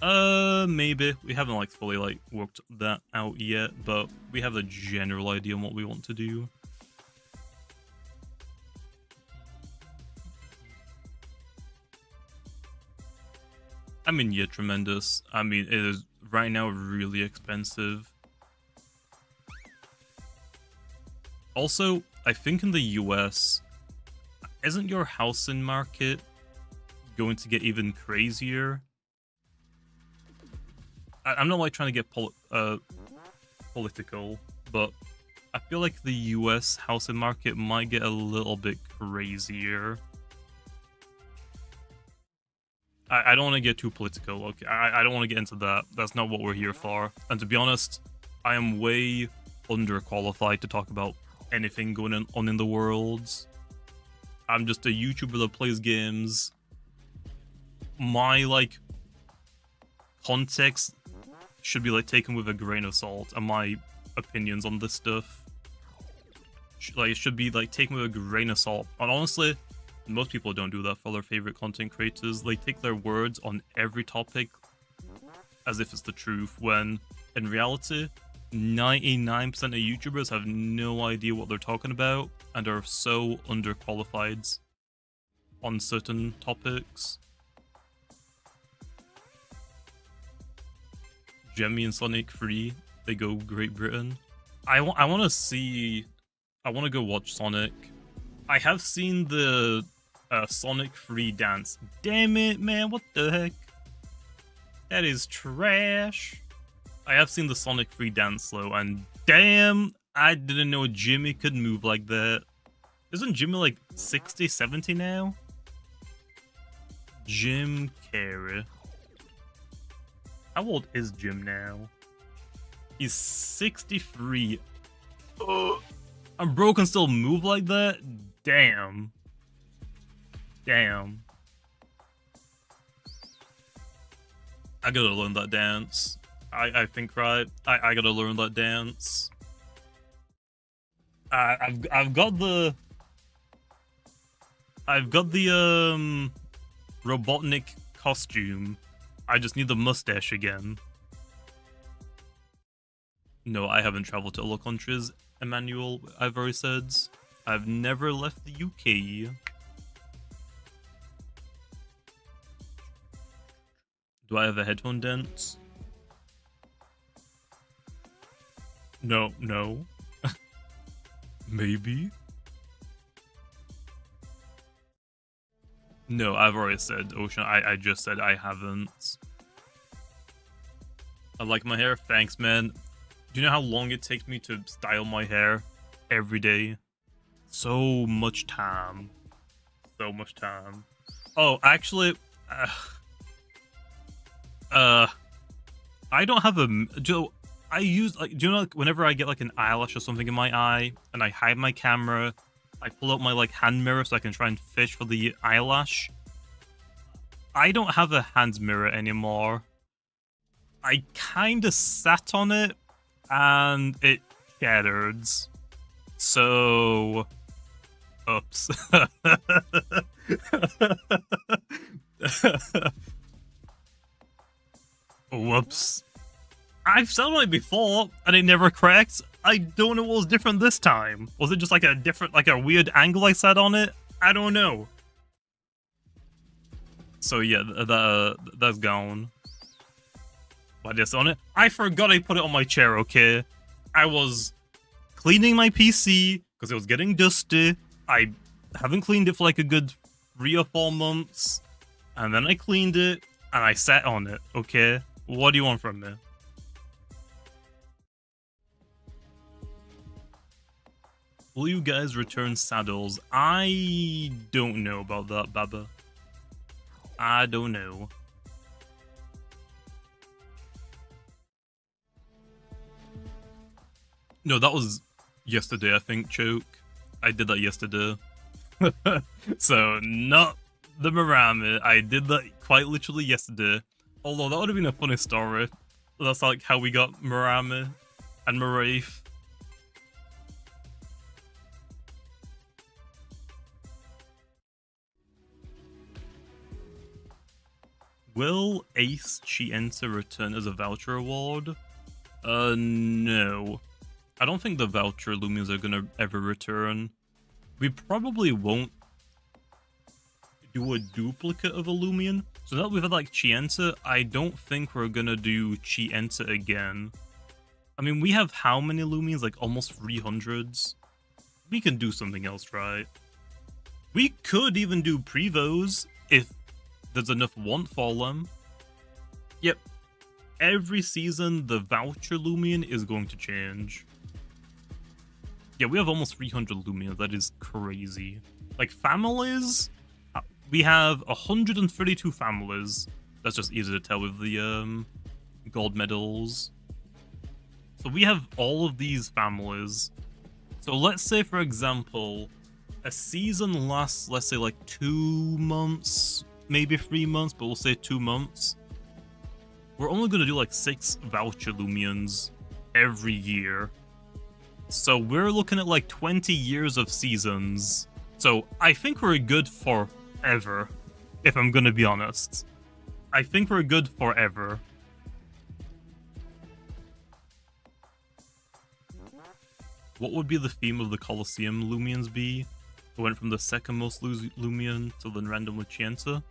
Maybe. We haven't like fully like worked that out yet, but we have a general idea on what we want to do. I mean, yeah, tremendous. I mean, it is right now really expensive. Also, I think in the US, isn't your housing market going to get even crazier? I'm not like trying to get political, but I feel like the US housing market might get a little bit crazier. I don't want to get too political, okay? I don't want to get into that. That's not what we're here for. And to be honest, I am way underqualified to talk about anything going on in the world. I'm just a YouTuber that plays games. My like context should be like taken with a grain of salt, and my opinions on this stuff like should be like taken with a grain of salt. And honestly, most people don't do that for their favorite content creators. They take their words on every topic as if it's the truth, when in reality 99% of YouTubers have no idea what they're talking about and are so underqualified on certain topics. Jemmy and Sonic 3, they go Great Britain. I want to go watch Sonic. I have seen the Sonic 3 dance. Damn it, man, what the heck? That is trash. I have seen the Sonic 3 dance though, and damn, I didn't know Jimmy could move like that. Isn't Jimmy like 60, 70 now? Jim Carrey. How old is Jim now? He's 63. And bro can still move like that? Damn. Damn. I gotta learn that dance. I think, right? I gotta learn that dance. I've got the Robotnik costume. I just need the mustache again. No, I haven't traveled to other countries, Emmanuel, I've already said. I've never left the UK. Do I have a headphone dent? No. Maybe? No, I've already said, Ocean. I just said I haven't. I like my hair. Thanks, man. Do you know how long it takes me to style my hair every day? So much time. So much time. Oh, actually, I don't have a... I use, like, do you know, like, whenever I get, like, an eyelash or something in my eye, and I hide my camera, I pull out my, like, hand mirror so I can try and fish for the eyelash. I don't have a hand mirror anymore. I kinda sat on it, and it shattered. So... Oops. Whoops. I've sat on it before, and it never cracked. I don't know what was different this time. Was it just like a different, like a weird angle I sat on it? I don't know. So yeah, that's gone. But just on it, I forgot I put it on my chair. Okay, I was cleaning my PC because it was getting dusty. I haven't cleaned it for like a good 3 or 4 months, and then I cleaned it and I sat on it. Okay, what do you want from me? Will you guys return saddles? I don't know about that, Baba. I don't know. No, that was yesterday, I think, Choke. I did that yesterday. So, not the Mirami. I did that quite literally yesterday. Although, that would have been a funny story. That's like how we got Mirami and Maraith. Will Ace Chienta return as a voucher award? No. I don't think the voucher Lumians are gonna ever return. We probably won't do a duplicate of a Lumian. So now that we've had like Chienta, I don't think we're gonna do Chienta again. I mean, we have how many Lumians? Like almost 300s? We can do something else, right? We could even do Prevos if there's enough want for them. Yep. Every season, the voucher Lumian is going to change. Yeah, we have almost 300 Lumians. That is crazy. Like, families? We have 132 families. That's just easy to tell with the gold medals. So we have all of these families. So let's say, for example, a season lasts, let's say, like 2 months, maybe 3 months, but we'll say 2 months. We're only going to do like 6 voucher Lumians every year. So we're looking at like 20 years of seasons. So I think we're good forever, if I'm going to be honest. I think we're good forever. What would be the theme of the Colosseum Lumians be? It went from the second most Lumian to then random with Chienta.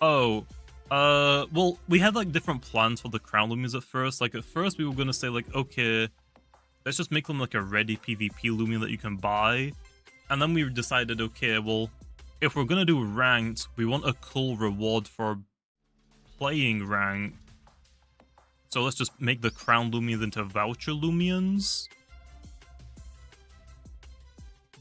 Oh, well, we had like different plans for the Crown Lumians at first. Like at first we were going to say like, okay, let's just make them like a ready PvP Lumian that you can buy. And then we decided, okay, well, if we're going to do ranked, we want a cool reward for playing ranked. So let's just make the Crown Lumians into voucher Lumians.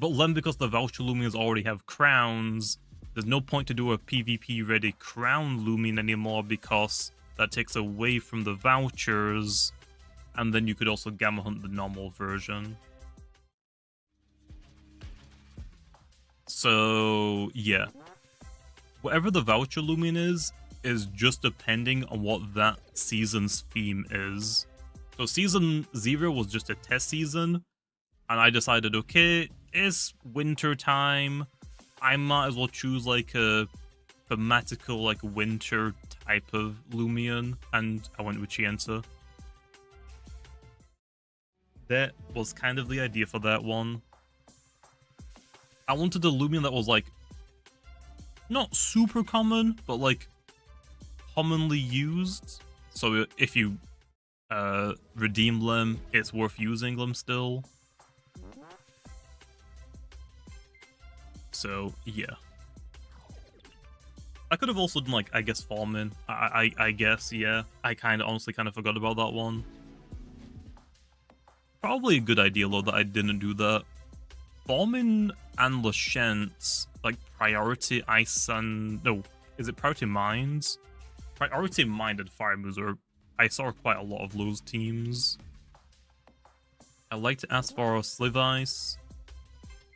But then because the voucher Lumians already have crowns, there's no point to do a PvP ready crown Lumian anymore because that takes away from the vouchers. And then you could also gamma hunt the normal version. So, yeah. Whatever the voucher Lumian is just depending on what that season's theme is. So Season 0 was just a test season, and I decided, okay, it's winter time. I might as well choose like a thematical, like winter type of Lumian, and I went with Chienta. That was kind of the idea for that one. I wanted a Lumian that was like not super common, but like commonly used. So if you redeem them, it's worth using them still. So yeah, I could have also done like, I guess, Farming. I guess, yeah. I honestly kind of forgot about that one. Probably a good idea though that I didn't do that. Farming and Lashent, like priority ice and no, is it priority mines? Priority minded fire moves, or I saw quite a lot of those teams. I'd like to ask for Slive Ice.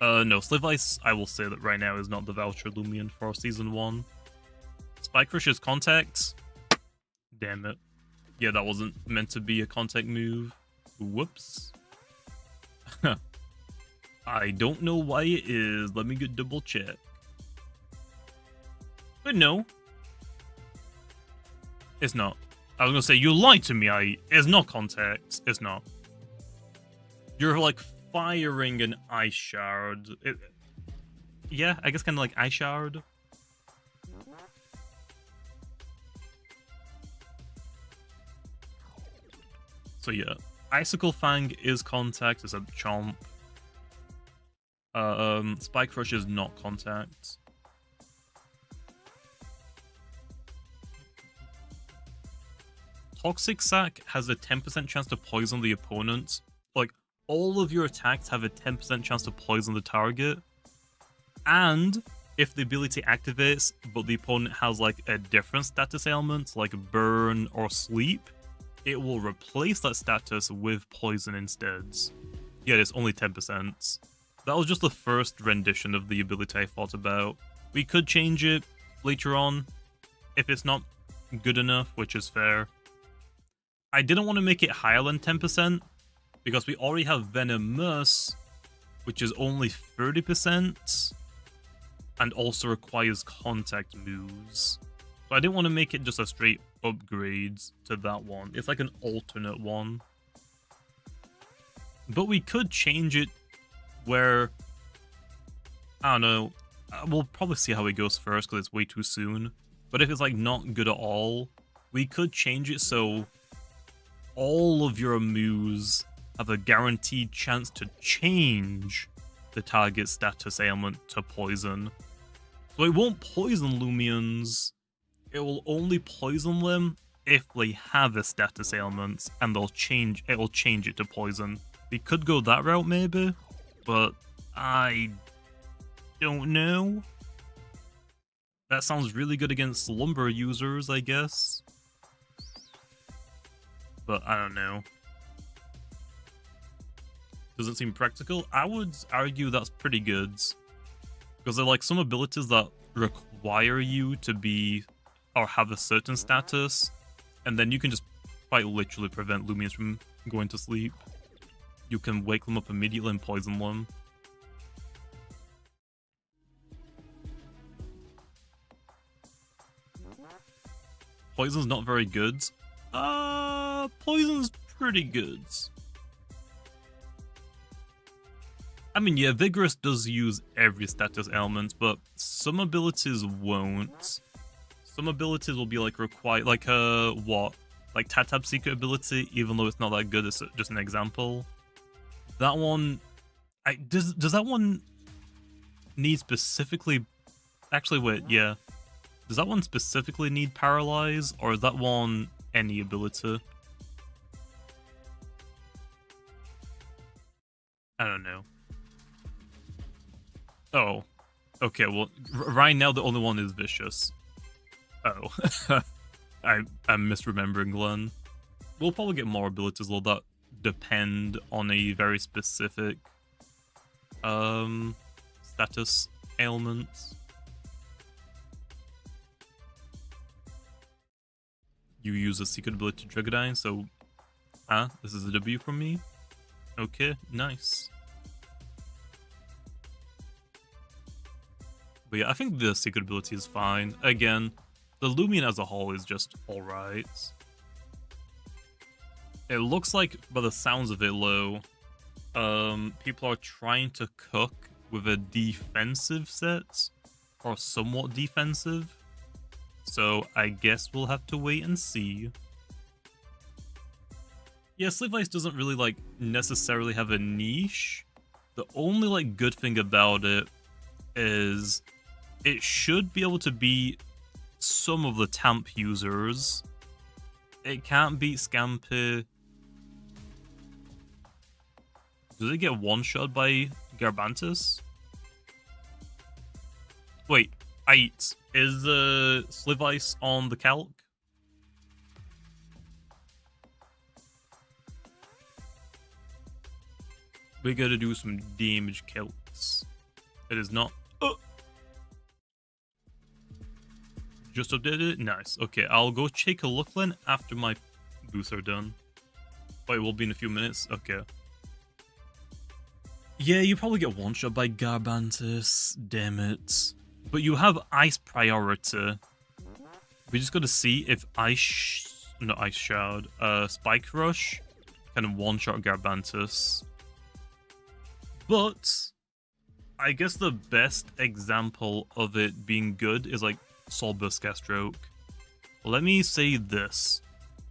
No, Slive Ice, I will say that right now is not the voucher Lumian for Season 1. Spike Rush's Contact. Damn it. Yeah, that wasn't meant to be a contact move. Whoops. I don't know why it is. Let me get double check. But no. It's not. I was gonna say, you lied to me. It's not contact. It's not. You're like firing an ice shard. Yeah, I guess kind of like ice shard. So yeah, Icicle Fang is contact, it's a chomp. Spike Rush is not contact. Toxic Sac has a 10% chance to poison the opponent. Like, all of your attacks have a 10% chance to poison the target. And if the ability activates, but the opponent has like a different status ailment, like burn or sleep, it will replace that status with poison instead. Yeah, it's only 10%. That was just the first rendition of the ability I thought about. We could change it later on if it's not good enough, which is fair. I didn't want to make it higher than 10% because we already have Venomous, which is only 30% and also requires contact moves. So I didn't want to make it just a straight upgrade to that one. It's like an alternate one. But we could change it where, I don't know, we'll probably see how it goes first because it's way too soon. But if it's like not good at all, we could change it so all of your moves have a guaranteed chance to change the target status ailment to poison. So it won't poison Loomians, it will only poison them if they have a status ailment, and it'll change it to poison. We could go that route maybe, but I don't know. That sounds really good against Slumber users, I guess. But I don't know. Doesn't seem practical. I would argue that's pretty good. Because there are like some abilities that require you to be or have a certain status, and then you can just quite literally prevent Loomians from going to sleep. You can wake them up immediately and poison them. Poison's not very good. Poison's pretty good. I mean, yeah, Vigorous does use every status ailment, but some abilities won't. Some abilities will be like required, like what? Like Tatab Secret ability, even though it's not that good, it's just an example. That one, does that one need specifically? Actually, wait, yeah. Does that one specifically need Paralyze, or is that one any ability? I don't know. Oh, okay. Well, right now the only one is Vicious. Oh, I'm misremembering Glenn. We'll probably get more abilities though that depend on a very specific status ailment. You use a secret ability to trigger dying, so this is a W from me. Okay, nice. But yeah, I think the secret ability is fine. Again, the Lumian as a whole is just alright. It looks like, by the sounds of it, low, people are trying to cook with a defensive set, or somewhat defensive. So I guess we'll have to wait and see. Yeah, Slave Ice doesn't really like necessarily have a niche. The only like good thing about it is it should be able to beat some of the Tamp users. It can't beat Scampi. Does it get one-shot by Garbantus? Wait, is the Sliv Ice on the calc? We gotta do some damage calcs. It is not. Just updated it? Nice. Okay, I'll go check a look then after my boosts are done. Oh, it will be in a few minutes? Okay. Yeah, you probably get one shot by Garbantus. Damn it. But you have Ice Priority. We just gotta see if Ice Shroud, Spike Rush can one-shot Garbantus. But I guess the best example of it being good is like Soul Burst Stroke. Let me say this.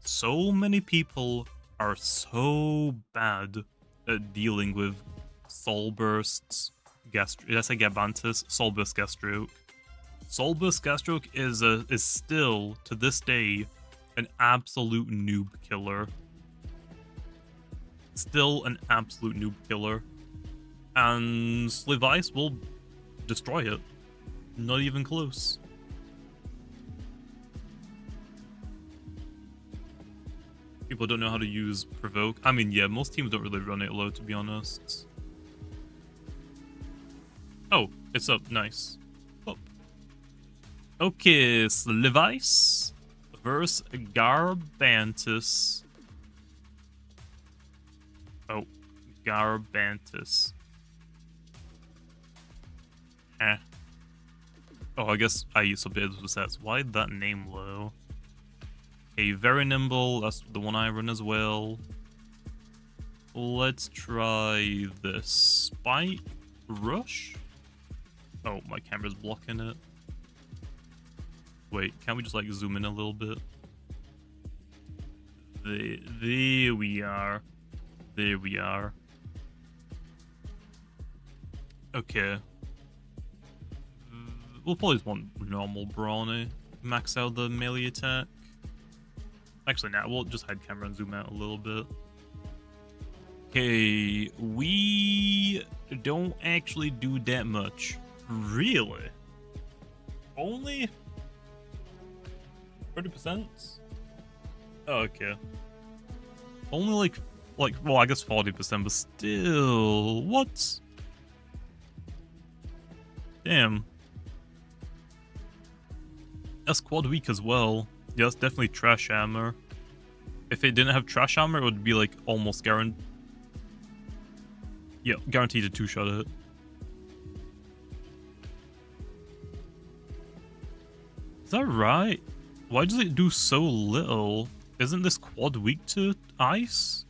So many people are so bad at dealing with soul bursts, did I say Gabantus? Soul burst Gastroke. Soul burst Gastroke is still, to this day, an absolute noob killer. Still an absolute noob killer. And Slivice will destroy it. Not even close. People don't know how to use Provoke. I mean, yeah, most teams don't really run it low, to be honest. Oh, it's up. Nice. Up. Okay, Slivice versus Garbantus. Oh, Garbantus. Eh. Oh, I guess I used to be able to set. Why that name low? Okay, very nimble. That's the one I run as well. Let's try this. Spike Rush? Oh, my camera's blocking it. Wait, can't we just like zoom in a little bit? There we are. There we are. Okay. We'll probably just want normal Brawny. Max out the melee attack. Actually, nah, we'll just hide camera and zoom out a little bit. Okay, we don't actually do that much. Really? Only 30%? Oh, okay. Only like, well, I guess 40%, but still, what? Damn. That's quad weak as well. Yeah, that's definitely trash armor. If it didn't have trash armor, it would be like almost guaranteed. Yeah, guaranteed to two-shot it. Is that right? Why does it do so little? Isn't this quad weak to ice?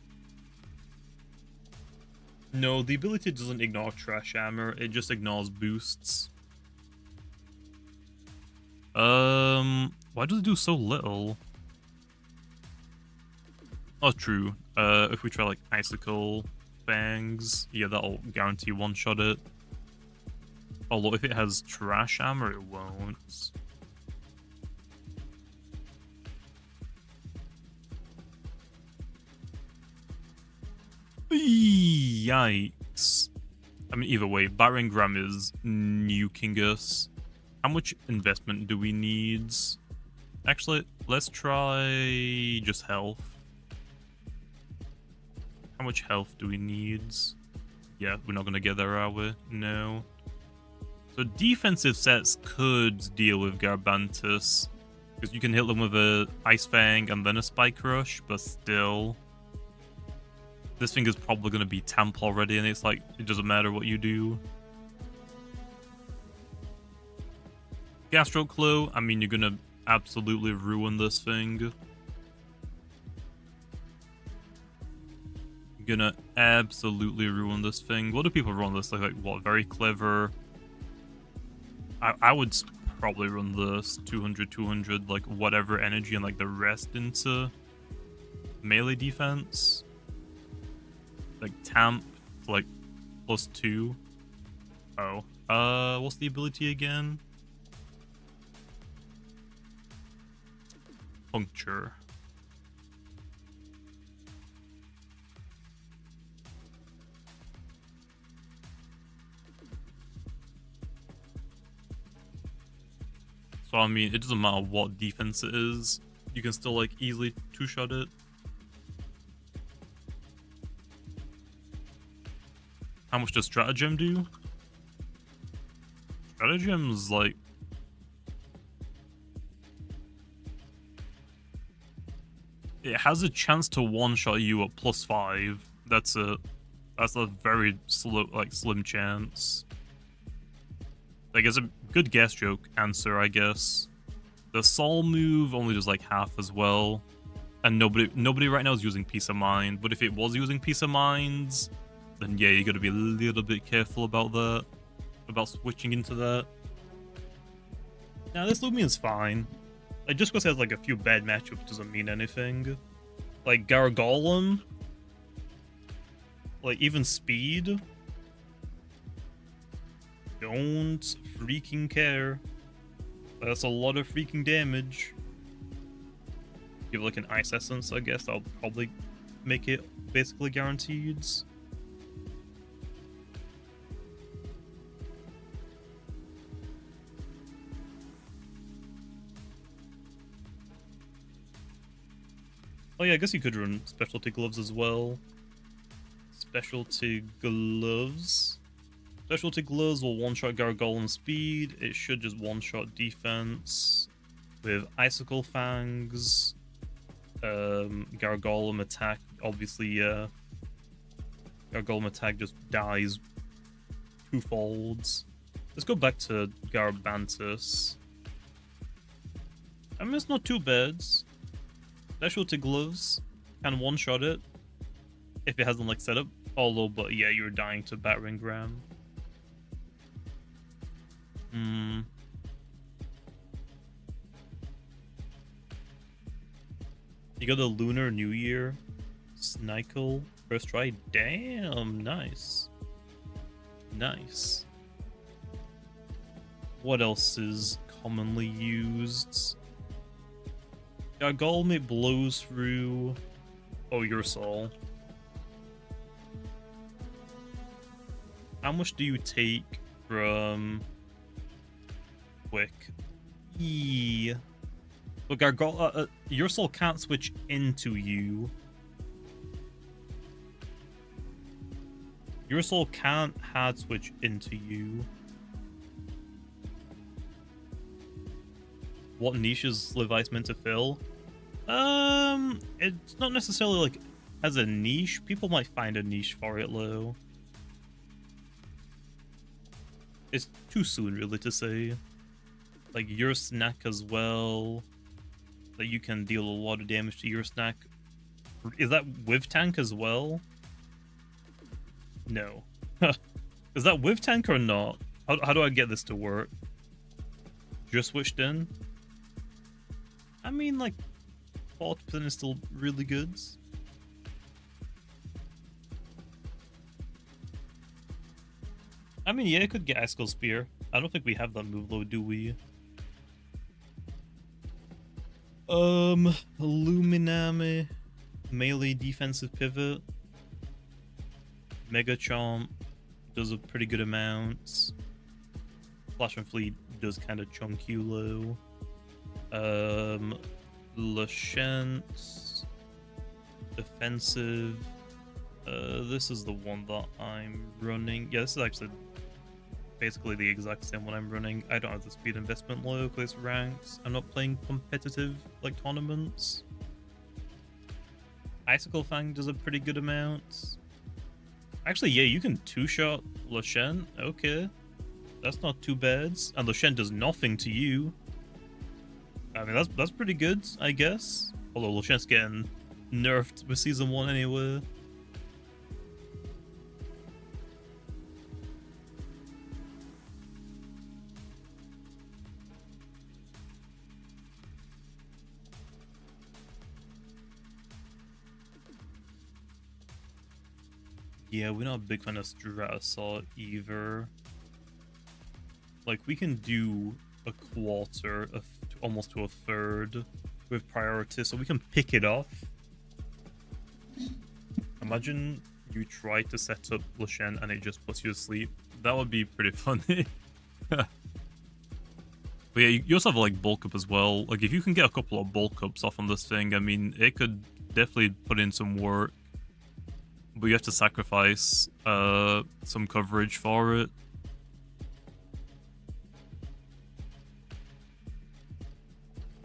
No, the ability doesn't ignore trash armor, it just ignores boosts. Why does it do so little? Oh, true. If we try like Icicle Fangs, yeah, that'll guarantee one-shot it. Although if it has trash armor, it won't. Yikes. I mean, either way, Battering Ram is nuking us. How much investment do we need? Actually, let's try just health. How much health do we need? Yeah, we're not going to get there, are we? No. So defensive sets could deal with Garbantus, because you can hit them with a Ice Fang and then a Spike Rush, but still. This thing is probably going to be Tamp already, and it's like, it doesn't matter what you do. Gastro Clue, I mean, you're going to absolutely ruin this thing. You're gonna absolutely ruin this thing. What do people run this? Like what, very clever? I would probably run this 200, 200, like whatever energy, and like the rest into melee defense. Like Tamp, like +2. Oh. What's the ability again? Puncture. So I mean, it doesn't matter what defense it is, you can still like easily two-shot it. How much does Stratagem do? Stratagem's like... It has a chance to one-shot you at +5. That's a very slow, like slim chance. Like it's a good guess joke answer, I guess. The Soul move only does like half as well, and nobody right now is using Peace of Mind. But if it was using Peace of Minds, then yeah, you got to be a little bit careful about that, about switching into that. Now this Lumian's fine. Like just because it has like a few bad matchups doesn't mean anything. Like Gargolem. Like even speed. Don't freaking care. That's a lot of freaking damage. Give like an ice essence, I guess. I'll probably make it basically guaranteed. Oh yeah, I guess you could run specialty gloves as well. Specialty gloves. Specialty gloves will one-shot Gargolem speed. It should just one-shot defense. With Icicle Fangs. Gargolem attack, obviously, Gargolem attack just dies twofolds. Let's go back to Garbantus. I mean, it's not too bad. Specialty gloves can one-shot it if it hasn't like set up. Although, but yeah, you're dying to battering ram. You got the Lunar New Year, Snikel, first try. Damn, nice, nice. What else is commonly used? Gargolem, it blows through. Oh, your soul. How much do you take from Quick? But your soul can't switch into you. Your soul can't hard switch into you. What niche is Levi's meant to fill? It's not necessarily like as a niche. People might find a niche for it, though. It's too soon, really, to say. Like your snack as well. That you can deal a lot of damage to your snack. Is that with tank as well? No. Is that with tank or not? How do I get this to work? Just switched in? I mean, like, 40% is still really good. I mean, yeah, it could get Icicle Spear. I don't think we have that move, though, do we? Luminame, melee defensive pivot. Mega Chomp does a pretty good amount. Flash and Fleet does kind of chunk you low. Lashent, defensive. This is the one that I'm running. Yeah, this is actually basically the exact same one I'm running. I don't have the speed investment low because it's ranked. I'm not playing competitive like tournaments. Icicle Fang does a pretty good amount. Actually, yeah, you can two-shot Lashent. Okay, that's not too bad. And Lashent does nothing to you. I mean, that's pretty good, I guess. Although Lashent's getting nerfed with Season 1 anyway. Yeah, we're not a big fan of Stratosaur either. Like, we can do a quarter, almost to a third with priority, so we can pick it off. Imagine you try to set up Lashent and it just puts you to sleep. That would be pretty funny. But yeah, you also have like bulk up as well. Like, if you can get a couple of bulk ups off on this thing, I mean, it could definitely put in some work. But you have to sacrifice some coverage for it.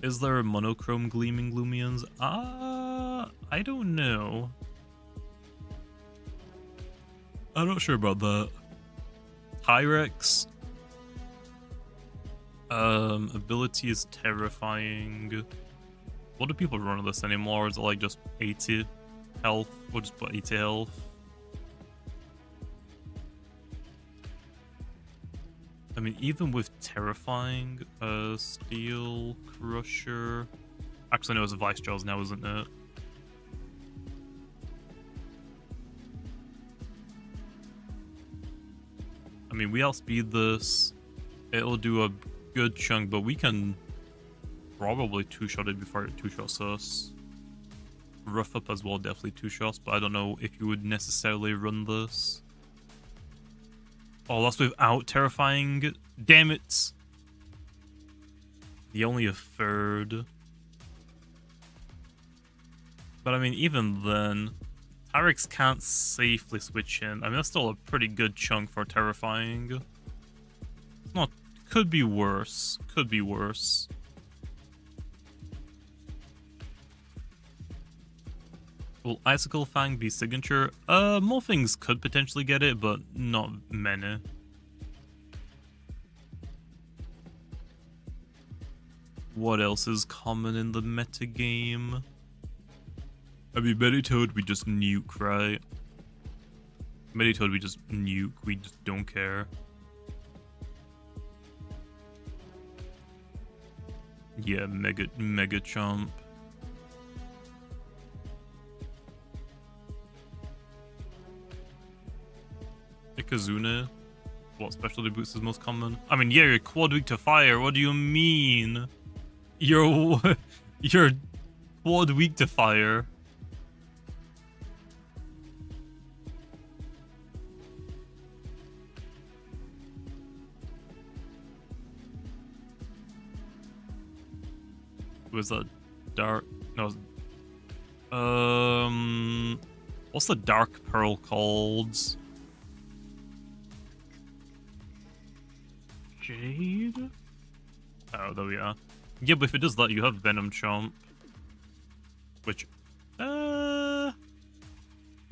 Is there a monochrome gleaming Loomians? I don't know. I'm not sure about that. Tyrex. Ability is terrifying. What do people run on this anymore? Is it like just 80 health? We'll just put 80 health. I mean, even with terrifying, Steel Crusher. Actually, no, it's a Vice Jaws now, isn't it? I mean, we outspeed this. It'll do a good chunk, but we can probably two-shot it before it two-shots us. Rough up as well, definitely two shots, but I don't know if you would necessarily run this. Oh, that's without terrifying. Damn it! The only a third. But I mean, even then, Tyrex can't safely switch in. I mean, that's still a pretty good chunk for terrifying. It's not. Could be worse. Could be worse. Will Icicle Fang be signature? More things could potentially get it, but not many. What else is common in the metagame? I mean, Meditoad, we just nuke, right? Meditoad, we just nuke, we just don't care. Yeah, Mega Chomp. Ikazune. What specialty boost is most common? I mean, yeah, you're quad weak to fire. What do you mean? You're quad weak to fire. Was that dark? No. What's the dark pearl called? Jade? Oh, there we are. Yeah, but if it does that, you have Venom Chomp. Which, it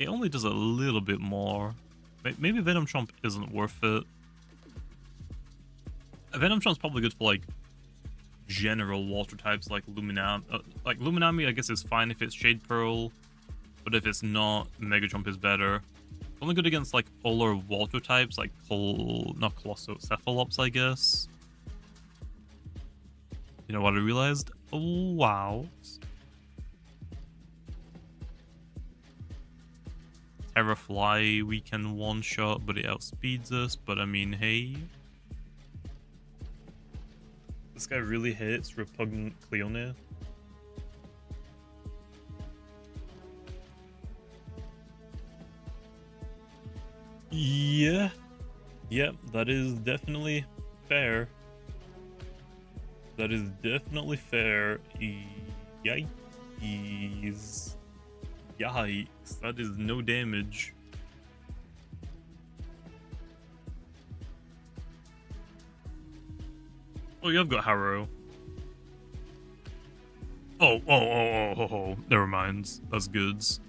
only does a little bit more. Maybe Venom Chomp isn't worth it. Venom Chomp's probably good for, like, general water types like Luminami. Like, Luminami, I guess, is fine if it's Shade Pearl. But if it's not, Mega Jump is better. Only good against, like, polar water types, like, not Colosso, Cephalops, I guess. You know what I realized? Oh, wow. Terrafly, we can one-shot, but it outspeeds us. But, I mean, hey. This guy really hits Repugnant Cleone. Yeah. Yep, that is definitely fair. That is definitely fair. Yikes. Yikes. That is no damage. Oh, you have got Harrow. Oh. Never mind. That's goods.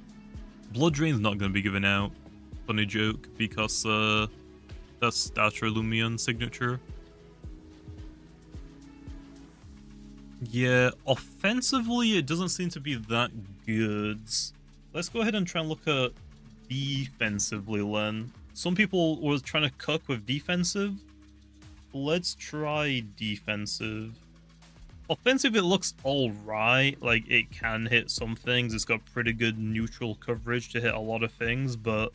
Blood Drain's not going to be given out. Funny joke, because that's Stature Lumian signature. Yeah, offensively, it doesn't seem to be that good. Let's go ahead and try and look at defensively, Len. Some people were trying to cuck with defensive. Let's try defensive. Offensive, it looks alright. Like, it can hit some things. It's got pretty good neutral coverage to hit a lot of things, but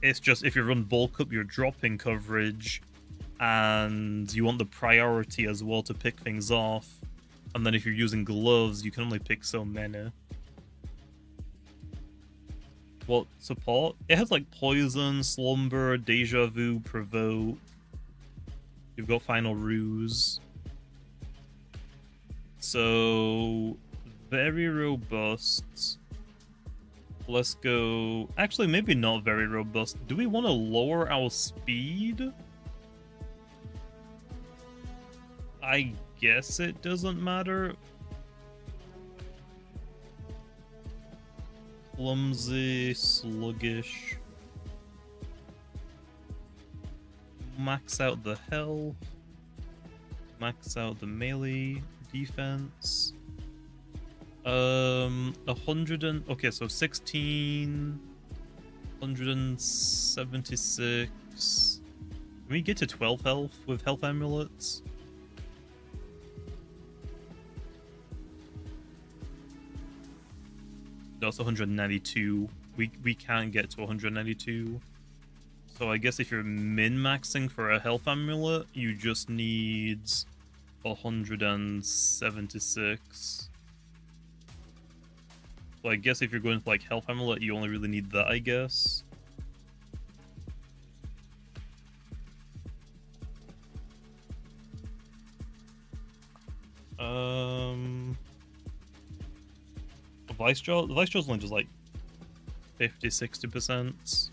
it's just, if you run bulk up, you're dropping coverage, and you want the priority as well to pick things off. And then if you're using gloves, you can only pick so many. What support? It has like Poison, Slumber, Deja Vu, Provoke. You've got Final Ruse. So, very robust. Let's go... Actually, maybe not very robust. Do we want to lower our speed? I guess it doesn't matter. Clumsy, sluggish. Max out the health. Max out the melee defense. 100 and... Okay, so 16... 176... Can we get to 12 health with health amulets? That's 192. We can't get to 192. So I guess if you're min-maxing for a health amulet, you just need 176. So I guess if you're going for like health amulet, you only really need that, I guess. The Vice Jaw's only just like 50-60%.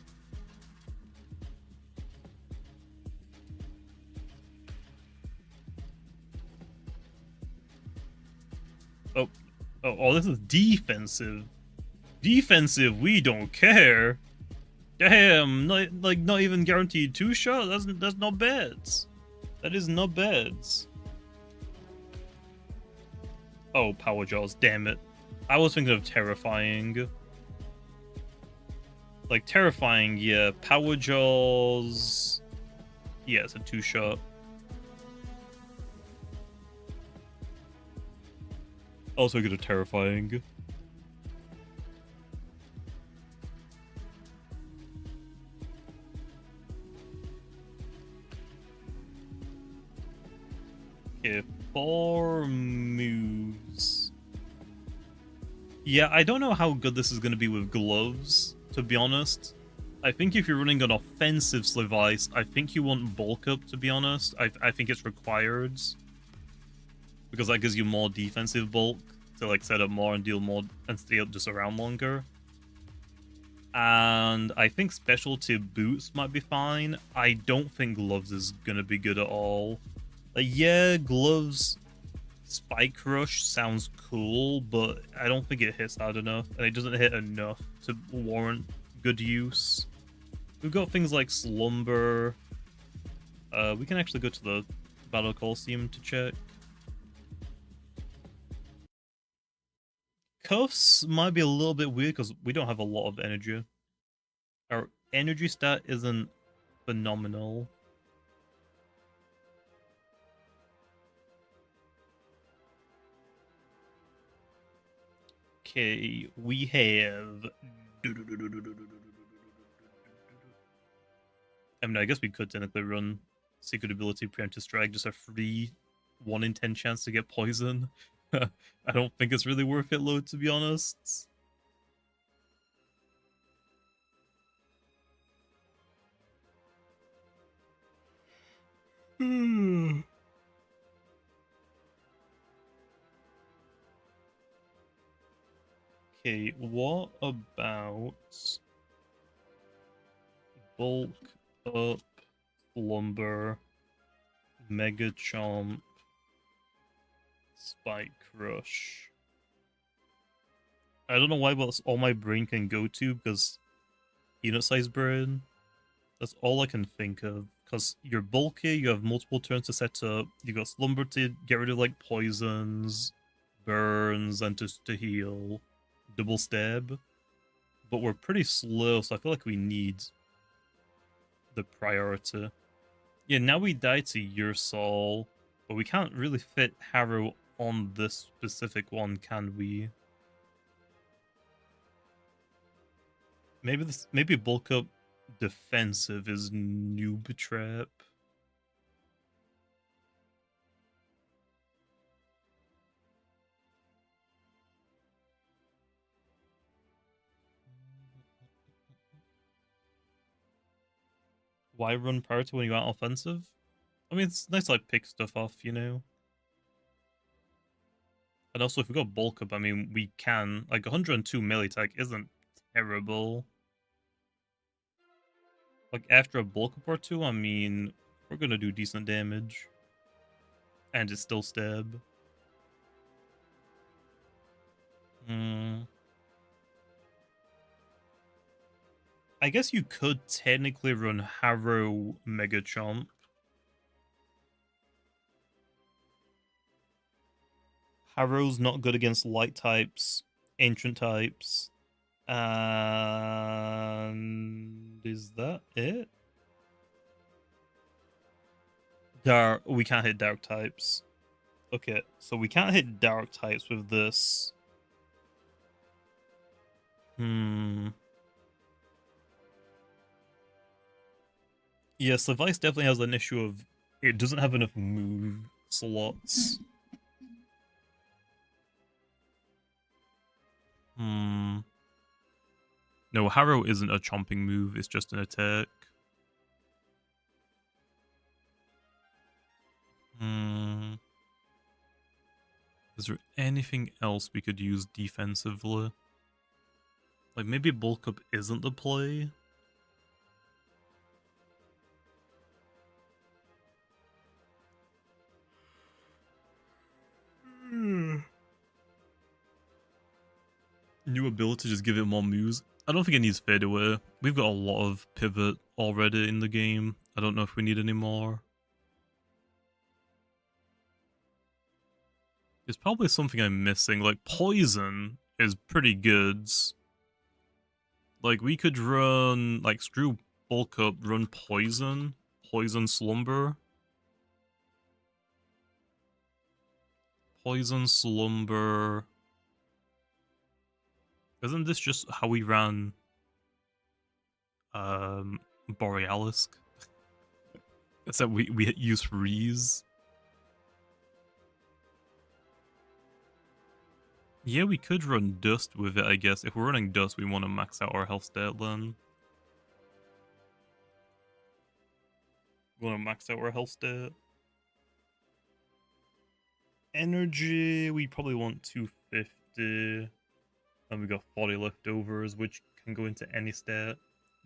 Oh, this is defensive. Defensive, we don't care. Damn, not even guaranteed 2-shot. That's not bad. That is not bad. Oh, power jaws, damn it. I was thinking of terrifying. Like terrifying, yeah. Power jaws. Yeah, it's a 2-shot. Also good at terrifying. Okay, 4 moves. Yeah, I don't know how good this is going to be with gloves, to be honest. I think if you're running an offensive Slivice, I think you want bulk up, to be honest. I think it's required. Because that gives you more defensive bulk to like set up more and deal more and stay up just around longer. And I think specialty boots might be fine. I don't think gloves is gonna be good at all. Like, yeah, gloves spike rush sounds cool, but I don't think it hits hard enough, and it doesn't hit enough to warrant good use. We've got things like slumber. We can actually go to the Battle Coliseum to check. Cuffs might be a little bit weird because we don't have a lot of energy. Our energy stat isn't phenomenal. Okay, we have... I mean, I guess we could technically run Secret Ability Preemptive Strike, just a free 1 in 10 chance to get poison. I don't think it's really worth it, though, to be honest. Okay, what about bulk up, slumber, mega chomp, spike crush? I don't know why, but that's all my brain can go to, because unit size brain. That's all I can think of. Because you're bulky, you have multiple turns to set up, you got slumber to get rid of like poisons, burns, and to heal, double stab. But we're pretty slow, so I feel like we need the priority. Yeah, now we die to your soul, but we can't really fit Harrow on this specific one, can we? Maybe bulk up defensive is noob trap. Why run priority when you aren't offensive? I mean, it's nice to like pick stuff off, you know? And also, if we got bulk up, I mean, we can. Like, 102 melee attack isn't terrible. Like, after a bulk up or two, I mean, we're gonna do decent damage. And it's still stab. I guess you could technically run Harrow Mega Chomp. Harrow's not good against light types, ancient types. And is that it? Dark. We can't hit dark types. Okay, so we can't hit dark types with this. Yes, the Vice definitely has an issue of it doesn't have enough move slots. Hmm. No, Harrow isn't a chomping move, it's just an attack. Hmm. Is there anything else we could use defensively? Like, maybe bulk up isn't the play? New ability, just give it more moves. I don't think it needs fade away. We've got a lot of pivot already in the game. I don't know if we need any more. There's probably something I'm missing. Like, poison is pretty good. Like, we could run, like, screw bulk up, run poison, poison slumber. Poison slumber. Isn't this just how we ran Borealisk? Except we use freeze. Yeah, we could run Dust with it, I guess. If we're running Dust, we want to max out our health stat then. We want to max out our health stat. Energy, we probably want 250. And we got 40 leftovers, which can go into any stat.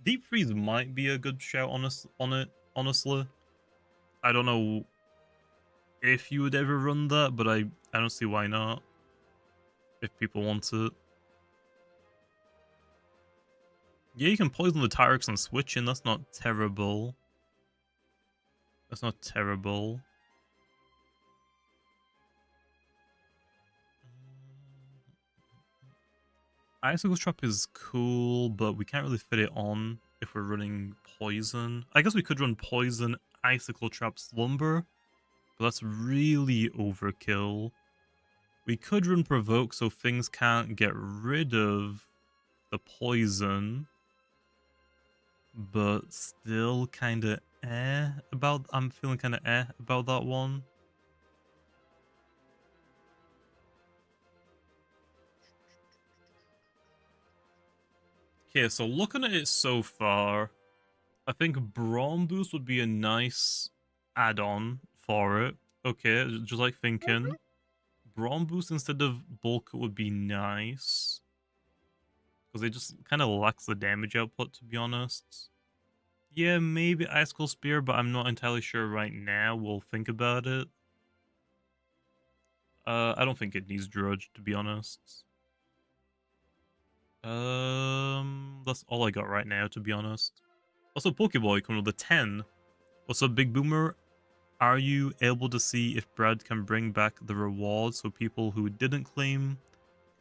Deep Freeze might be a good shout on it, honestly. I don't know if you would ever run that, but I don't see why not. If people want it. Yeah, you can poison the Tyrex and switch in, that's not terrible. That's not terrible. Icicle Trap is cool, but we can't really fit it on if we're running Poison. I guess we could run Poison, Icicle Trap, Slumber, but that's really overkill. We could run Provoke so things can't get rid of the Poison, but still kinda about... I'm feeling kinda about that one. Okay, so looking at it so far, I think Brawn Boost would be a nice add-on for it. Okay, just like thinking. Brawn Boost instead of Bulk would be nice. Because it just kind of lacks the damage output, to be honest. Yeah, maybe Icicle Spear, but I'm not entirely sure right now. We'll think about it. I don't think it needs Drudge, to be honest. That's all I got right now, to be honest. Also, Pokeboy coming with a 10. What's up, Big Boomer? Are you able to see if Brad can bring back the rewards so people who didn't claim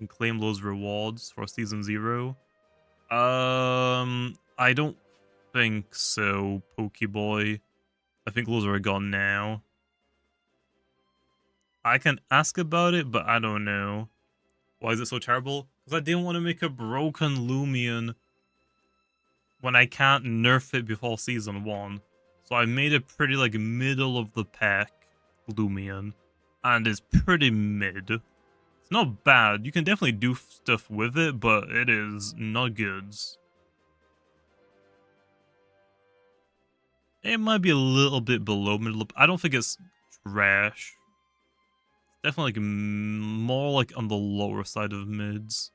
can claim those rewards for Season 0? I don't think so, Pokeboy. I think those are gone now. I can ask about it, but I don't know. Why is it so terrible? Because I didn't want to make a broken Loomian when I can't nerf it before Season 1. So I made it pretty, like, middle of the pack Loomian. And it's pretty mid. It's not bad. You can definitely do stuff with it, but it is not good. It might be a little bit below middle. I don't think it's trash. It's definitely like more like on the lower side of mids.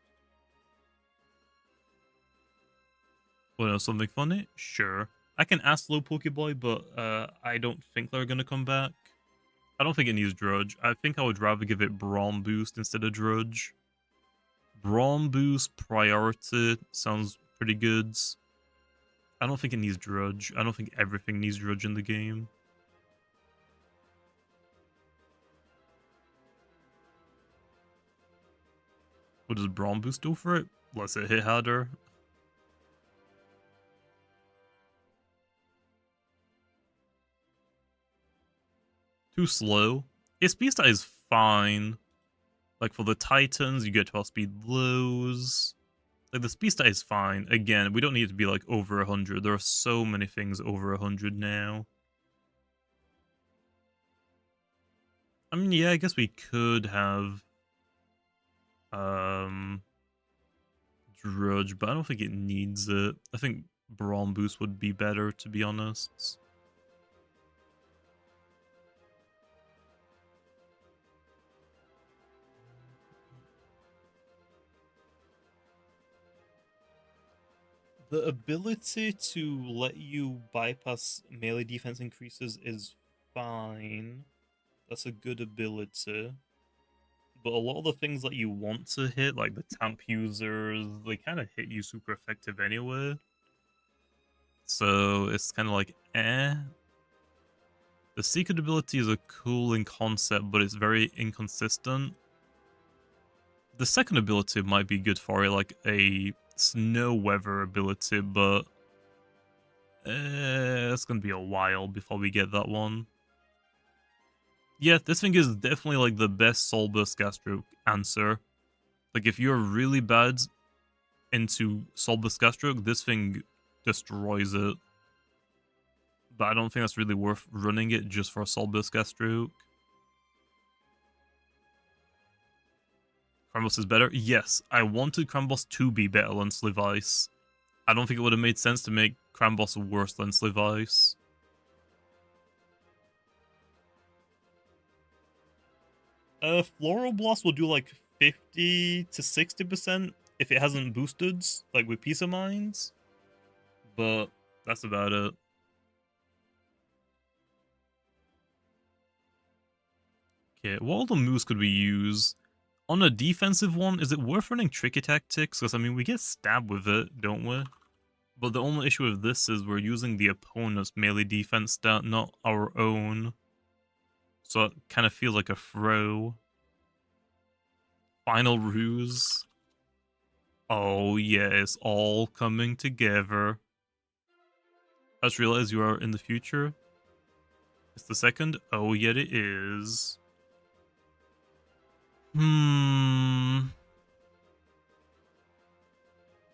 Well, know, something funny? Sure. I can ask Low Pokeboy, but I don't think they're gonna come back. I don't think it needs Drudge. I think I would rather give it Brawn Boost instead of Drudge. Brawn Boost priority sounds pretty good. I don't think it needs Drudge. I don't think everything needs Drudge in the game. What does Brawn Boost do for it? Lets it hit harder. Too slow. Its speed stat is fine. Like for the Titans, you get 12 speed lows. Like, the speed stat is fine. Again, we don't need it to be, like, over 100. There are so many things over 100 now. I mean, yeah, I guess we could have... Drudge, but I don't think it needs it. I think Brawn Boost would be better, to be honest. The ability to let you bypass melee defense increases is fine. That's a good ability. But a lot of the things that you want to hit, like the tamp users, they kind of hit you super effective anyway. So it's kind of like, eh. The secret ability is a cool in concept, but it's very inconsistent. The second ability might be good for it, like a snow weather ability, but it's gonna be a while before we get that one. Yeah, this thing is definitely like the best Soul Burst Gastro answer. Like, if you're really bad into Soul Burst Gastro, this thing destroys it. But I don't think that's really worth running it just for Soul Burst Gastro. Crumboss is better? Yes, I wanted Crumboss to be better than Slivice. I don't think it would have made sense to make Crumboss worse than Slivice. Floral Blast will do like 50 to 60% if it hasn't boosted, like with Piece of Minds. But that's about it. Okay, what other moves could we use? On a defensive one, is it worth running Tricky Tactics? Because, I mean, we get stabbed with it, don't we? But the only issue with this is we're using the opponent's melee defense stat, not our own. So it kind of feels like a throw. Final Ruse. Oh yeah, it's all coming together. I just realized you are in the future. It's the second? Oh, yet it is.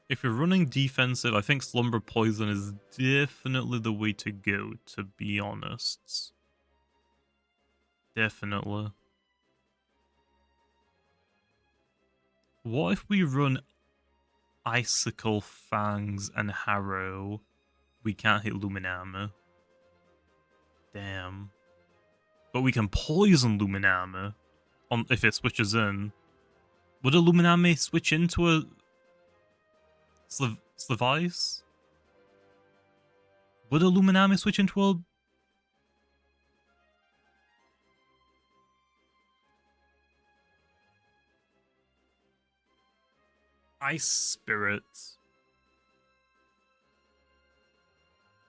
If you're running defensive, I think Slumber Poison is definitely the way to go, to be honest. Definitely. What if we run Icicle, Fangs, and Harrow? We can't hit Luminame. Damn. But we can poison Luminame if it switches in. Would a Luminame switch into a Slivice? Would a Luminame switch into a... Ice Spirit?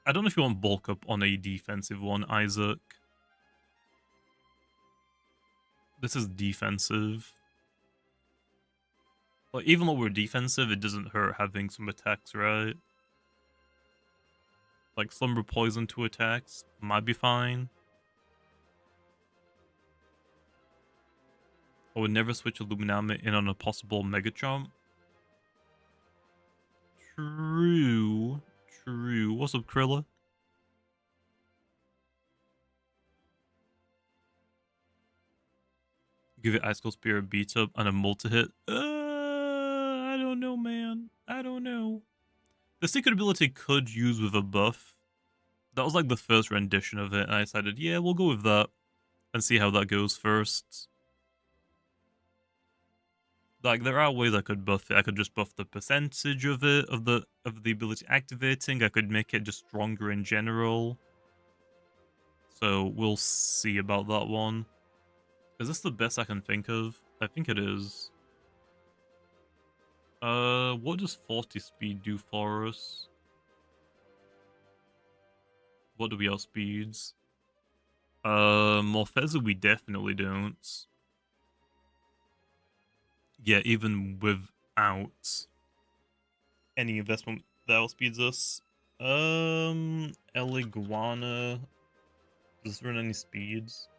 I don't know if you want bulk up on a defensive one, Isaac. This is defensive. Like, even though we're defensive, it doesn't hurt having some attacks, right? Like, Slumber Poison 2 attacks might be fine. I would never switch a Luminame in on a possible Mega Chomp. True. True. What's up, Krilla? Give it Icicle Spear, a beat up, and a multi-hit. I don't know, man. I don't know. The secret ability could use with a buff. That was like the first rendition of it, and I decided, yeah, we'll go with that and see how that goes first. Like, there are ways I could buff it. I could just buff the percentage of it, of the ability activating. I could make it just stronger in general. So we'll see about that one. Is this the best I can think of? I think it is. What does 40 speed do for us? What do we outspeeds? Morpheza we definitely don't. Yeah, even without any investment that outspeeds us. Eliguana. Does this run any speeds?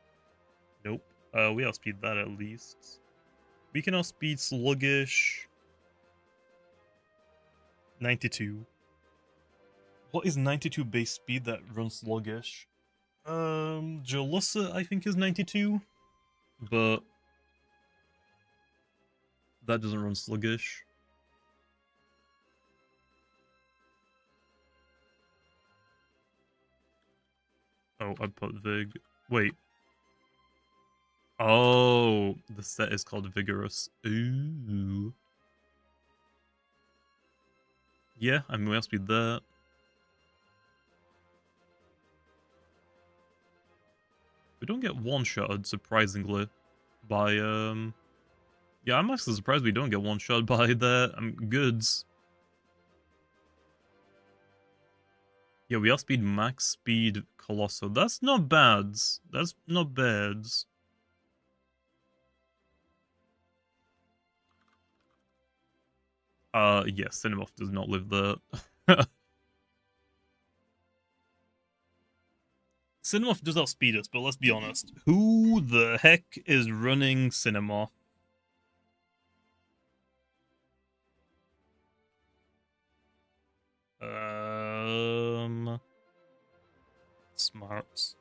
Nope. We outspeed that at least. We can outspeed Sluggish. 92. What is 92 base speed that runs sluggish? Jalissa, I think, is 92. But that doesn't run sluggish. Oh, I put Vig. Wait. Oh, the set is called Vigorous. Ooh. Yeah, I mean, we have speed that. We don't get one-shotted, surprisingly, by, Yeah, I'm actually surprised we don't get one-shot by the goods. Yeah, we outspeed max speed Colossal. That's not bad. That's not bad. Yeah, Cinemoth does not live there. Cinemoth does outspeed us, but let's be honest. Who the heck is running Cinemoth? Smarts.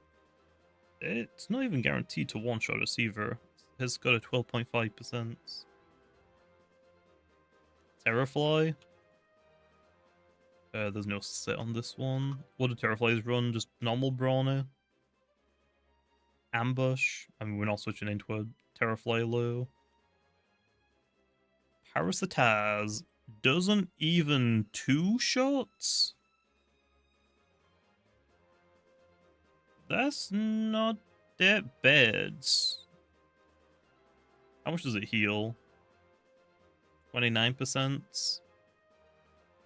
It's not even guaranteed to one-shot us either. It's got a 12.5%. Terrafly. There's no set on this one. What do Terraflies run? Just normal Brawny? Ambush. I mean, we're not switching into a Terrafly low. Parasitaz doesn't even two shots? That's not that bad. How much does it heal? 29%?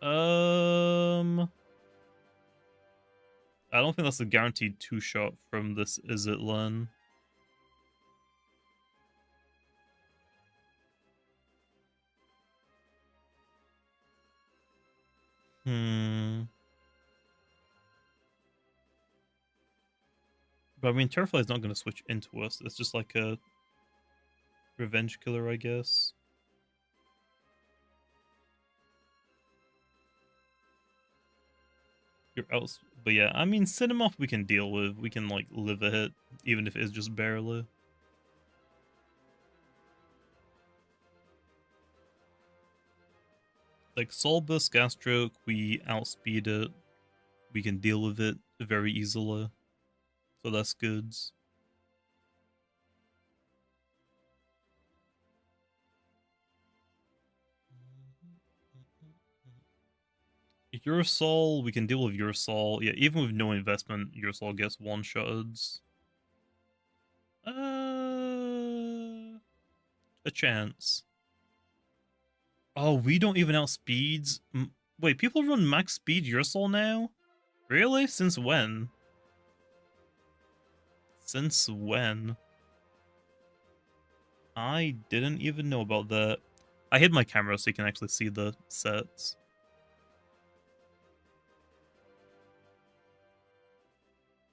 I don't think that's a guaranteed two-shot from this, is it, Len? But I mean, Terrafly is not going to switch into us. It's just like a revenge killer, I guess. You're out, but yeah, I mean, Cinemoth we can deal with. We can like live a hit, even if it is just barely. Like Solbus, Gastroke, we outspeed it. We can deal with it very easily. So that's good. Ursol, we can deal with Ursol. Yeah, even with no investment, Ursol gets one-shotted. A chance. Oh, we don't even outspeed. Wait, people run max speed Ursol now? Really? Since when? Since when? I didn't even know about that. I hid my camera so you can actually see the sets.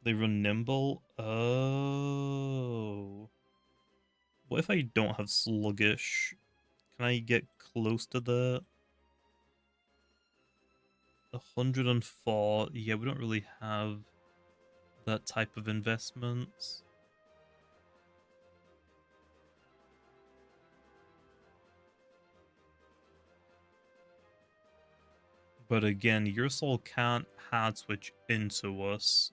They run Nimble? Oh. What if I don't have Sluggish? Can I get close to that? 104. Yeah, we don't really have that type of investment. But again, your soul can't hard switch into us.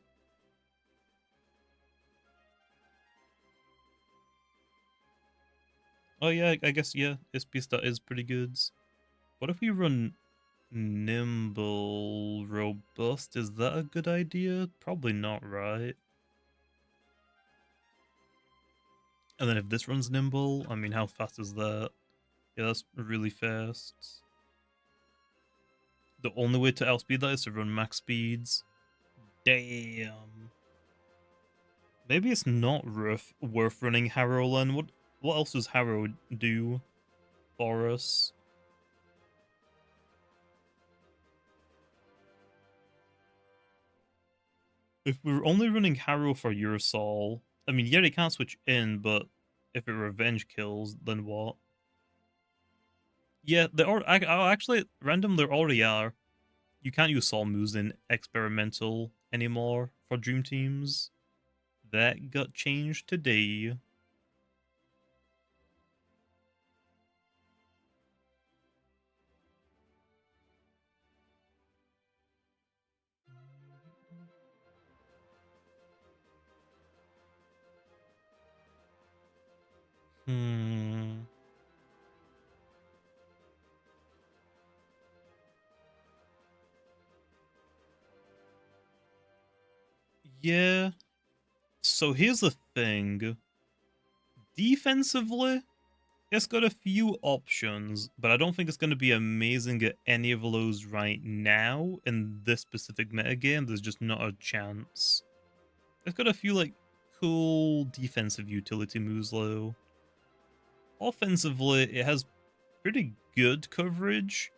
Oh yeah, I guess, yeah, SP is pretty good. What if we run Nimble Robust? Is that a good idea? Probably not, right? And then if this runs Nimble, I mean, how fast is that? Yeah, that's really fast. The only way to outspeed that is to run max speeds. Damn. Maybe it's not worth running Harrow, Len. What else does Harrow do for us? If we're only running Harrow for Ursol, I mean, yeah, they can't switch in, but if it revenge kills, then what? Yeah, they are actually random. There already are. you can't use Soul moves in experimental anymore for Dream Teams. That got changed today. Yeah. So here's the thing. Defensively, it's got a few options, but I don't think it's going to be amazing at any of those right now in this specific metagame. There's just not a chance. It's got a few, like, cool defensive utility moves, though. Offensively, it has pretty good coverage,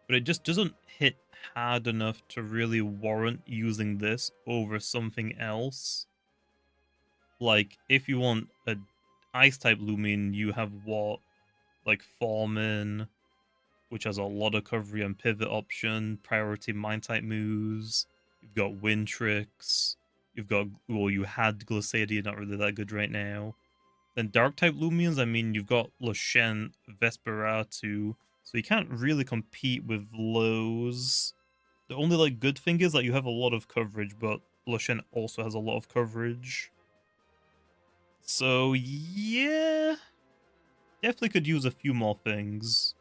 but it just doesn't hit hard enough to really warrant using this over something else. Like, if you want a Ice-type Lumian, you have what? Like Foreman, which has a lot of coverage and pivot option, priority Mind-type moves. You've got Wind Tricks. You've got, well, you had Glaciadia, not really that good right now. Then Dark-type Lumians, I mean, you've got Lushen, Vesperatu, so you can't really compete with those. The only, like, good thing is that you have a lot of coverage, but Lushen also has a lot of coverage. So, yeah, definitely could use a few more things.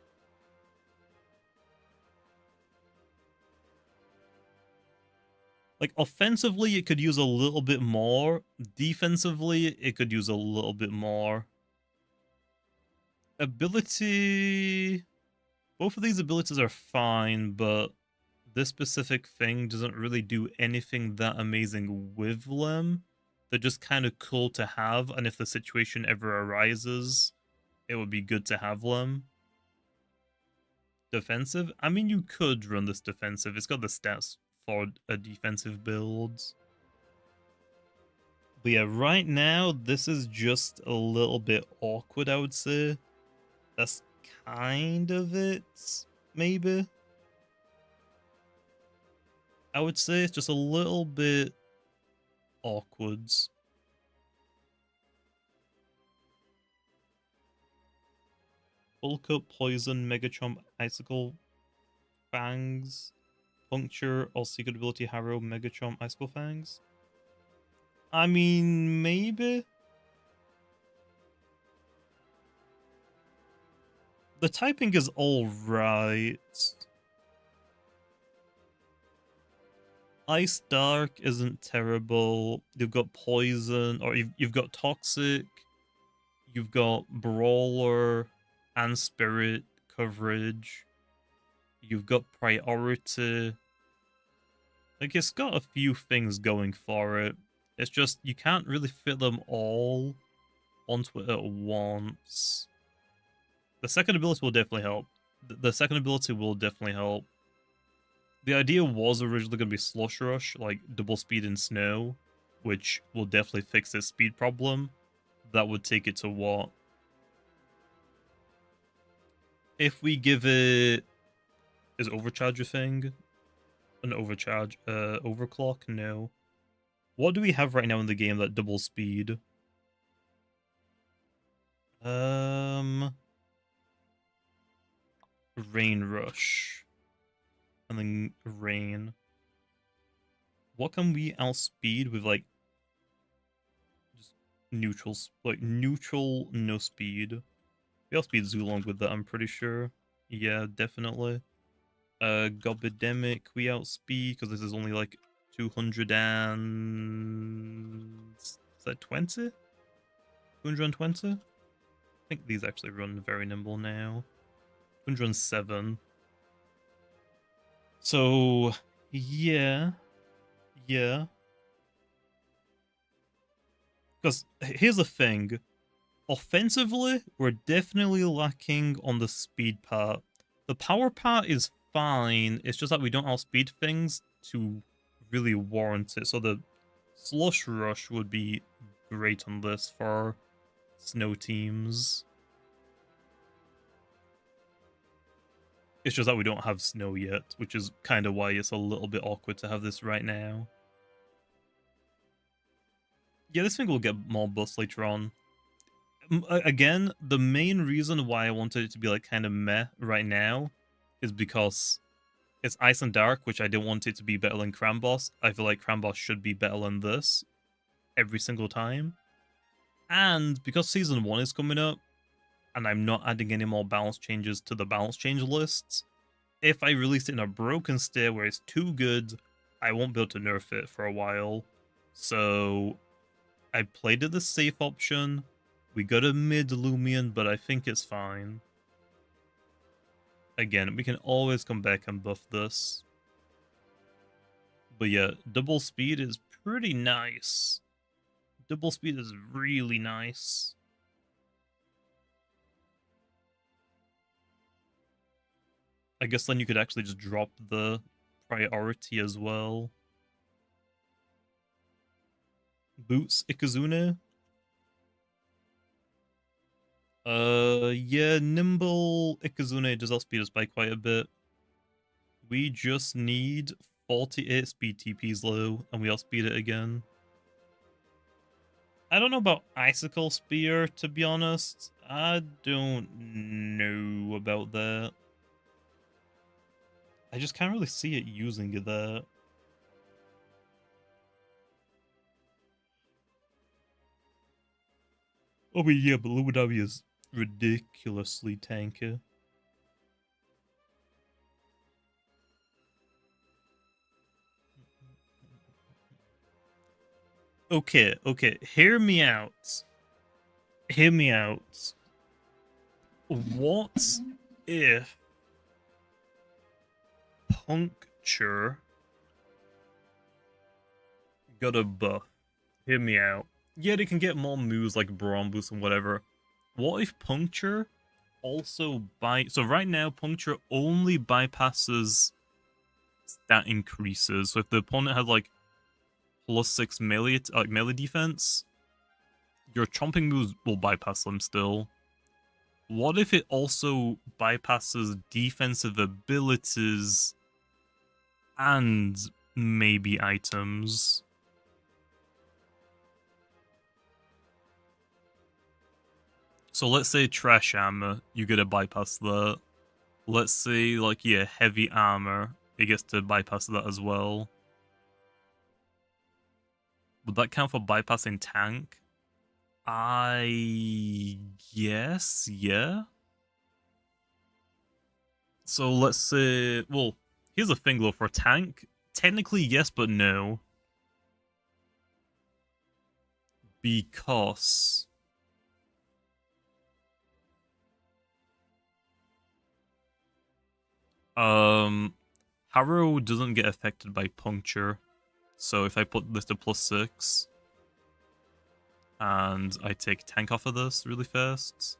Like, offensively, it could use a little bit more. Defensively, it could use a little bit more. Ability... Both of these abilities are fine, but this specific thing doesn't really do anything that amazing with them. They're just kind of cool to have, and if the situation ever arises, it would be good to have them. Defensive? I mean, you could run this defensive. It's got the stats for a defensive build. But yeah, right now, this is just a little bit awkward, I would say. That's kind of it, maybe. I would say it's just a little bit awkward. Bulk up, poison, mega chomp, icicle, fangs, puncture, or secret ability harrow, mega chomp, icicle fangs. I mean, maybe. The typing is alright. Ice Dark isn't terrible. You've got Poison, or you've got Toxic. You've got Brawler and Spirit coverage. You've got Priority. Like, it's got a few things going for it. It's just, you can't really fit them all onto it at once. The second ability will definitely help. The second ability will definitely help. The idea was originally going to be Slush Rush, like double speed in snow, which will definitely fix this speed problem. That would take it to what? If we give it... Is Overcharge a thing? An Overcharge? Overclock? No. What do we have right now in the game that double speed? Rain Rush. And then Rain. What can we outspeed with, like, just neutrals, like neutral, no speed? We outspeed Zulong with that, I'm pretty sure. Yeah, definitely. Gobidemic, we outspeed, because this is only like 200 and... Is that 20? 220? I think these actually run very nimble now. 207. So, yeah. Yeah. Because here's the thing. Offensively, we're definitely lacking on the speed part. The power part is fine, it's just that we don't outspeed things to really warrant it. So the Slush Rush would be great on this for snow teams. It's just that we don't have snow yet, which is kind of why it's a little bit awkward to have this right now. Yeah, this thing will get more buffs later on. Again, the main reason why I wanted it to be like kind of meh right now is because it's Ice and Dark, which I didn't want it to be better than Cramboss. I feel like Cramboss should be better than this every single time. And because Season 1 is coming up, and I'm not adding any more balance changes to the balance change lists, if I release it in a broken state where it's too good, I won't be able to nerf it for a while. So I played it the safe option. We got a mid Loomian, but I think it's fine. Again, we can always come back and buff this. But yeah, double speed is pretty nice. Double speed is really nice. I guess then you could actually just drop the priority as well. Boots Ikazune? Yeah, Nimble Ikazune does outspeed us by quite a bit. We just need 48 speed TPs low, and we outspeed it again. I don't know about Icicle Spear, to be honest. I don't know about that. I just can't really see it using it there. Oh, but yeah, but Luminaria is ridiculously tanky. Okay, hear me out. Hear me out. What if Puncture got a buff? Hear me out. Yeah, they can get more moves like Brawn Boost and whatever. What if Puncture also so right now, Puncture only bypasses stat increases. So if the opponent has like +6 melee, like melee defense, your chomping moves will bypass them still. What if it also bypasses defensive abilities and maybe items? So let's say trash armor, you get to bypass that. Let's say, like, yeah, heavy armor, it gets to bypass that as well. Would that count for bypassing tank? I guess, yeah. So let's say, well, here's a thing though, for tank, technically yes, but no. Because Harrow doesn't get affected by puncture. So if I put this to +6 and I take tank off of this really fast,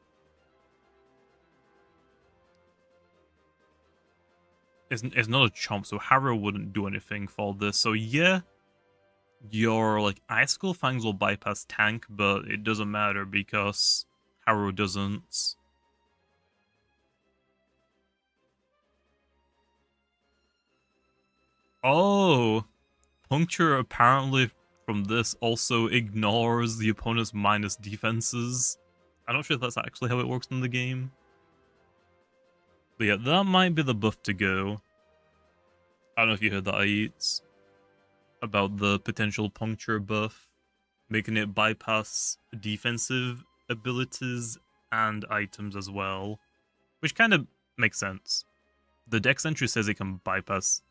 it's not a chomp, so Harrow wouldn't do anything for this. So yeah, your like Icicle Fangs will bypass tank, but it doesn't matter because Harrow doesn't. Oh, puncture apparently from this also ignores the opponent's minus defenses. I'm not sure if that's actually how it works in the game. But yeah, that might be the buff to go. I don't know if you heard that, Aids, about the potential puncture buff, making it bypass defensive abilities and items as well, which kind of makes sense. The dex entry says it can bypass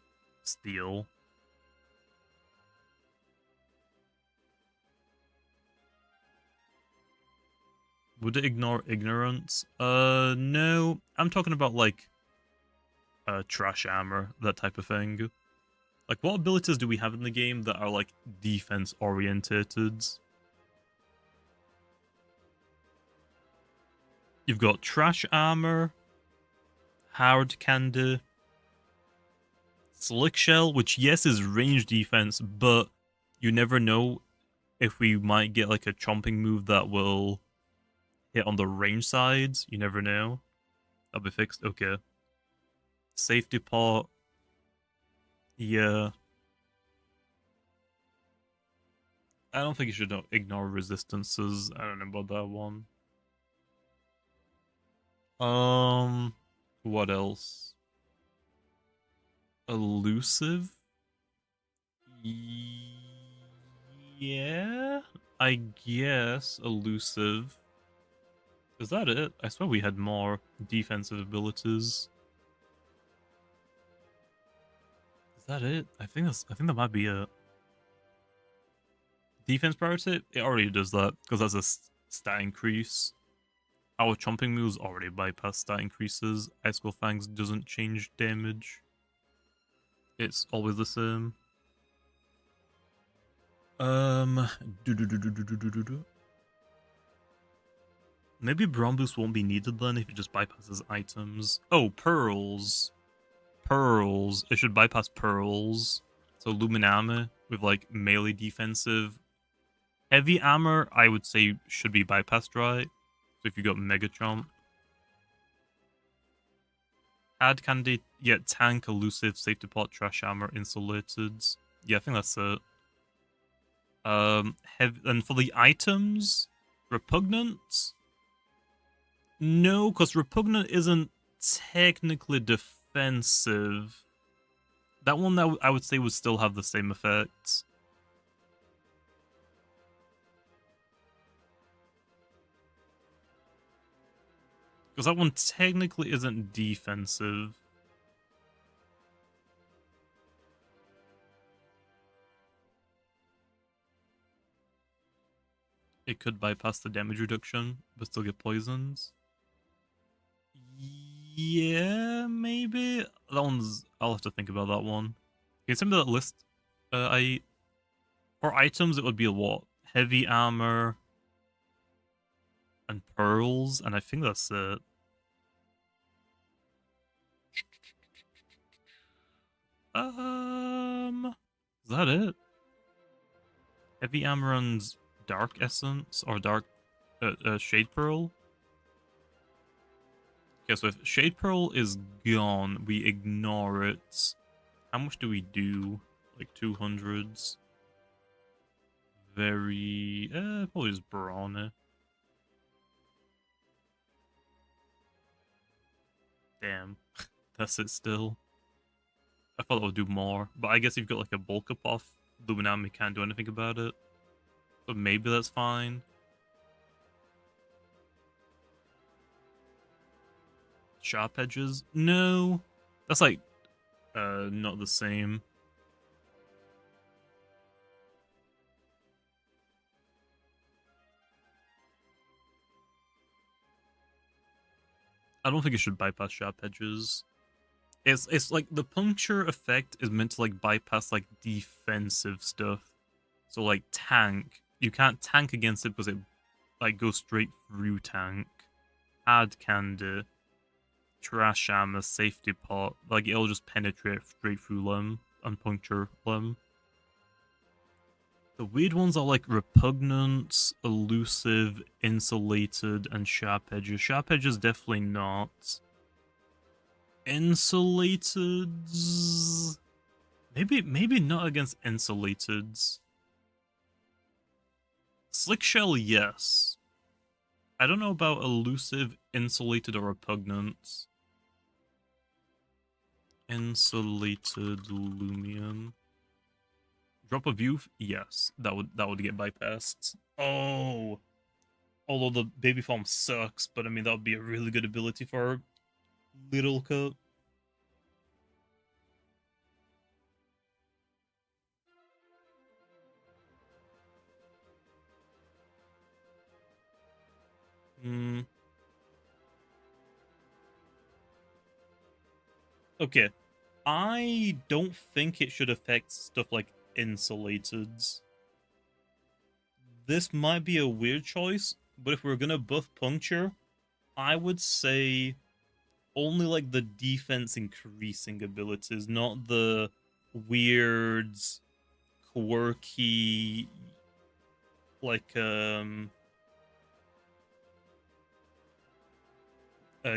steel. Would it ignore ignorance? No. I'm talking about, like, trash armor, that type of thing. Like, what abilities do we have in the game that are, like, defense-orientated? You've got trash armor, hard candy, slick shell, which, yes, is range defense, but you never know if we might get, like, a chomping move that will hit on the range sides. You never know. That'll be fixed. Okay. Safety pot. Yeah. I don't think you should ignore resistances. I don't know about that one. What else? Elusive? Yeah, I guess elusive. Is that it? I swear we had more defensive abilities. Is that it? I think that might be a defense priority. It already does that because that's a stat increase. Our chomping moves already bypass stat increases. Icicle Fangs doesn't change damage. It's always the same. Maybe Brawn Boost won't be needed then if it just bypasses items. Oh, pearls. Pearls. It should bypass pearls. So Luminame with like melee defensive. Heavy armor, I would say, should be bypassed, right? So if you got Mega Chomp. Add candy, yeah, tank, elusive, safety pot, trash armor, insulated. Yeah, I think that's it. And for the items, repugnant. No, because repugnant isn't technically defensive. That one that I would say would still have the same effects. Because that one technically isn't defensive. It could bypass the damage reduction, but still get poisons. Yeah, maybe. That one's... I'll have to think about that one. Can you send me that list? For items, it would be a what? Heavy armor... and pearls, and I think that's it. Is that it? Heavy armor and dark essence or dark shade pearl. Okay, so if shade pearl is gone, we ignore it. How much do we do? Like 200s. Very probably just brawny. Damn, that's it still. I thought it would do more, but I guess if you've got like a bulk up off, Luminami can't do anything about it. So maybe that's fine. Sharp edges? No. That's like not the same. I don't think it should bypass sharp edges. It's like the puncture effect is meant to like bypass like defensive stuff. So like tank, you can't tank against it because it like goes straight through tank. Add candy, trash armor, safety pot, like it'll just penetrate straight through them and puncture them. The weird ones are like repugnant, elusive, insulated, and sharp edges. Sharp edges definitely not. Insulated, maybe not against insulated. Slick shell, yes. I don't know about elusive, insulated, or repugnant. Insulated Loomian. Drop of youth, yes. That would get bypassed. Oh, although the baby form sucks, but I mean that would be a really good ability for Little Cup. Okay. I don't think it should affect stuff like insulated. This might be a weird choice, but if we're gonna buff puncture, I would say only like the defense increasing abilities, not the weird, quirky, like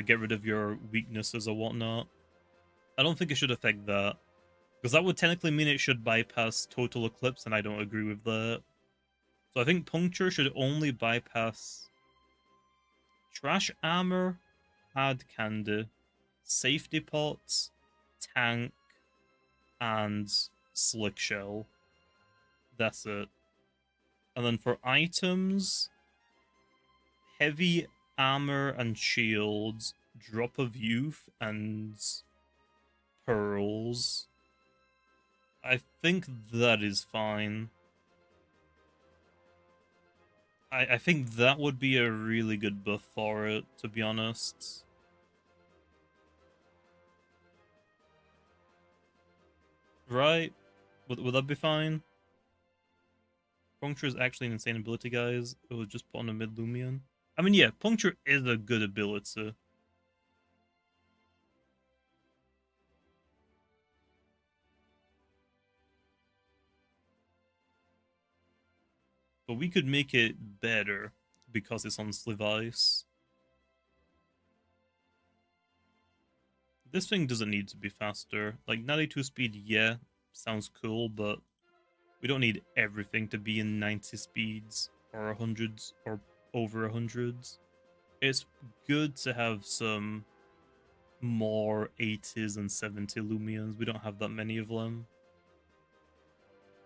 get rid of your weaknesses or whatnot. I don't think it should affect that. Because that would technically mean it should bypass Total Eclipse, and I don't agree with that. So I think Puncture should only bypass Trash Armor, Hard Candy, Safety Pots, Tank, and Slick Shell. That's it. And then for items, Heavy Armor and Shields, Drop of Youth, and Pearls. I think that is fine. I think that would be a really good buff for it, to be honest. Right? Would that be fine? Puncture is actually an insane ability, guys. It was just put on a mid Loomian. I mean, yeah, Puncture is a good ability. But we could make it better because it's on Slive Ice. This thing doesn't need to be faster. Like, 92 speed, yeah, sounds cool, but we don't need everything to be in 90 speeds or 100s or over 100s. It's good to have some more 80s and 70 Lumians. We don't have that many of them.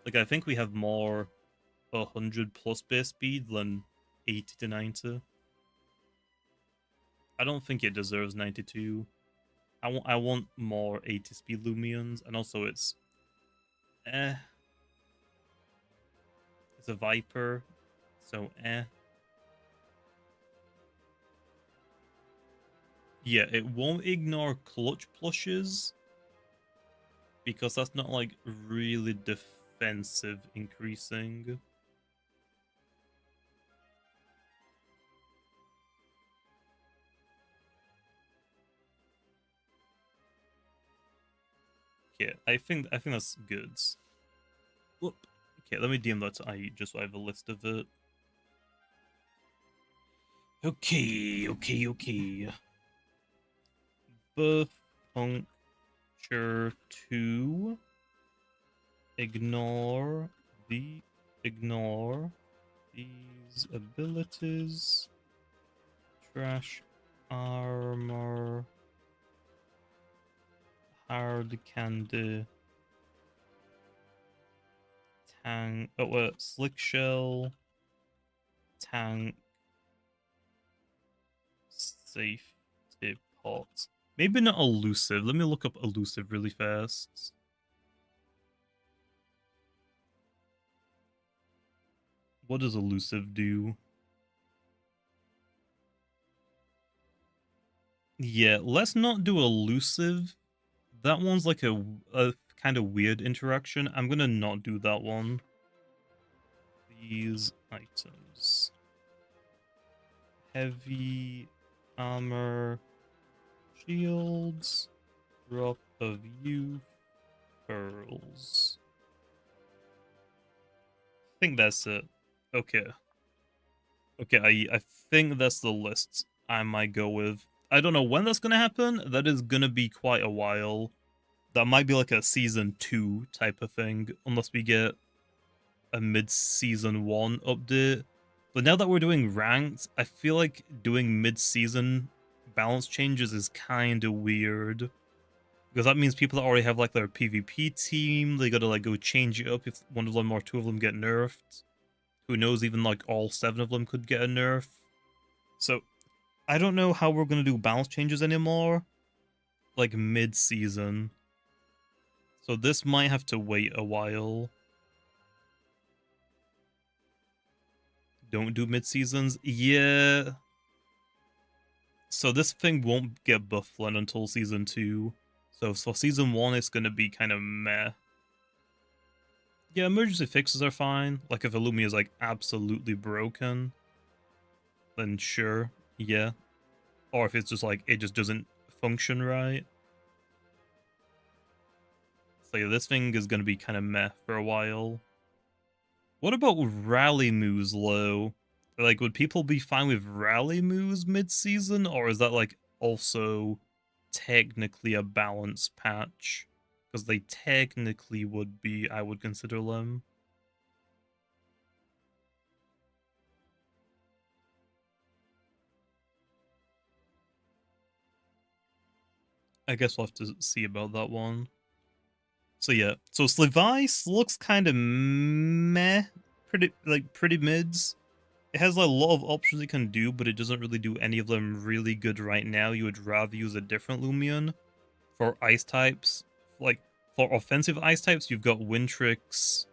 Like, I think we have more 100 plus base speed than 80 to 90. I don't think it deserves 92. I want more 80 speed Lumians, and also it's it's a Viper, so yeah, it won't ignore clutch plushes because that's not like really defensive increasing. Yeah, I think that's good. Whoop. Okay, let me DM that to IE just so I have a list of it. Okay. Buff Puncture 2. Ignore these abilities. Trash Armor. Hard Candy. Tank. Oh, wait. Slick Shell. Tank. Safety Pot. Maybe not Elusive. Let me look up Elusive really fast. What does Elusive do? Yeah, let's not do Elusive. That one's like a kind of weird interaction. I'm gonna not do that one. These items. Heavy armor, shields, drop of youth, pearls. I think that's it. Okay. Okay, I think that's the list I might go with. I don't know when that's gonna happen. That is gonna be quite a while. That might be like a season 2 type of thing, unless we get a mid-season 1 update. But now that we're doing ranked, I feel like doing mid-season balance changes is kind of weird. Because that means people that already have like their PvP team, they gotta like go change it up if one of them or two of them get nerfed. Who knows, even like all 7 of them could get a nerf. So, I don't know how we're gonna do balance changes anymore. Like mid-season. So this might have to wait a while. Don't do mid-seasons? Yeah. So this thing won't get buffed until season 2. So for season 1, it's gonna be kind of meh. Yeah, emergency fixes are fine. Like if Illumia is like absolutely broken, then sure, yeah. Or if it's just like it just doesn't function right. So yeah, this thing is gonna be kind of meh for a while. What about rallymoves low? Like, would people be fine with rallymoves mid-season, or is that like also technically a balance patch, because they technically would be, I would consider them. I guess we'll have to see about that one. So yeah, so Slivice looks kind of meh, pretty mids. It has a lot of options it can do, but it doesn't really do any of them really good right now. You would rather use a different Loomian for ice types. Like, for offensive ice types, you've got Wintrix,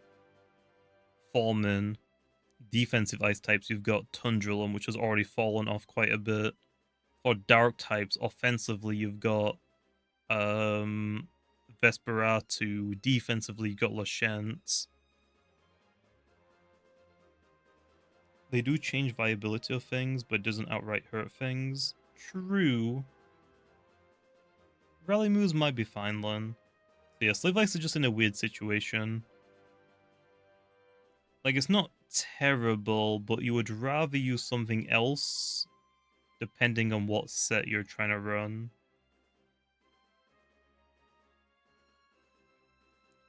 Fallman. Defensive ice types, you've got Tundrillum, which has already fallen off quite a bit. For dark types, offensively, you've got Vesperatu. Defensively, you've got Lashent. They do change viability of things, but it doesn't outright hurt things. True. Rallymoves might be fine then. So yeah, Slave Ice is just in a weird situation. Like, it's not terrible, but you would rather use something else depending on what set you're trying to run.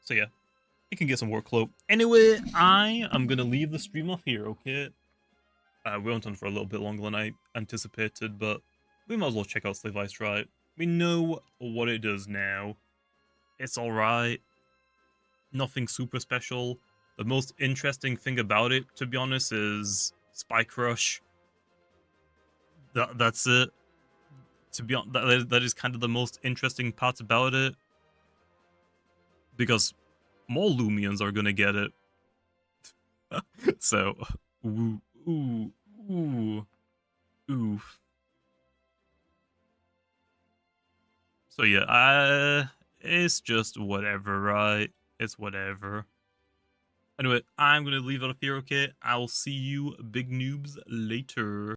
So yeah, you can get some workload. Anyway, I am going to leave the stream off here, okay? We went on for a little bit longer than I anticipated, but we might as well check out Slave Ice, right? We know what it does now. It's alright. Nothing super special. The most interesting thing about it, to be honest, is Spike Rush. That's it. To be honest, that is kind of the most interesting part about it. Because more Loomians are gonna get it. So, ooh. So yeah, it's just whatever, right? It's whatever. Anyway, I'm gonna leave it up here, okay? I'll see you big noobs later.